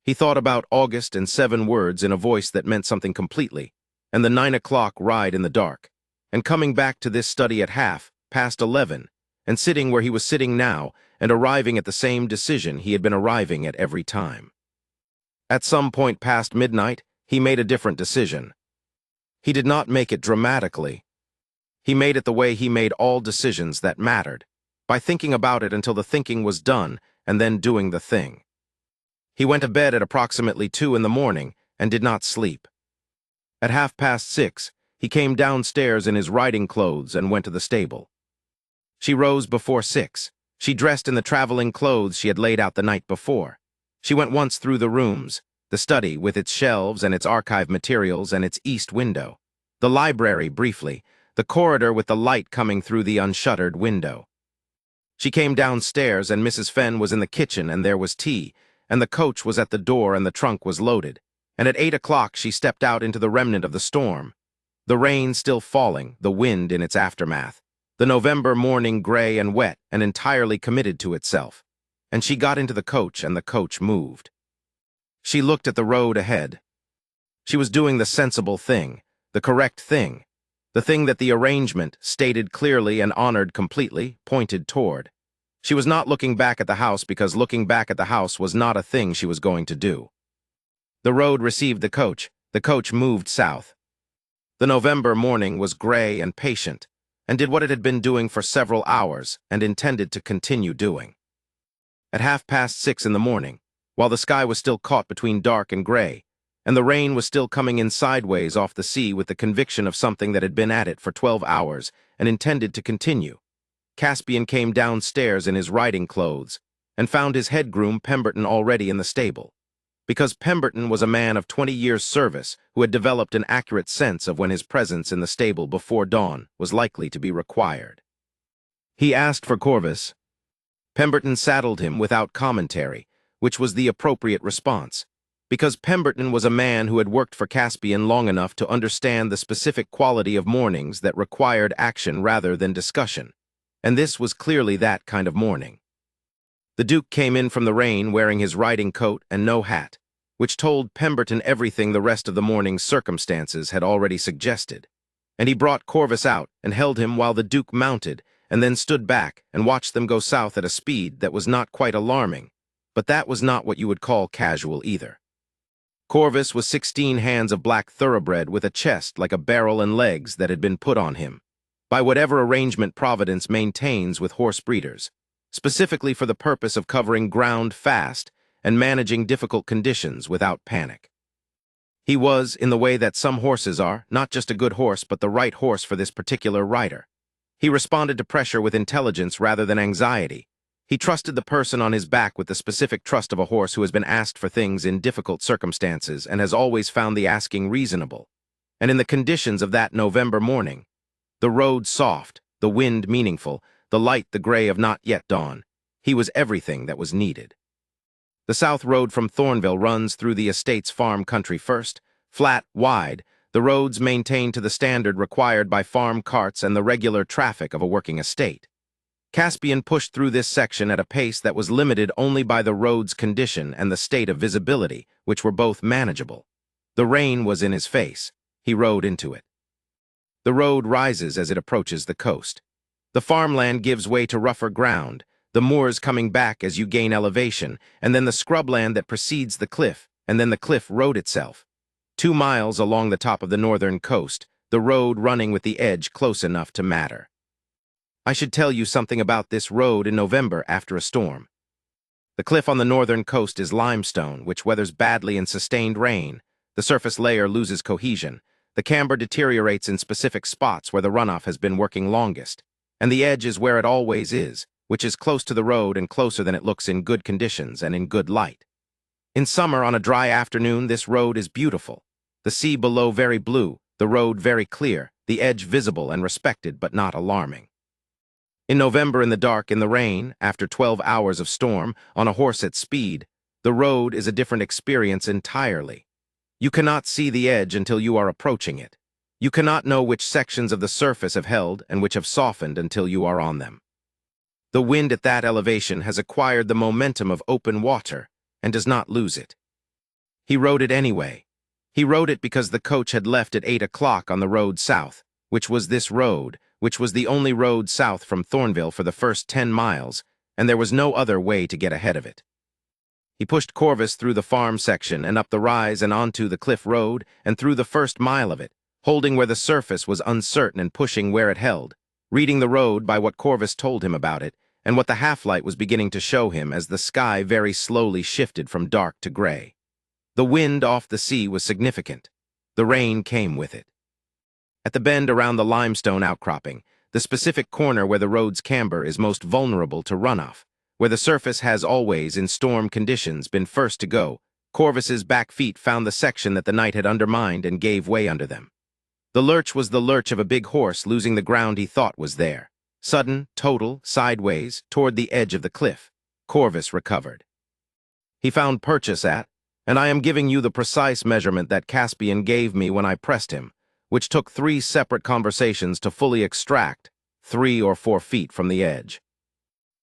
He thought about August and 7 words in a voice that meant something completely, and the 9 o'clock ride in the dark, and coming back to this study at 11:30, and sitting where he was sitting now, and arriving at the same decision he had been arriving at every time. At some point past midnight, he made a different decision. He did not make it dramatically. He made it the way he made all decisions that mattered, by thinking about it until the thinking was done and then doing the thing. He went to bed at approximately 2 in the morning and did not sleep. At 6:30, he came downstairs in his riding clothes and went to the stable. She rose before 6. She dressed in the traveling clothes she had laid out the night before. She went once through the rooms, the study with its shelves and its archive materials and its east window, the library briefly, the corridor with the light coming through the unshuttered window. She came downstairs and Mrs. Fenn was in the kitchen and there was tea, and the coach was at the door and the trunk was loaded, and at 8 o'clock she stepped out into the remnant of the storm. The rain still falling, the wind in its aftermath, the November morning gray and wet and entirely committed to itself, and she got into the coach and the coach moved. She looked at the road ahead. She was doing the sensible thing, the correct thing, the thing that the arrangement, stated clearly and honored completely, pointed toward. She was not looking back at the house because looking back at the house was not a thing she was going to do. The road received the coach. The coach moved south. The November morning was gray and patient, and did what it had been doing for several hours and intended to continue doing. At 6:30 in the morning, while the sky was still caught between dark and gray, and the rain was still coming in sideways off the sea with the conviction of something that had been at it for 12 hours and intended to continue, Caspian came downstairs in his riding clothes and found his head groom Pemberton already in the stable, because Pemberton was a man of 20 years' service who had developed an accurate sense of when his presence in the stable before dawn was likely to be required. He asked for Corvus. Pemberton saddled him without commentary, which was the appropriate response, because Pemberton was a man who had worked for Caspian long enough to understand the specific quality of mornings that required action rather than discussion, and this was clearly that kind of morning. The Duke came in from the rain wearing his riding coat and no hat, which told Pemberton everything the rest of the morning's circumstances had already suggested, and he brought Corvus out and held him while the Duke mounted and then stood back and watched them go south at a speed that was not quite alarming, but that was not what you would call casual either. Corvus was 16 hands of black thoroughbred with a chest like a barrel and legs that had been put on him, by whatever arrangement Providence maintains with horse breeders, specifically for the purpose of covering ground fast and managing difficult conditions without panic. He was, in the way that some horses are, not just a good horse but the right horse for this particular rider. He responded to pressure with intelligence rather than anxiety. He trusted the person on his back with the specific trust of a horse who has been asked for things in difficult circumstances and has always found the asking reasonable. And in the conditions of that November morning, the road soft, the wind meaningful, the light the gray of not yet dawn, he was everything that was needed. The south road from Thornvale runs through the estate's farm country first, flat, wide, the roads maintained to the standard required by farm carts and the regular traffic of a working estate. Caspian pushed through this section at a pace that was limited only by the road's condition and the state of visibility, which were both manageable. The rain was in his face. He rode into it. The road rises as it approaches the coast. The farmland gives way to rougher ground, the moors coming back as you gain elevation, and then the scrubland that precedes the cliff, and then the cliff road itself. 2 miles along the top of the northern coast, the road running with the edge close enough to matter. I should tell you something about this road in November after a storm. The cliff on the northern coast is limestone, which weathers badly in sustained rain. The surface layer loses cohesion. The camber deteriorates in specific spots where the runoff has been working longest, and the edge is where it always is, which is close to the road and closer than it looks in good conditions and in good light. In summer, on a dry afternoon, this road is beautiful. The sea below very blue, the road very clear, the edge visible and respected but not alarming. In November, in the dark, in the rain, after 12 hours of storm, on a horse at speed, the road is a different experience entirely. You cannot see the edge until you are approaching it. You cannot know which sections of the surface have held and which have softened until you are on them. The wind at that elevation has acquired the momentum of open water and does not lose it. He rode it anyway. He rode it because the coach had left at 8 o'clock on the road south, which was this road, which was the only road south from Thornvale for the first 10 miles, and there was no other way to get ahead of it. He pushed Corvus through the farm section and up the rise and onto the cliff road and through the first mile of it, holding where the surface was uncertain and pushing where it held, reading the road by what Corvus told him about it and what the half-light was beginning to show him as the sky very slowly shifted from dark to gray. The wind off the sea was significant. The rain came with it. At the bend around the limestone outcropping, the specific corner where the road's camber is most vulnerable to runoff, where the surface has always, in storm conditions, been first to go, Corvus's back feet found the section that the night had undermined and gave way under them. The lurch was the lurch of a big horse losing the ground he thought was there. Sudden, total, sideways, toward the edge of the cliff. Corvus recovered. He found purchase at, and I am giving you the precise measurement that Caspian gave me when I pressed him, which took 3 separate conversations to fully extract 3 or 4 feet from the edge.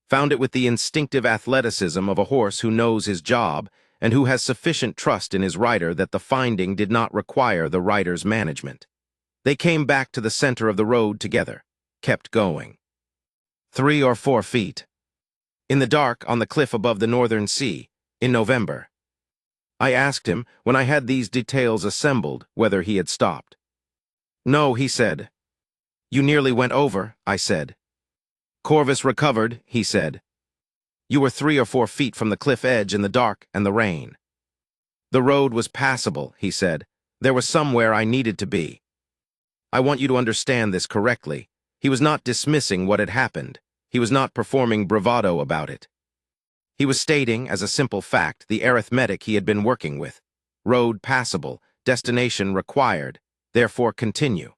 Found it with the instinctive athleticism of a horse who knows his job and who has sufficient trust in his rider that the finding did not require the rider's management. They came back to the center of the road together, kept going. 3 or 4 feet. In the dark, on the cliff above the northern sea, in November. I asked him, when I had these details assembled, whether he had stopped. No, he said. You nearly went over, I said. Corvus recovered, he said. You were 3 or 4 feet from the cliff edge in the dark and the rain. The road was passable, he said. There was somewhere I needed to be. I want you to understand this correctly. He was not dismissing what had happened. He was not performing bravado about it. He was stating, as a simple fact, the arithmetic he had been working with. Road passable, destination required, therefore continue.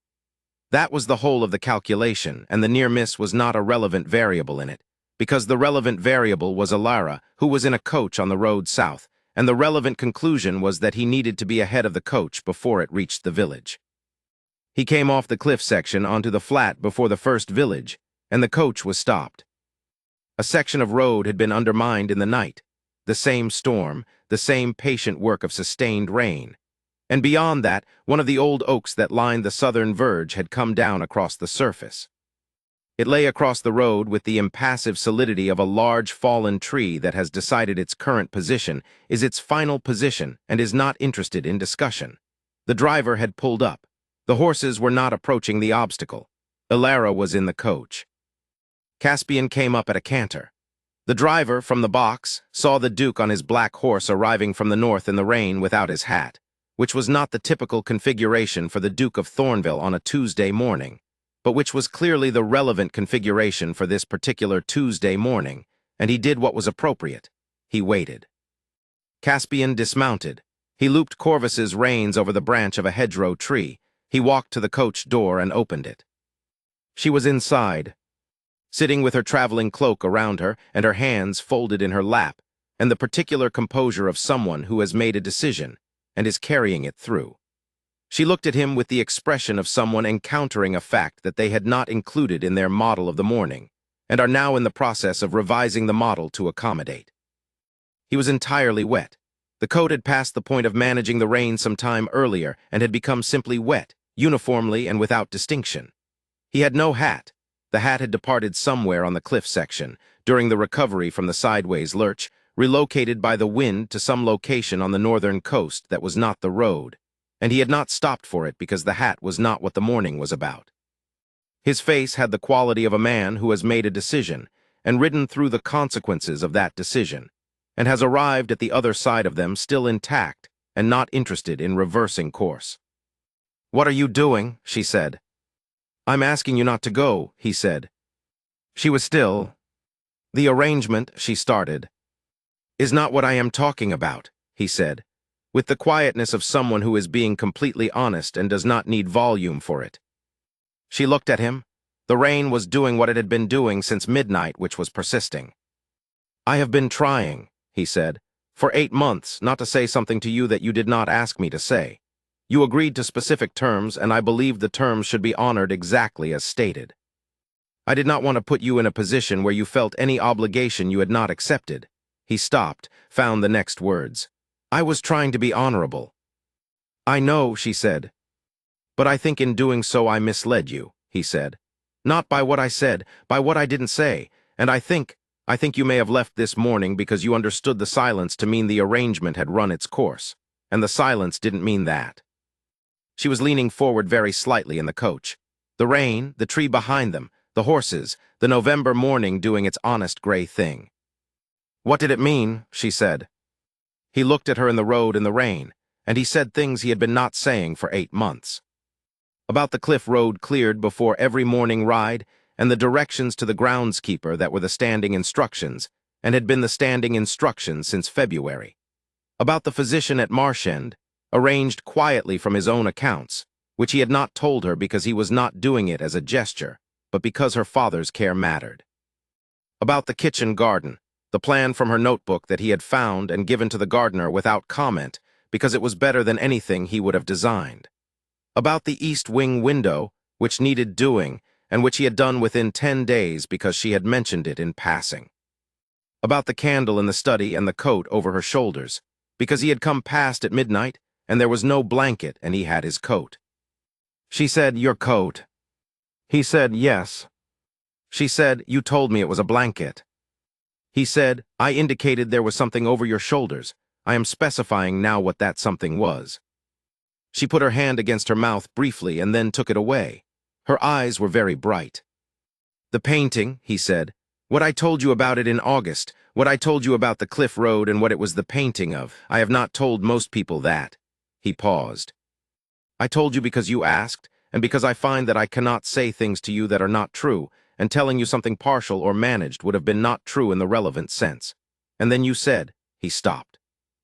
That was the whole of the calculation, and the near miss was not a relevant variable in it, because the relevant variable was Alara, who was in a coach on the road south, and the relevant conclusion was that he needed to be ahead of the coach before it reached the village. He came off the cliff section onto the flat before the first village, and the coach was stopped. A section of road had been undermined in the night, the same storm, the same patient work of sustained rain. And beyond that, one of the old oaks that lined the southern verge had come down across the surface. It lay across the road with the impassive solidity of a large fallen tree that has decided its current position is its final position and is not interested in discussion. The driver had pulled up. The horses were not approaching the obstacle. Alara was in the coach. Caspian came up at a canter. The driver, from the box, saw the Duke on his black horse arriving from the north in the rain without his hat, which was not the typical configuration for the Duke of Thornvale on a Tuesday morning, but which was clearly the relevant configuration for this particular Tuesday morning, and he did what was appropriate. He waited. Caspian dismounted. He looped Corvus's reins over the branch of a hedgerow tree. He walked to the coach door and opened it. She was inside, sitting with her traveling cloak around her and her hands folded in her lap, and the particular composure of someone who has made a decision and is carrying it through. She looked at him with the expression of someone encountering a fact that they had not included in their model of the morning, and are now in the process of revising the model to accommodate. He was entirely wet. The coat had passed the point of managing the rain some time earlier and had become simply wet, uniformly and without distinction. He had no hat. The hat had departed somewhere on the cliff section, during the recovery from the sideways lurch, relocated by the wind to some location on the northern coast that was not the road, and he had not stopped for it because the hat was not what the morning was about. His face had the quality of a man who has made a decision and ridden through the consequences of that decision, and has arrived at the other side of them still intact and not interested in reversing course. "What are you doing?" she said. "I'm asking you not to go," he said. She was still. "The arrangement," she started, "is not what I am talking about," he said, with the quietness of someone who is being completely honest and does not need volume for it. She looked at him. The rain was doing what it had been doing since midnight, which was persisting. "I have been trying," he said, "for 8 months not to say something to you that you did not ask me to say. You agreed to specific terms, and I believed the terms should be honored exactly as stated. I did not want to put you in a position where you felt any obligation you had not accepted." He stopped, found the next words. "I was trying to be honorable." "I know," she said. "But I think in doing so I misled you," he said. "Not by what I said, by what I didn't say, and I think you may have left this morning because you understood the silence to mean the arrangement had run its course, and the silence didn't mean that." She was leaning forward very slightly in the coach. The rain, the tree behind them, the horses, the November morning doing its honest gray thing. "What did it mean?" she said. He looked at her in the road in the rain, and he said things he had been not saying for 8 months. About the cliff road cleared before every morning ride, and the directions to the groundskeeper that were the standing instructions, and had been the standing instructions since February. About the physician at Marshend, arranged quietly from his own accounts, which he had not told her because he was not doing it as a gesture, but because her father's care mattered. About the kitchen garden, the plan from her notebook that he had found and given to the gardener without comment, because it was better than anything he would have designed. About the east wing window, which needed doing, and which he had done within 10 days because she had mentioned it in passing. About the candle in the study and the coat over her shoulders, because he had come past at midnight, and there was no blanket, and he had his coat. She said, "Your coat." He said, "Yes." She said, "You told me it was a blanket." He said, I indicated there was something over your shoulders. I am specifying now what that something was. She put her hand against her mouth briefly and then took it away. Her eyes were very bright. The painting, he said. What I told you about it in August, what I told you about the cliff road and what it was the painting of. I have not told most people that. He paused. I told you because you asked, and because I find that I cannot say things to you that are not true, and telling you something partial or managed would have been not true in the relevant sense. And then you said, he stopped.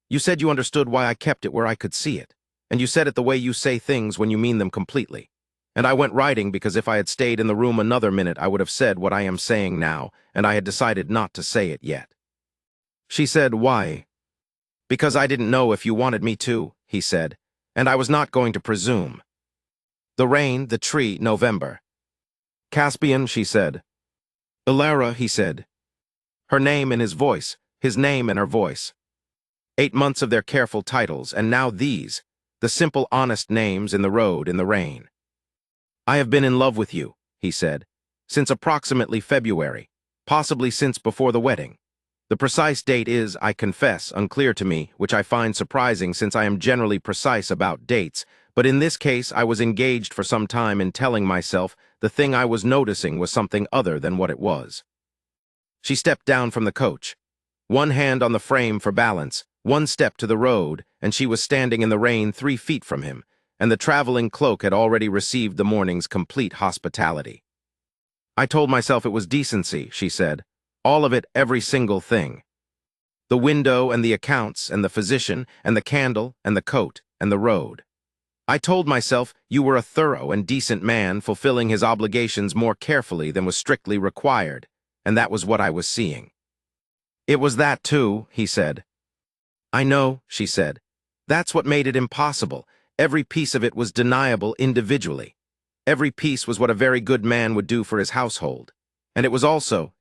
You said you understood why I kept it where I could see it, and you said it the way you say things when you mean them completely. And I went writing because if I had stayed in the room another minute I would have said what I am saying now, and I had decided not to say it yet. She said, why? Because I didn't know if you wanted me to, he said, and I was not going to presume. The rain, the tree, November. Caspian, she said. Ilara, he said. Her name in his voice, his name in her voice. 8 months of their careful titles, and now these, the simple honest names in the road in the rain. I have been in love with you, he said, since approximately February, possibly since before the wedding. The precise date is, I confess, unclear to me, which I find surprising since I am generally precise about dates, but in this case I was engaged for some time in telling myself the thing I was noticing was something other than what it was. She stepped down from the coach, one hand on the frame for balance, one step to the road, and she was standing in the rain 3 feet from him, and the traveling cloak had already received the morning's complete hospitality. I told myself it was decency, she said. All of it, every single thing. The window and the accounts and the physician and the candle and the coat and the road. I told myself you were a thorough and decent man fulfilling his obligations more carefully than was strictly required, and that was what I was seeing. It was that too, he said. I know, she said. That's what made it impossible. Every piece of it was deniable individually. Every piece was what a very good man would do for his household. And it was also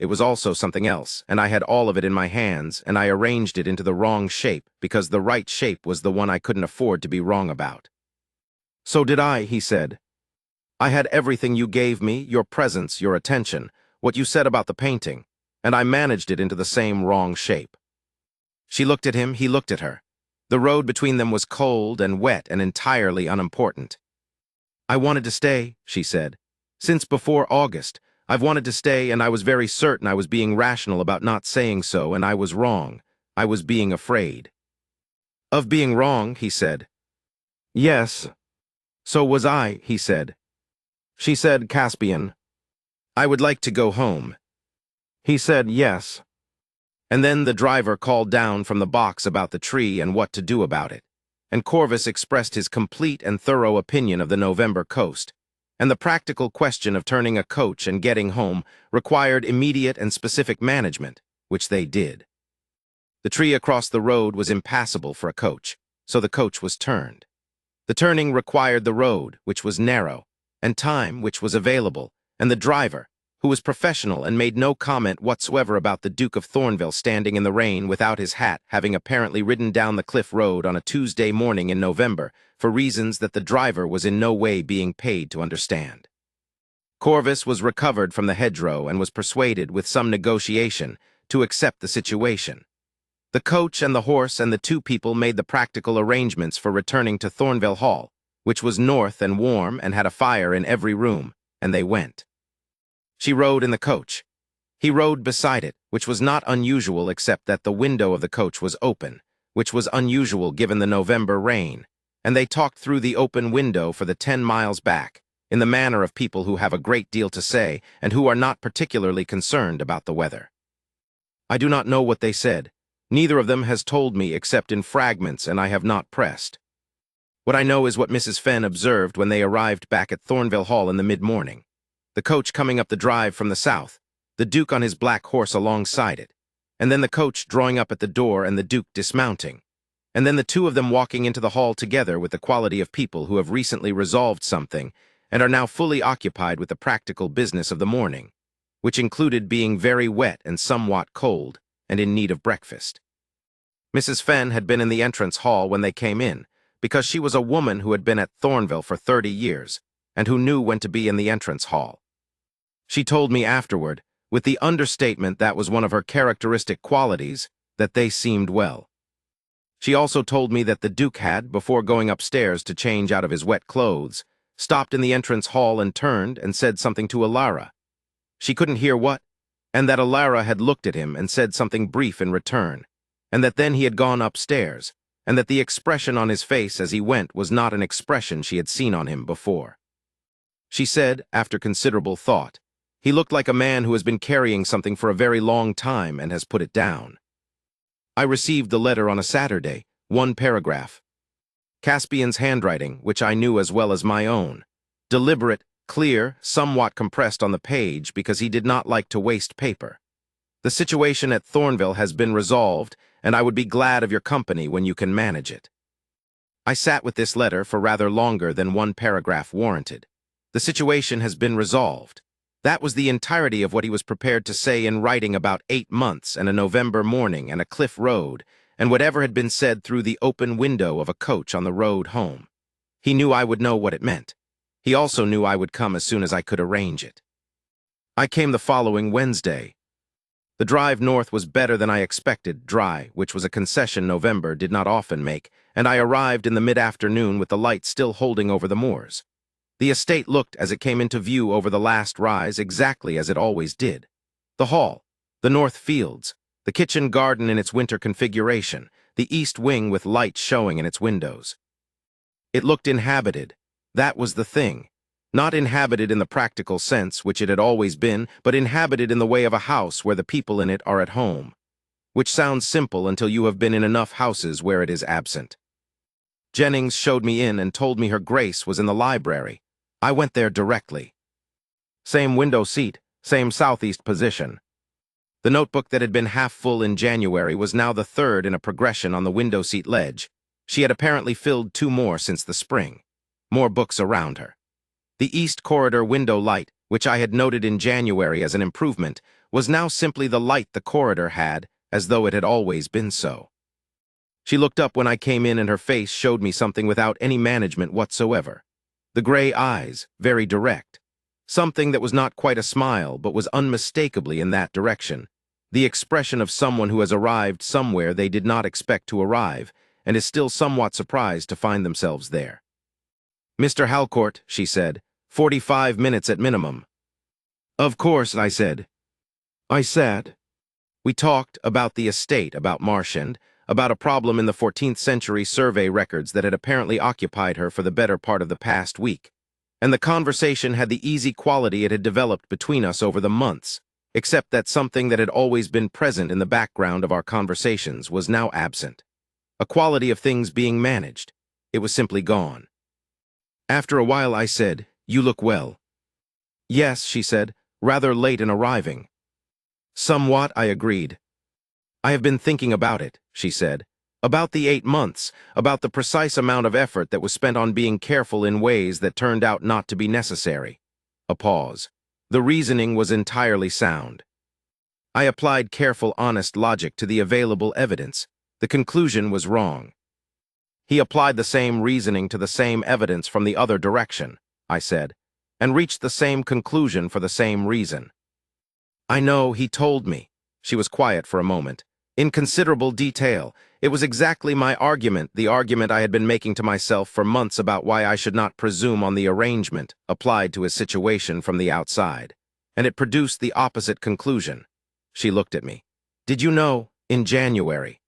something else, and I had all of it in my hands, and I arranged it into the wrong shape, because the right shape was the one I couldn't afford to be wrong about. So did I, he said. I had everything you gave me, your presence, your attention, what you said about the painting, and I managed it into the same wrong shape. She looked at him, he looked at her. The road between them was cold and wet and entirely unimportant. I wanted to stay, she said. Since before August, I've wanted to stay, and I was very certain I was being rational about not saying so, and I was wrong. I was being afraid. Of being wrong, he said. Yes. So was I, he said. She said, Caspian, I would like to go home. He said, yes. And then the driver called down from the box about the tree and what to do about it, and Corvus expressed his complete and thorough opinion of the November coast, and the practical question of turning a coach and getting home required immediate and specific management, which they did. The tree across the road was impassable for a coach, so the coach was turned. The turning required the road, which was narrow, and time, which was available, and the driver, who was professional and made no comment whatsoever about the Duke of Thornvale standing in the rain without his hat, having apparently ridden down the cliff road on a Tuesday morning in November, for reasons that the driver was in no way being paid to understand. Corvus was recovered from the hedgerow and was persuaded, with some negotiation, to accept the situation. The coach and the horse and the 2 people made the practical arrangements for returning to Thornvale Hall, which was north and warm and had a fire in every room, and they went. She rode in the coach. He rode beside it, which was not unusual except that the window of the coach was open, which was unusual given the November rain, and they talked through the open window for the 10 miles back, in the manner of people who have a great deal to say and who are not particularly concerned about the weather. I do not know what they said. Neither of them has told me except in fragments, and I have not pressed. What I know is what Mrs. Fenn observed when they arrived back at Thornvale Hall in the mid-morning. The coach coming up the drive from the south, the Duke on his black horse alongside it, and then the coach drawing up at the door and the Duke dismounting, and then the 2 of them walking into the hall together with the quality of people who have recently resolved something and are now fully occupied with the practical business of the morning, which included being very wet and somewhat cold and in need of breakfast. Mrs. Fenn had been in the entrance hall when they came in, because she was a woman who had been at Thornvale for 30 years and who knew when to be in the entrance hall. She told me afterward, with the understatement that was one of her characteristic qualities, that they seemed well. She also told me that the Duke had, before going upstairs to change out of his wet clothes, stopped in the entrance hall and turned and said something to Alara. She couldn't hear what, and that Alara had looked at him and said something brief in return, and that then he had gone upstairs, and that the expression on his face as he went was not an expression she had seen on him before. She said, after considerable thought, he looked like a man who has been carrying something for a very long time and has put it down. I received the letter on a Saturday, 1 paragraph. Caspian's handwriting, which I knew as well as my own. Deliberate, clear, somewhat compressed on the page because he did not like to waste paper. The situation at Thornvale has been resolved, and I would be glad of your company when you can manage it. I sat with this letter for rather longer than 1 paragraph warranted. The situation has been resolved. That was the entirety of what he was prepared to say in writing about 8 months and a November morning and a cliff road, and whatever had been said through the open window of a coach on the road home. He knew I would know what it meant. He also knew I would come as soon as I could arrange it. I came the following Wednesday. The drive north was better than I expected, dry, which was a concession November did not often make, and I arrived in the mid-afternoon with the light still holding over the moors. The estate looked, as it came into view over the last rise, exactly as it always did. The hall, the north fields, the kitchen garden in its winter configuration, the east wing with light showing in its windows. It looked inhabited. That was the thing. Not inhabited in the practical sense, which it had always been, but inhabited in the way of a house where the people in it are at home. Which sounds simple until you have been in enough houses where it is absent. Jennings showed me in and told me her Grace was in the library. I went there directly. Same window seat, same southeast position. The notebook that had been half full in January was now the third in a progression on the window seat ledge. She had apparently filled 2 more since the spring. More books around her. The east corridor window light, which I had noted in January as an improvement, was now simply the light the corridor had, as though it had always been so. She looked up when I came in and her face showed me something without any management whatsoever. The gray eyes, very direct. Something that was not quite a smile, but was unmistakably in that direction. The expression of someone who has arrived somewhere they did not expect to arrive, and is still somewhat surprised to find themselves there. "Mr. Halcourt," she said, 45 minutes at minimum. "Of course," I said. I sat. We talked about the estate, about Marchand, about a problem in the 14th century survey records that had apparently occupied her for the better part of the past week. And the conversation had the easy quality it had developed between us over the months, except that something that had always been present in the background of our conversations was now absent. A quality of things being managed. It was simply gone. After a while I said, "You look well." "Yes," she said, "rather late in arriving." "Somewhat," I agreed. "I have been thinking about it," she said. "About the 8 months, about the precise amount of effort that was spent on being careful in ways that turned out not to be necessary." A pause. The reasoning was entirely sound. I applied careful, honest logic to the available evidence. The conclusion was wrong. He applied the same reasoning to the same evidence from the other direction, I said, and reached the same conclusion for the same reason. "I know, he told me." She was quiet for a moment. "In considerable detail. It was exactly my argument, the argument I had been making to myself for months about why I should not presume on the arrangement applied to his situation from the outside. And it produced the opposite conclusion." She looked at me. "Did you know, in January?"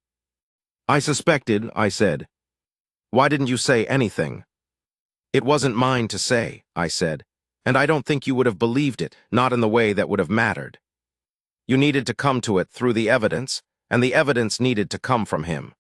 "I suspected," I said. "Why didn't you say anything?" "It wasn't mine to say," I said, "and I don't think you would have believed it, not in the way that would have mattered. You needed to come to it through the evidence, and the evidence needed to come from him."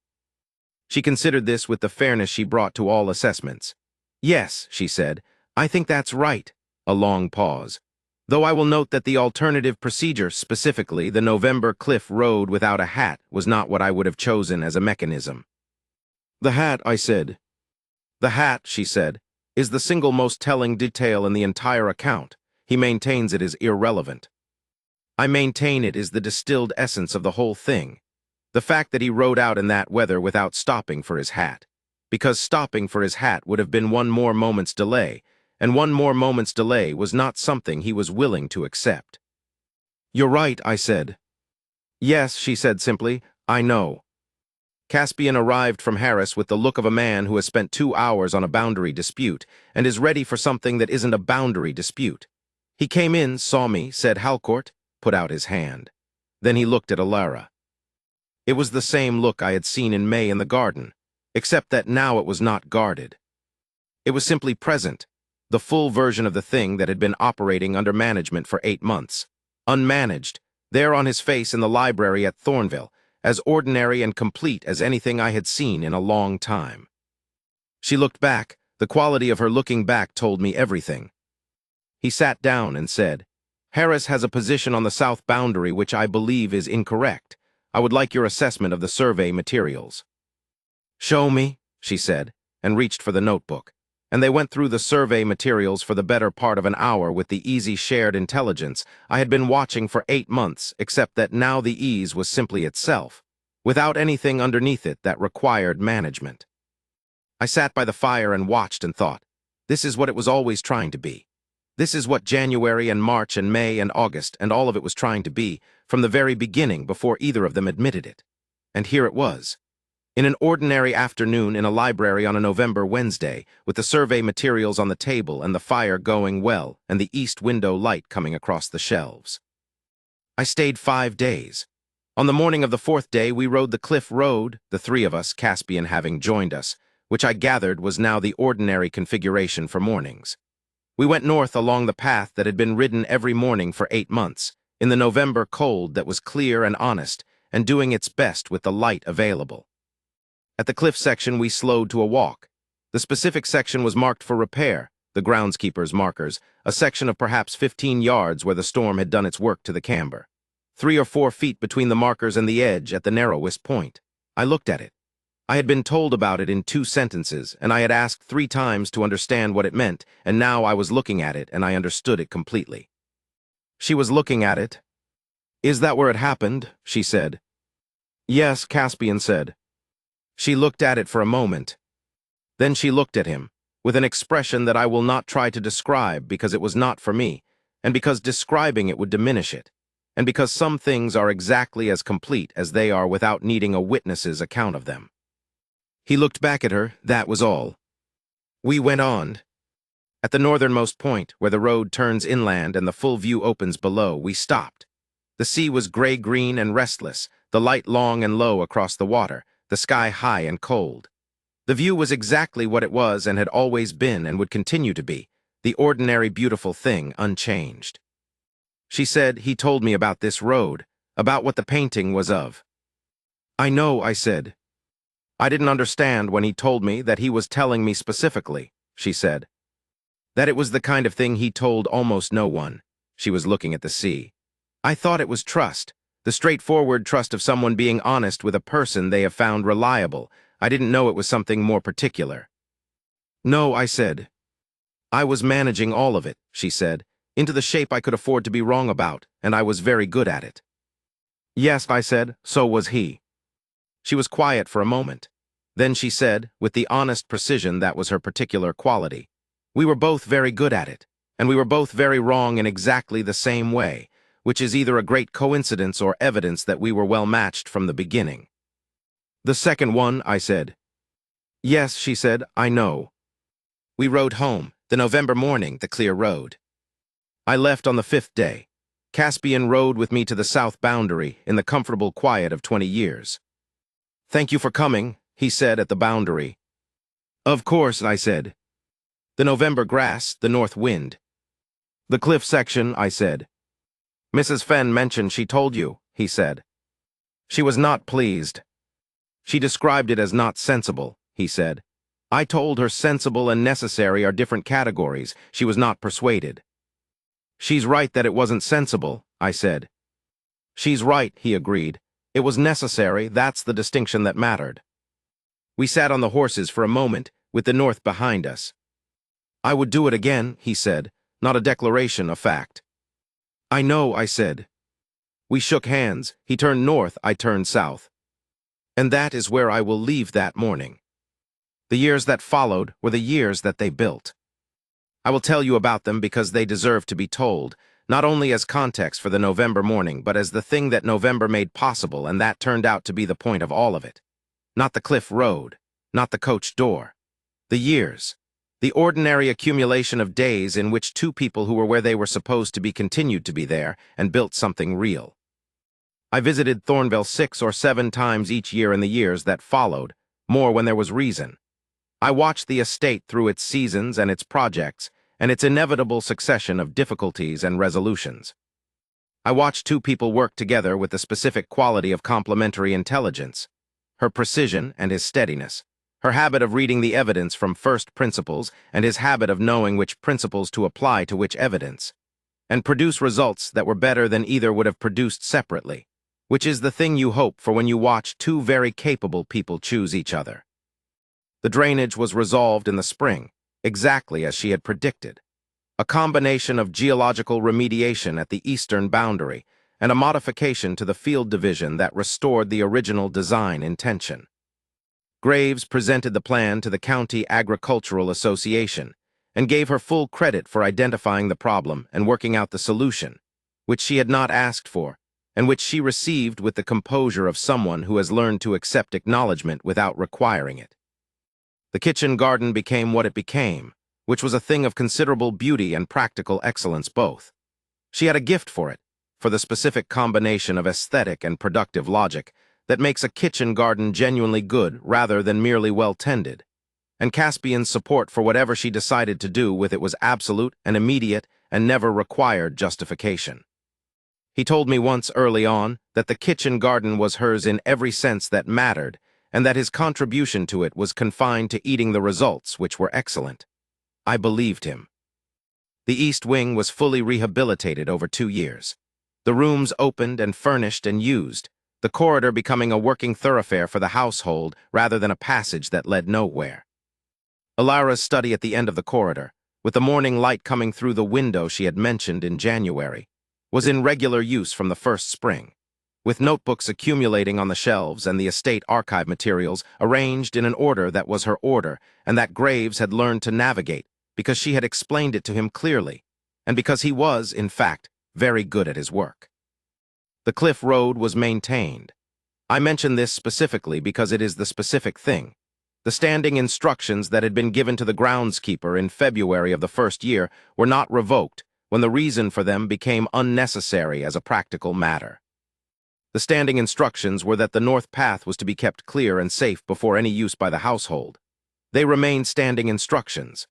She considered this with the fairness she brought to all assessments. "Yes," she said, "I think that's right." A long pause. "Though I will note that the alternative procedure, specifically the November Cliff Road without a hat, was not what I would have chosen as a mechanism." "The hat," I said. "The hat," she said, "is the single most telling detail in the entire account. He maintains it is irrelevant. I maintain it is the distilled essence of the whole thing. The fact that he rode out in that weather without stopping for his hat. Because stopping for his hat would have been 1 more moment's delay, and 1 more moment's delay was not something he was willing to accept." You're right, I said. Yes, she said simply, I know. Caspian arrived from Harris with the look of a man who has spent 2 hours on a boundary dispute and is ready for something that isn't a boundary dispute. He came in, saw me, said Halcourt, put out his hand. Then he looked at Alara. It was the same look I had seen in May in the garden, except that now it was not guarded. It was simply present, the full version of the thing that had been operating under management for 8 months. Unmanaged, there on his face in the library at Thornvale, as ordinary and complete as anything I had seen in a long time. She looked back. The quality of her looking back told me everything. He sat down and said, Harris has a position on the south boundary which I believe is incorrect. I would like your assessment of the survey materials. Show me, she said, and reached for the notebook. And they went through the survey materials for the better part of an hour with the easy shared intelligence I had been watching for 8 months, except that now the ease was simply itself, without anything underneath it that required management. I sat by the fire and watched and thought, this is what it was always trying to be. This is what January and March and May and August and all of it was trying to be, from the very beginning before either of them admitted it. And here it was. In an ordinary afternoon in a library on a November Wednesday, with the survey materials on the table and the fire going well and the east window light coming across the shelves. I stayed 5 days. On the morning of the 4th day, we rode the cliff road, the 3 of us, Caspian having joined us, which I gathered was now the ordinary configuration for mornings. We went north along the path that had been ridden every morning for 8 months, in the November cold that was clear and honest, and doing its best with the light available. At the cliff section, we slowed to a walk. The specific section was marked for repair, the groundskeeper's markers, a section of perhaps 15 yards where the storm had done its work to the camber. 3 or 4 feet between the markers and the edge at the narrowest point. I looked at it. I had been told about it in 2 sentences, and I had asked 3 times to understand what it meant, and now I was looking at it and I understood it completely. She was looking at it. Is that where it happened? She said. Yes, Caspian said. She looked at it for a moment. Then she looked at him, with an expression that I will not try to describe because it was not for me, and because describing it would diminish it, and because some things are exactly as complete as they are without needing a witness's account of them. He looked back at her, that was all. We went on. At the northernmost point, where the road turns inland and the full view opens below, we stopped. The sea was gray-green and restless, the light long and low across the water, the sky high and cold. The view was exactly what it was and had always been and would continue to be, the ordinary beautiful thing unchanged. She said, he told me about this road, about what the painting was of. I know, I said. I didn't understand when he told me that he was telling me specifically, she said. That it was the kind of thing he told almost no one. She was looking at the sea. I thought it was trust. The straightforward trust of someone being honest with a person they have found reliable. I didn't know it was something more particular. No, I said. I was managing all of it, she said, into the shape I could afford to be wrong about, and I was very good at it. Yes, I said, so was he. She was quiet for a moment. Then she said, with the honest precision that was her particular quality, we were both very good at it, and we were both very wrong in exactly the same way, which is either a great coincidence or evidence that we were well matched from the beginning. The second one, I said. Yes, she said, I know. We rode home, the November morning, the clear road. I left on the 5th day. Caspian rode with me to the south boundary in the comfortable quiet of 20 years. Thank you for coming, he said at the boundary. Of course, I said. The November grass, the north wind. The cliff section, I said. Mrs. Fenn mentioned she told you, he said. She was not pleased. She described it as not sensible, he said. I told her sensible and necessary are different categories. She was not persuaded. She's right that it wasn't sensible, I said. She's right, he agreed. It was necessary, that's the distinction that mattered. We sat on the horses for a moment, with the north behind us. I would do it again, he said, not a declaration, a fact. I know, I said. We shook hands. He turned north, I turned south. And that is where I will leave that morning. The years that followed were the years that they built. I will tell you about them because they deserve to be told, not only as context for the November morning, but as the thing that November made possible, and that turned out to be the point of all of it. Not the cliff road, not the coach door. The years. The ordinary accumulation of days in which two people who were where they were supposed to be continued to be there and built something real. I visited Thornvale 6 or 7 times each year in the years that followed, more when there was reason. I watched the estate through its seasons and its projects, and its inevitable succession of difficulties and resolutions. I watched two people work together with the specific quality of complementary intelligence, her precision and his steadiness, her habit of reading the evidence from first principles and his habit of knowing which principles to apply to which evidence, and produce results that were better than either would have produced separately, which is the thing you hope for when you watch two very capable people choose each other. The drainage was resolved in the spring, exactly as she had predicted. A combination of geological remediation at the eastern boundary and a modification to the field division that restored the original design intention. Graves presented the plan to the County Agricultural Association and gave her full credit for identifying the problem and working out the solution, which she had not asked for, and which she received with the composure of someone who has learned to accept acknowledgement without requiring it. The kitchen garden became what it became, which was a thing of considerable beauty and practical excellence both. She had a gift for it, for the specific combination of aesthetic and productive logic that makes a kitchen garden genuinely good rather than merely well-tended, and Caspian's support for whatever she decided to do with it was absolute and immediate and never required justification. He told me once early on that the kitchen garden was hers in every sense that mattered, and that his contribution to it was confined to eating the results, which were excellent. I believed him. The East Wing was fully rehabilitated over 2 years. The rooms opened and furnished and used, the corridor becoming a working thoroughfare for the household rather than a passage that led nowhere. Alara's study at the end of the corridor, with the morning light coming through the window she had mentioned in January, was in regular use from the first spring, with notebooks accumulating on the shelves and the estate archive materials arranged in an order that was her order and that Graves had learned to navigate because she had explained it to him clearly, and because he was, in fact, very good at his work. The cliff road was maintained. I mention this specifically because it is the specific thing. The standing instructions that had been given to the groundskeeper in February of the first year were not revoked when the reason for them became unnecessary as a practical matter. The standing instructions were that the north path was to be kept clear and safe before any use by the household. They remained standing instructions.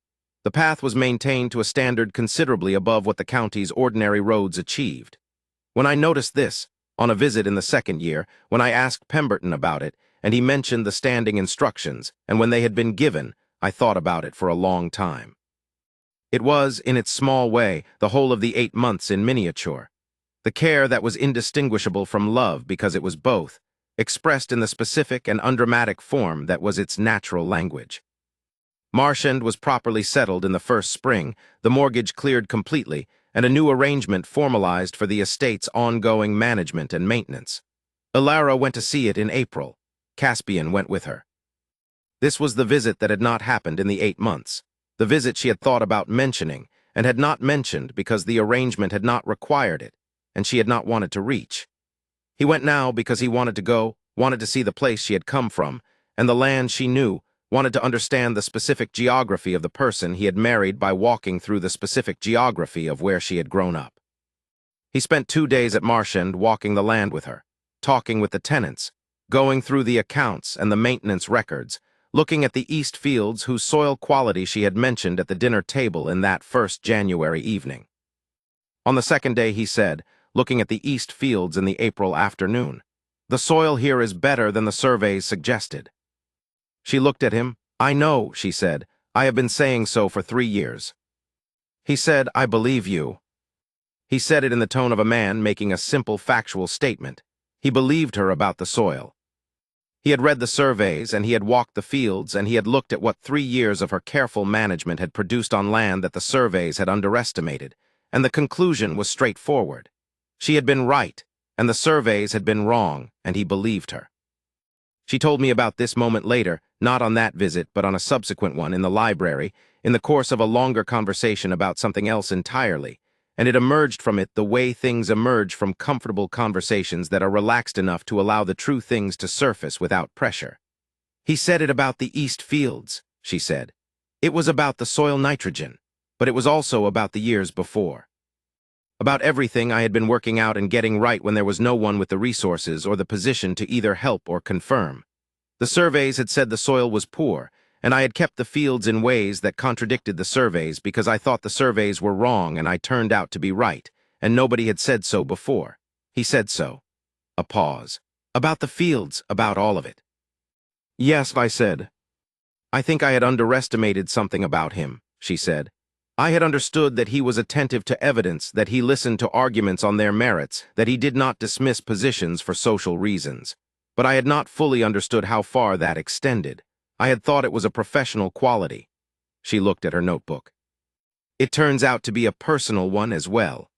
The path was maintained to a standard considerably above what the county's ordinary roads achieved. When I noticed this, on a visit in the second year, when I asked Pemberton about it, and he mentioned the standing instructions, and when they had been given, I thought about it for a long time. It was, in its small way, the whole of the 8 months in miniature. The care that was indistinguishable from love because it was both, expressed in the specific and undramatic form that was its natural language. Marshend was properly settled in the first spring, the mortgage cleared completely, and a new arrangement formalized for the estate's ongoing management and maintenance. Alara went to see it in April. Caspian went with her. This was the visit that had not happened in the 8 months, the visit she had thought about mentioning, and had not mentioned because the arrangement had not required it, and she had not wanted to reach. He went now because he wanted to go, wanted to see the place she had come from, and the land she knew, wanted to understand the specific geography of the person he had married by walking through the specific geography of where she had grown up. He spent 2 days at Marshend walking the land with her, talking with the tenants, going through the accounts and the maintenance records, looking at the east fields whose soil quality she had mentioned at the dinner table in that first January evening. On the second day he said, looking at the east fields in the April afternoon, "The soil here is better than the surveys suggested." She looked at him. "I know," she said. "I have been saying so for 3 years." He said, "I believe you." He said it in the tone of a man making a simple factual statement. He believed her about the soil. He had read the surveys, and he had walked the fields, and he had looked at what 3 years of her careful management had produced on land that the surveys had underestimated, and the conclusion was straightforward. She had been right, and the surveys had been wrong, and he believed her. She told me about this moment later, not on that visit, but on a subsequent one in the library, in the course of a longer conversation about something else entirely, and it emerged from it the way things emerge from comfortable conversations that are relaxed enough to allow the true things to surface without pressure. He said it about the East Fields, she said. It was about the soil nitrogen, but it was also about the years before. About everything I had been working out and getting right when there was no one with the resources or the position to either help or confirm. The surveys had said the soil was poor, and I had kept the fields in ways that contradicted the surveys because I thought the surveys were wrong and I turned out to be right, and nobody had said so before. He said so. A pause. About the fields, about all of it. Yes, I said. I think I had underestimated something about him, she said. I had understood that he was attentive to evidence, that he listened to arguments on their merits, that he did not dismiss positions for social reasons. But I had not fully understood how far that extended. I had thought it was a professional quality. She looked at her notebook. It turns out to be a personal one as well.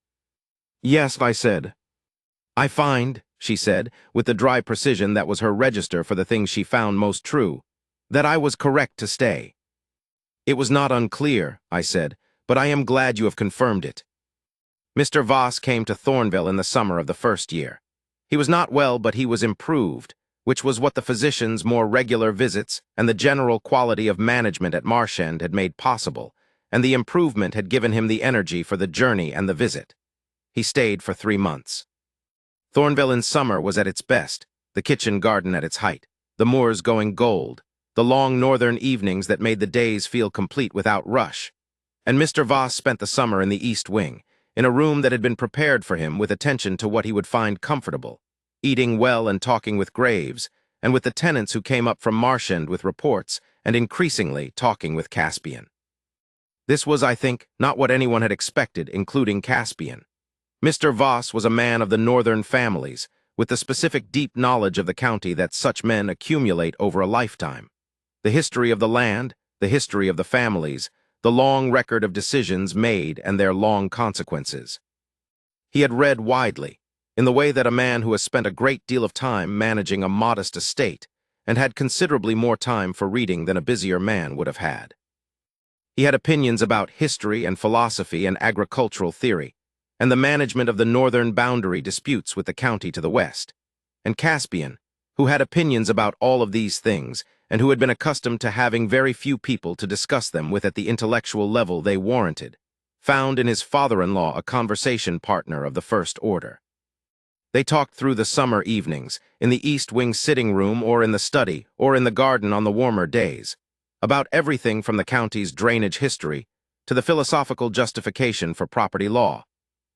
Yes, I said. I find, she said, with the dry precision that was her register for the things she found most true, that I was correct to stay. It was not unclear, I said, but I am glad you have confirmed it. Mr. Voss came to Thornvale in the summer of the first year. He was not well, but he was improved, which was what the physician's more regular visits and the general quality of management at Marshend had made possible, and the improvement had given him the energy for the journey and the visit. He stayed for 3 months. Thornvale in summer was at its best, the kitchen garden at its height, the moors going gold, the long northern evenings that made the days feel complete without rush. And Mr. Voss spent the summer in the East Wing, in a room that had been prepared for him with attention to what he would find comfortable, eating well and talking with Graves, and with the tenants who came up from Marshend with reports, and increasingly talking with Caspian. This was, I think, not what anyone had expected, including Caspian. Mr. Voss was a man of the northern families, with the specific deep knowledge of the county that such men accumulate over a lifetime. The history of the land, the history of the families, the long record of decisions made and their long consequences. He had read widely, in the way that a man who has spent a great deal of time managing a modest estate and had considerably more time for reading than a busier man would have had. He had opinions about history and philosophy and agricultural theory, and the management of the northern boundary disputes with the county to the west. And Caspian, who had opinions about all of these things, and who had been accustomed to having very few people to discuss them with at the intellectual level they warranted, found in his father-in-law a conversation partner of the first order. They talked through the summer evenings, in the East Wing sitting room or in the study or in the garden on the warmer days, about everything from the county's drainage history to the philosophical justification for property law,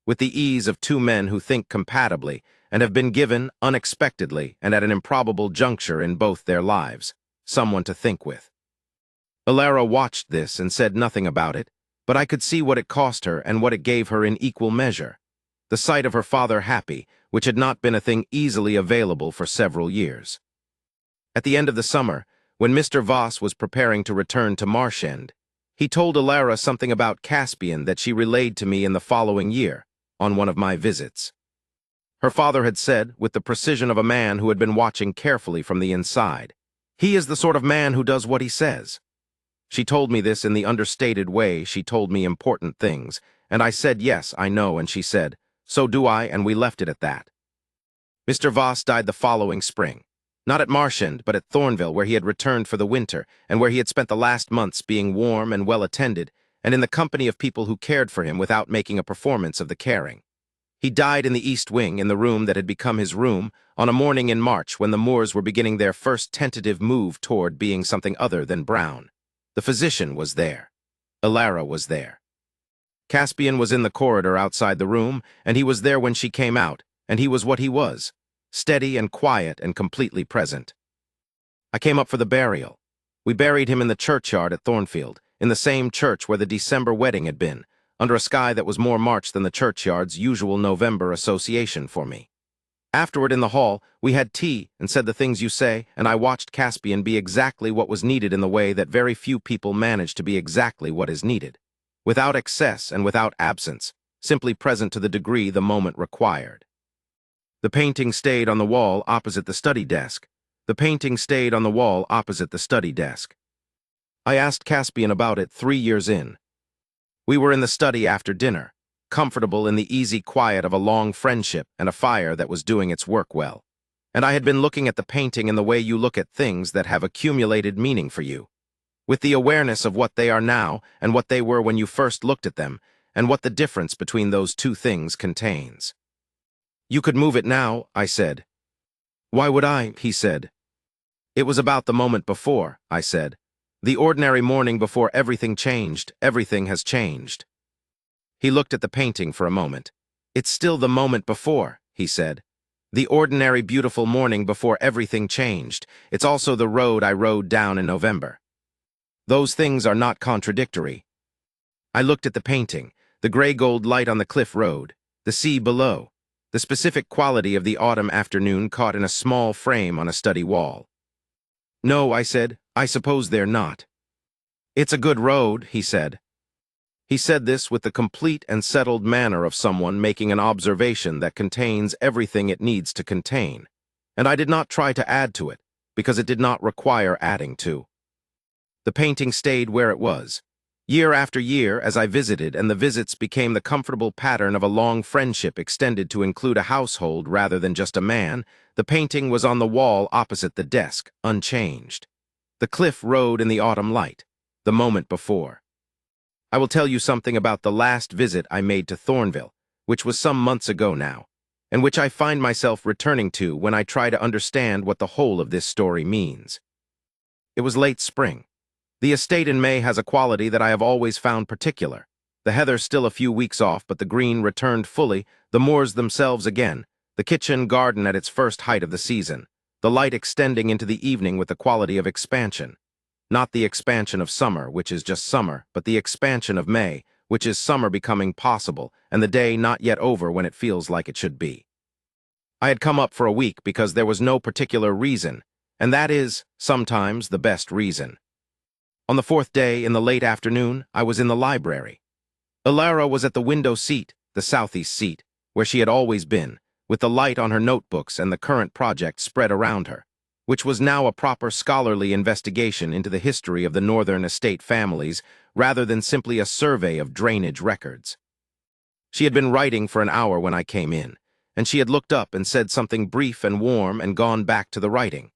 with the ease of two men who think compatibly and have been given, unexpectedly and at an improbable juncture in both their lives, someone to think with. Alara watched this and said nothing about it, but I could see what it cost her and what it gave her in equal measure. The sight of her father happy, which had not been a thing easily available for several years. At the end of the summer, when Mr. Voss was preparing to return to Marshend, he told Alara something about Caspian that she relayed to me in the following year, on one of my visits. Her father had said, with the precision of a man who had been watching carefully from the inside, "He is the sort of man who does what he says." She told me this in the understated way she told me important things, and I said, "Yes, I know," and she said, "So do I," and we left it at that. Mr. Voss died the following spring, not at Marshend, but at Thornvale, where he had returned for the winter, and where he had spent the last months being warm and well attended, and in the company of people who cared for him without making a performance of the caring. He died in the East Wing, in the room that had become his room, on a morning in March when the moors were beginning their first tentative move toward being something other than brown. The physician was there. Alara was there. Caspian was in the corridor outside the room, and he was there when she came out, and he was what he was, steady and quiet and completely present. I came up for the burial. We buried him in the churchyard at Thornfield, in the same church where the December wedding had been, under a sky that was more March than the churchyard's usual November association for me. Afterward in the hall, we had tea and said the things you say, and I watched Caspian be exactly what was needed in the way that very few people manage to be exactly what is needed, without excess and without absence, simply present to the degree the moment required. The painting stayed on the wall opposite the study desk. The painting stayed on the wall opposite the study desk. I asked Caspian about it 3 years in. We were in the study after dinner. comfortable in the easy quiet of a long friendship and a fire that was doing its work well. And I had been looking at the painting in the way you look at things that have accumulated meaning for you, with the awareness of what they are now and what they were when you first looked at them, and what the difference between those two things contains. You could move it now, I said. Why would I? He said. It was about the moment before, I said. The ordinary morning before everything changed, everything has changed. He looked at the painting for a moment. It's still the moment before, he said. The ordinary beautiful morning before everything changed. It's also the road I rode down in November. Those things are not contradictory. I looked at the painting, the gray-gold light on the cliff road, the sea below, the specific quality of the autumn afternoon caught in a small frame on a study wall. No, I said, I suppose they're not. It's a good road, he said. He said this with the complete and settled manner of someone making an observation that contains everything it needs to contain, and I did not try to add to it, because it did not require adding to. The painting stayed where it was. Year after year, as I visited, and the visits became the comfortable pattern of a long friendship extended to include a household rather than just a man, the painting was on the wall opposite the desk, unchanged. The cliff road in the autumn light, the moment before. I will tell you something about the last visit I made to Thornvale, which was some months ago now, and which I find myself returning to when I try to understand what the whole of this story means. It was late spring. The estate in May has a quality that I have always found particular. The heather still a few weeks off, but the green returned fully, the moors themselves again, the kitchen garden at its first height of the season, the light extending into the evening with the quality of expansion. Not the expansion of summer, which is just summer, but the expansion of May, which is summer becoming possible, and the day not yet over when it feels like it should be. I had come up for a week because there was no particular reason, and that is, sometimes, the best reason. On the fourth day, in the late afternoon, I was in the library. Alara was at the window seat, the southeast seat, where she had always been, with the light on her notebooks and the current project spread around her, which was now a proper scholarly investigation into the history of the northern estate families rather than simply a survey of drainage records. She had been writing for an hour when I came in, and she had looked up and said something brief and warm and gone back to the writing,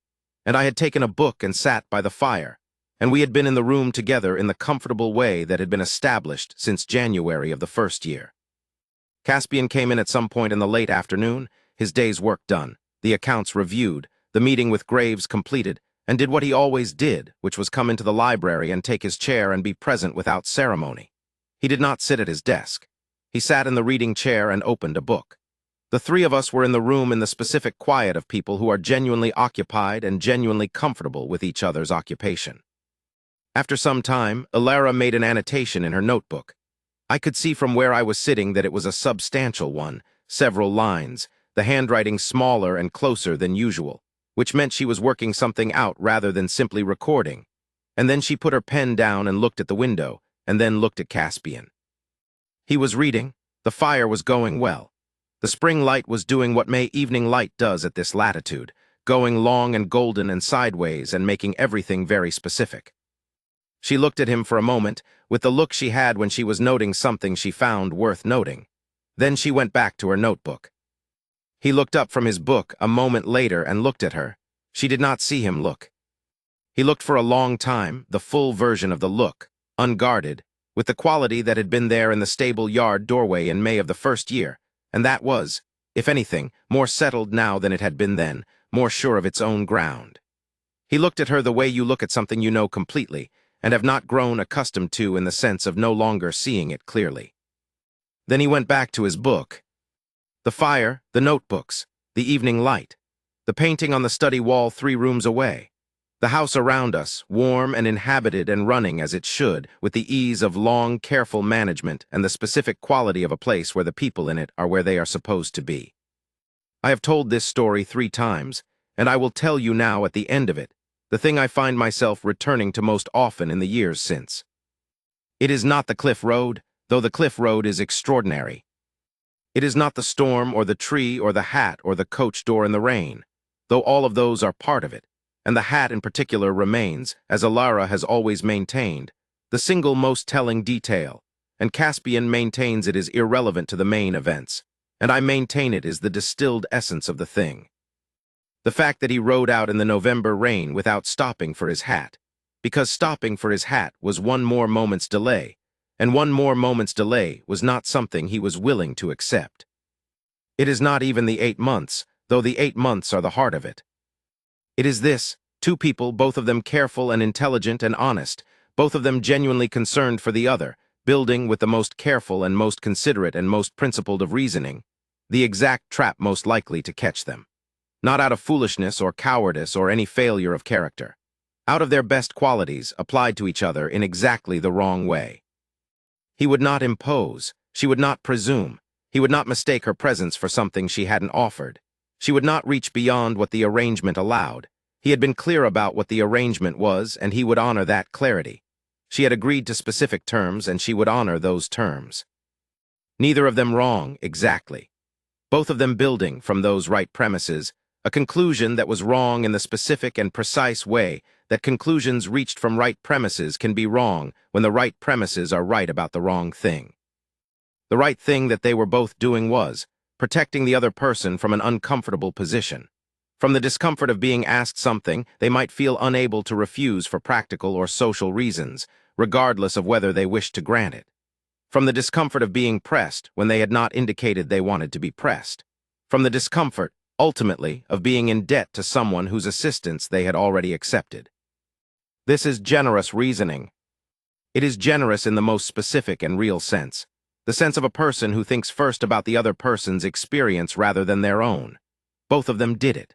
and I had taken a book and sat by the fire, and we had been in the room together in the comfortable way that had been established since January of the first year. Caspian came in at some point in the late afternoon, his day's work done, the accounts reviewed, the meeting with Graves completed, and did what he always did, which was come into the library and take his chair and be present without ceremony. He did not sit at his desk. He sat in the reading chair and opened a book. The three of us were in the room in the specific quiet of people who are genuinely occupied and genuinely comfortable with each other's occupation. After some time, Alara made an annotation in her notebook. I could see from where I was sitting that it was a substantial one, several lines, the handwriting smaller and closer than usual, which meant she was working something out rather than simply recording. And then she put her pen down and looked at the window, and then looked at Caspian. He was reading. The fire was going well. The spring light was doing what May evening light does at this latitude, going long and golden and sideways and making everything very specific. She looked at him for a moment, with the look she had when she was noting something she found worth noting. Then she went back to her notebook. He looked up from his book a moment later and looked at her. She did not see him look. He looked for a long time, the full version of the look, unguarded, with the quality that had been there in the stable yard doorway in May of the first year, and that was, if anything, more settled now than it had been then, more sure of its own ground. He looked at her the way you look at something you know completely, and have not grown accustomed to in the sense of no longer seeing it clearly. Then he went back to his book. The fire, the notebooks, the evening light, the painting on the study wall 3 rooms away, the house around us, warm and inhabited and running as it should, with the ease of long, careful management and the specific quality of a place where the people in it are where they are supposed to be. I have told this story 3 times, and I will tell you now at the end of it, the thing I find myself returning to most often in the years since. It is not the cliff road, though the cliff road is extraordinary. It is not the storm or the tree or the hat or the coach door in the rain, though all of those are part of it, and the hat in particular remains, as Alara has always maintained, the single most telling detail, and Caspian maintains it is irrelevant to the main events, and I maintain it is the distilled essence of the thing. The fact that he rode out in the November rain without stopping for his hat, because stopping for his hat was one more moment's delay, and one more moment's delay was not something he was willing to accept. It is not even the 8 months, though the 8 months are the heart of it. It is this, two people, both of them careful and intelligent and honest, both of them genuinely concerned for the other, building with the most careful and most considerate and most principled of reasoning, the exact trap most likely to catch them. Not out of foolishness or cowardice or any failure of character. Out of their best qualities applied to each other in exactly the wrong way. He would not impose, she would not presume, he would not mistake her presence for something she hadn't offered. She would not reach beyond what the arrangement allowed. He had been clear about what the arrangement was, and he would honor that clarity. She had agreed to specific terms, and she would honor those terms. Neither of them wrong, exactly. Both of them building from those right premises, a conclusion that was wrong in the specific and precise way that conclusions reached from right premises can be wrong when the right premises are right about the wrong thing. The right thing that they were both doing was protecting the other person from an uncomfortable position. From the discomfort of being asked something they might feel unable to refuse for practical or social reasons, regardless of whether they wished to grant it. From the discomfort of being pressed when they had not indicated they wanted to be pressed. From the discomfort, ultimately, of being in debt to someone whose assistance they had already accepted. This is generous reasoning. It is generous in the most specific and real sense, the sense of a person who thinks first about the other person's experience rather than their own. Both of them did it.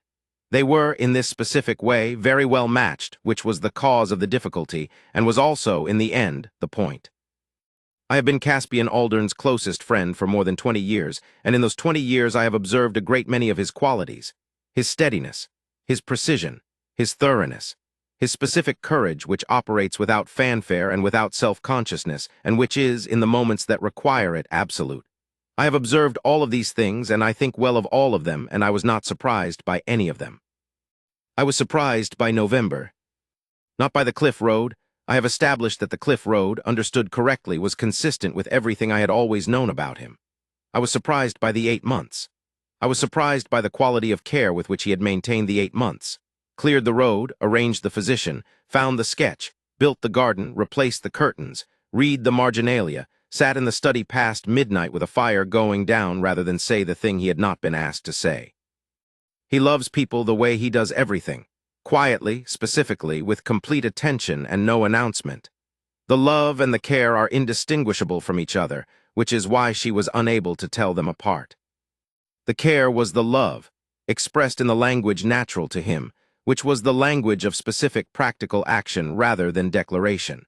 They were, in this specific way, very well matched, which was the cause of the difficulty, and was also, in the end, the point. I have been Caspian Aldern's closest friend for more than 20 years, and in those 20 years I have observed a great many of his qualities. His steadiness, his precision, his thoroughness, his specific courage which operates without fanfare and without self-consciousness, and which is, in the moments that require it, absolute. I have observed all of these things, and I think well of all of them, and I was not surprised by any of them. I was surprised by November. Not by the cliff road. I have established that the cliff road, understood correctly, was consistent with everything I had always known about him. I was surprised by the 8 months. I was surprised by the quality of care with which he had maintained the 8 months. Cleared the road, arranged the physician, found the sketch, built the garden, replaced the curtains, read the marginalia, sat in the study past midnight with a fire going down rather than say the thing he had not been asked to say. He loves people the way he does everything. Quietly, specifically, with complete attention and no announcement. The love and the care are indistinguishable from each other, which is why she was unable to tell them apart. The care was the love, expressed in the language natural to him, which was the language of specific practical action rather than declaration.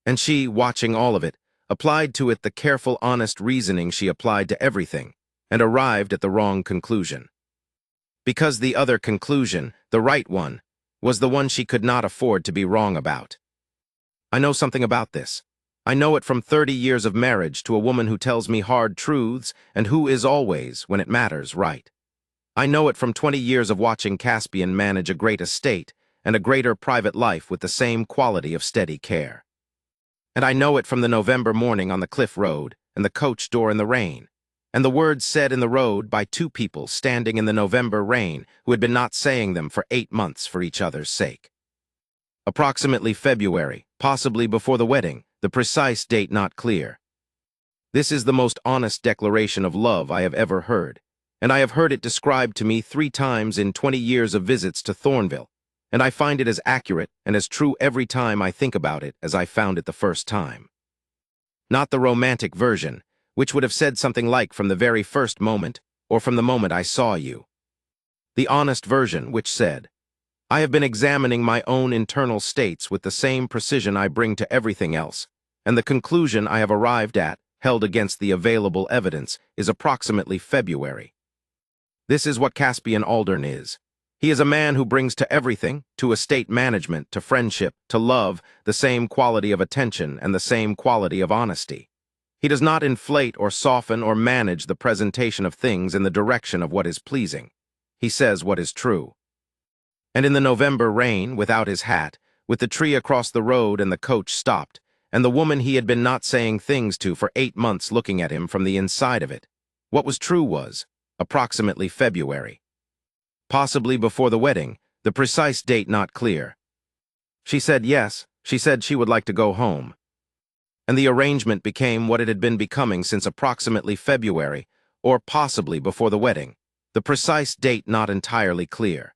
And she, watching all of it, applied to it the careful, honest reasoning she applied to everything, and arrived at the wrong conclusion. Because the other conclusion, the right one, was the one she could not afford to be wrong about. I know something about this. I know it from 30 years of marriage to a woman who tells me hard truths and who is always, when it matters, right. I know it from 20 years of watching Caspian manage a great estate and a greater private life with the same quality of steady care. And I know it from the November morning on the cliff road and the coach door in the rain, and the words said in the road by two people standing in the November rain who had been not saying them for 8 months for each other's sake. Approximately February, possibly before the wedding, the precise date not clear. This is the most honest declaration of love I have ever heard, and I have heard it described to me 3 times in 20 years of visits to Thornvale, and I find it as accurate and as true every time I think about it as I found it the first time. Not the romantic version, which would have said something like from the very first moment, or from the moment I saw you. The honest version, which said, I have been examining my own internal states with the same precision I bring to everything else, and the conclusion I have arrived at, held against the available evidence, is approximately February. This is what Caspian Aldern is. He is a man who brings to everything, to estate management, to friendship, to love, the same quality of attention and the same quality of honesty. He does not inflate or soften or manage the presentation of things in the direction of what is pleasing. He says what is true. And in the November rain, without his hat, with the tree across the road and the coach stopped, and the woman he had been not saying things to for 8 months looking at him from the inside of it. What was true was, approximately February. Possibly before the wedding, the precise date not clear. She said yes, she said she would like to go home. And the arrangement became what it had been becoming since approximately February, or possibly before the wedding, the precise date not entirely clear.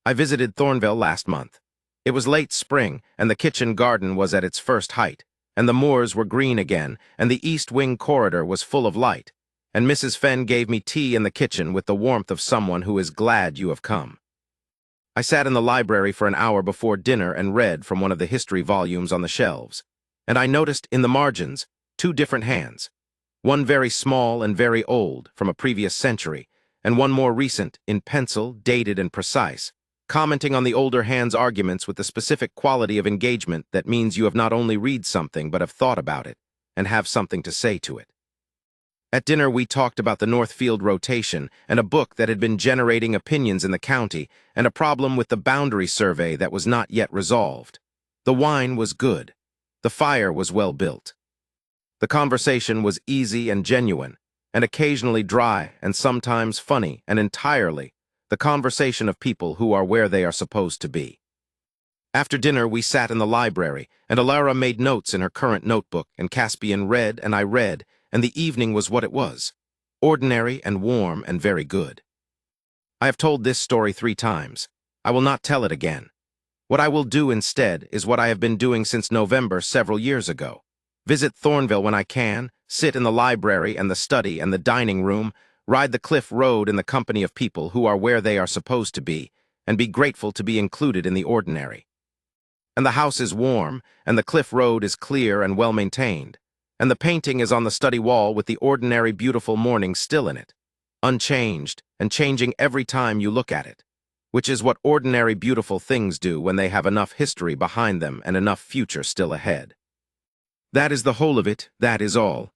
I visited Thornvale last month. It was late spring, and the kitchen garden was at its first height, and the moors were green again, and the east wing corridor was full of light, and Mrs. Fenn gave me tea in the kitchen with the warmth of someone who is glad you have come. I sat in the library for an hour before dinner and read from one of the history volumes on the shelves, and I noticed in the margins 2 different hands, one very small and very old, from a previous century, and one more recent, in pencil, dated and precise, commenting on the older hand's arguments with the specific quality of engagement that means you have not only read something but have thought about it, and have something to say to it. At dinner we talked about the Northfield rotation and a book that had been generating opinions in the county and a problem with the boundary survey that was not yet resolved. The wine was good. The fire was well built. The conversation was easy and genuine, and occasionally dry and sometimes funny, and entirely the conversation of people who are where they are supposed to be. After dinner we sat in the library, and Alara made notes in her current notebook, and Caspian read and I read, and the evening was what it was, ordinary and warm and very good. I have told this story 3 times. I will not tell it again. What I will do instead is what I have been doing since November several years ago. Visit Thornvale when I can, sit in the library and the study and the dining room, ride the cliff road in the company of people who are where they are supposed to be, and be grateful to be included in the ordinary. And the house is warm, and the cliff road is clear and well-maintained, and the painting is on the study wall with the ordinary beautiful morning still in it, unchanged and changing every time you look at it, which is what ordinary beautiful things do when they have enough history behind them and enough future still ahead. That is the whole of it, that is all.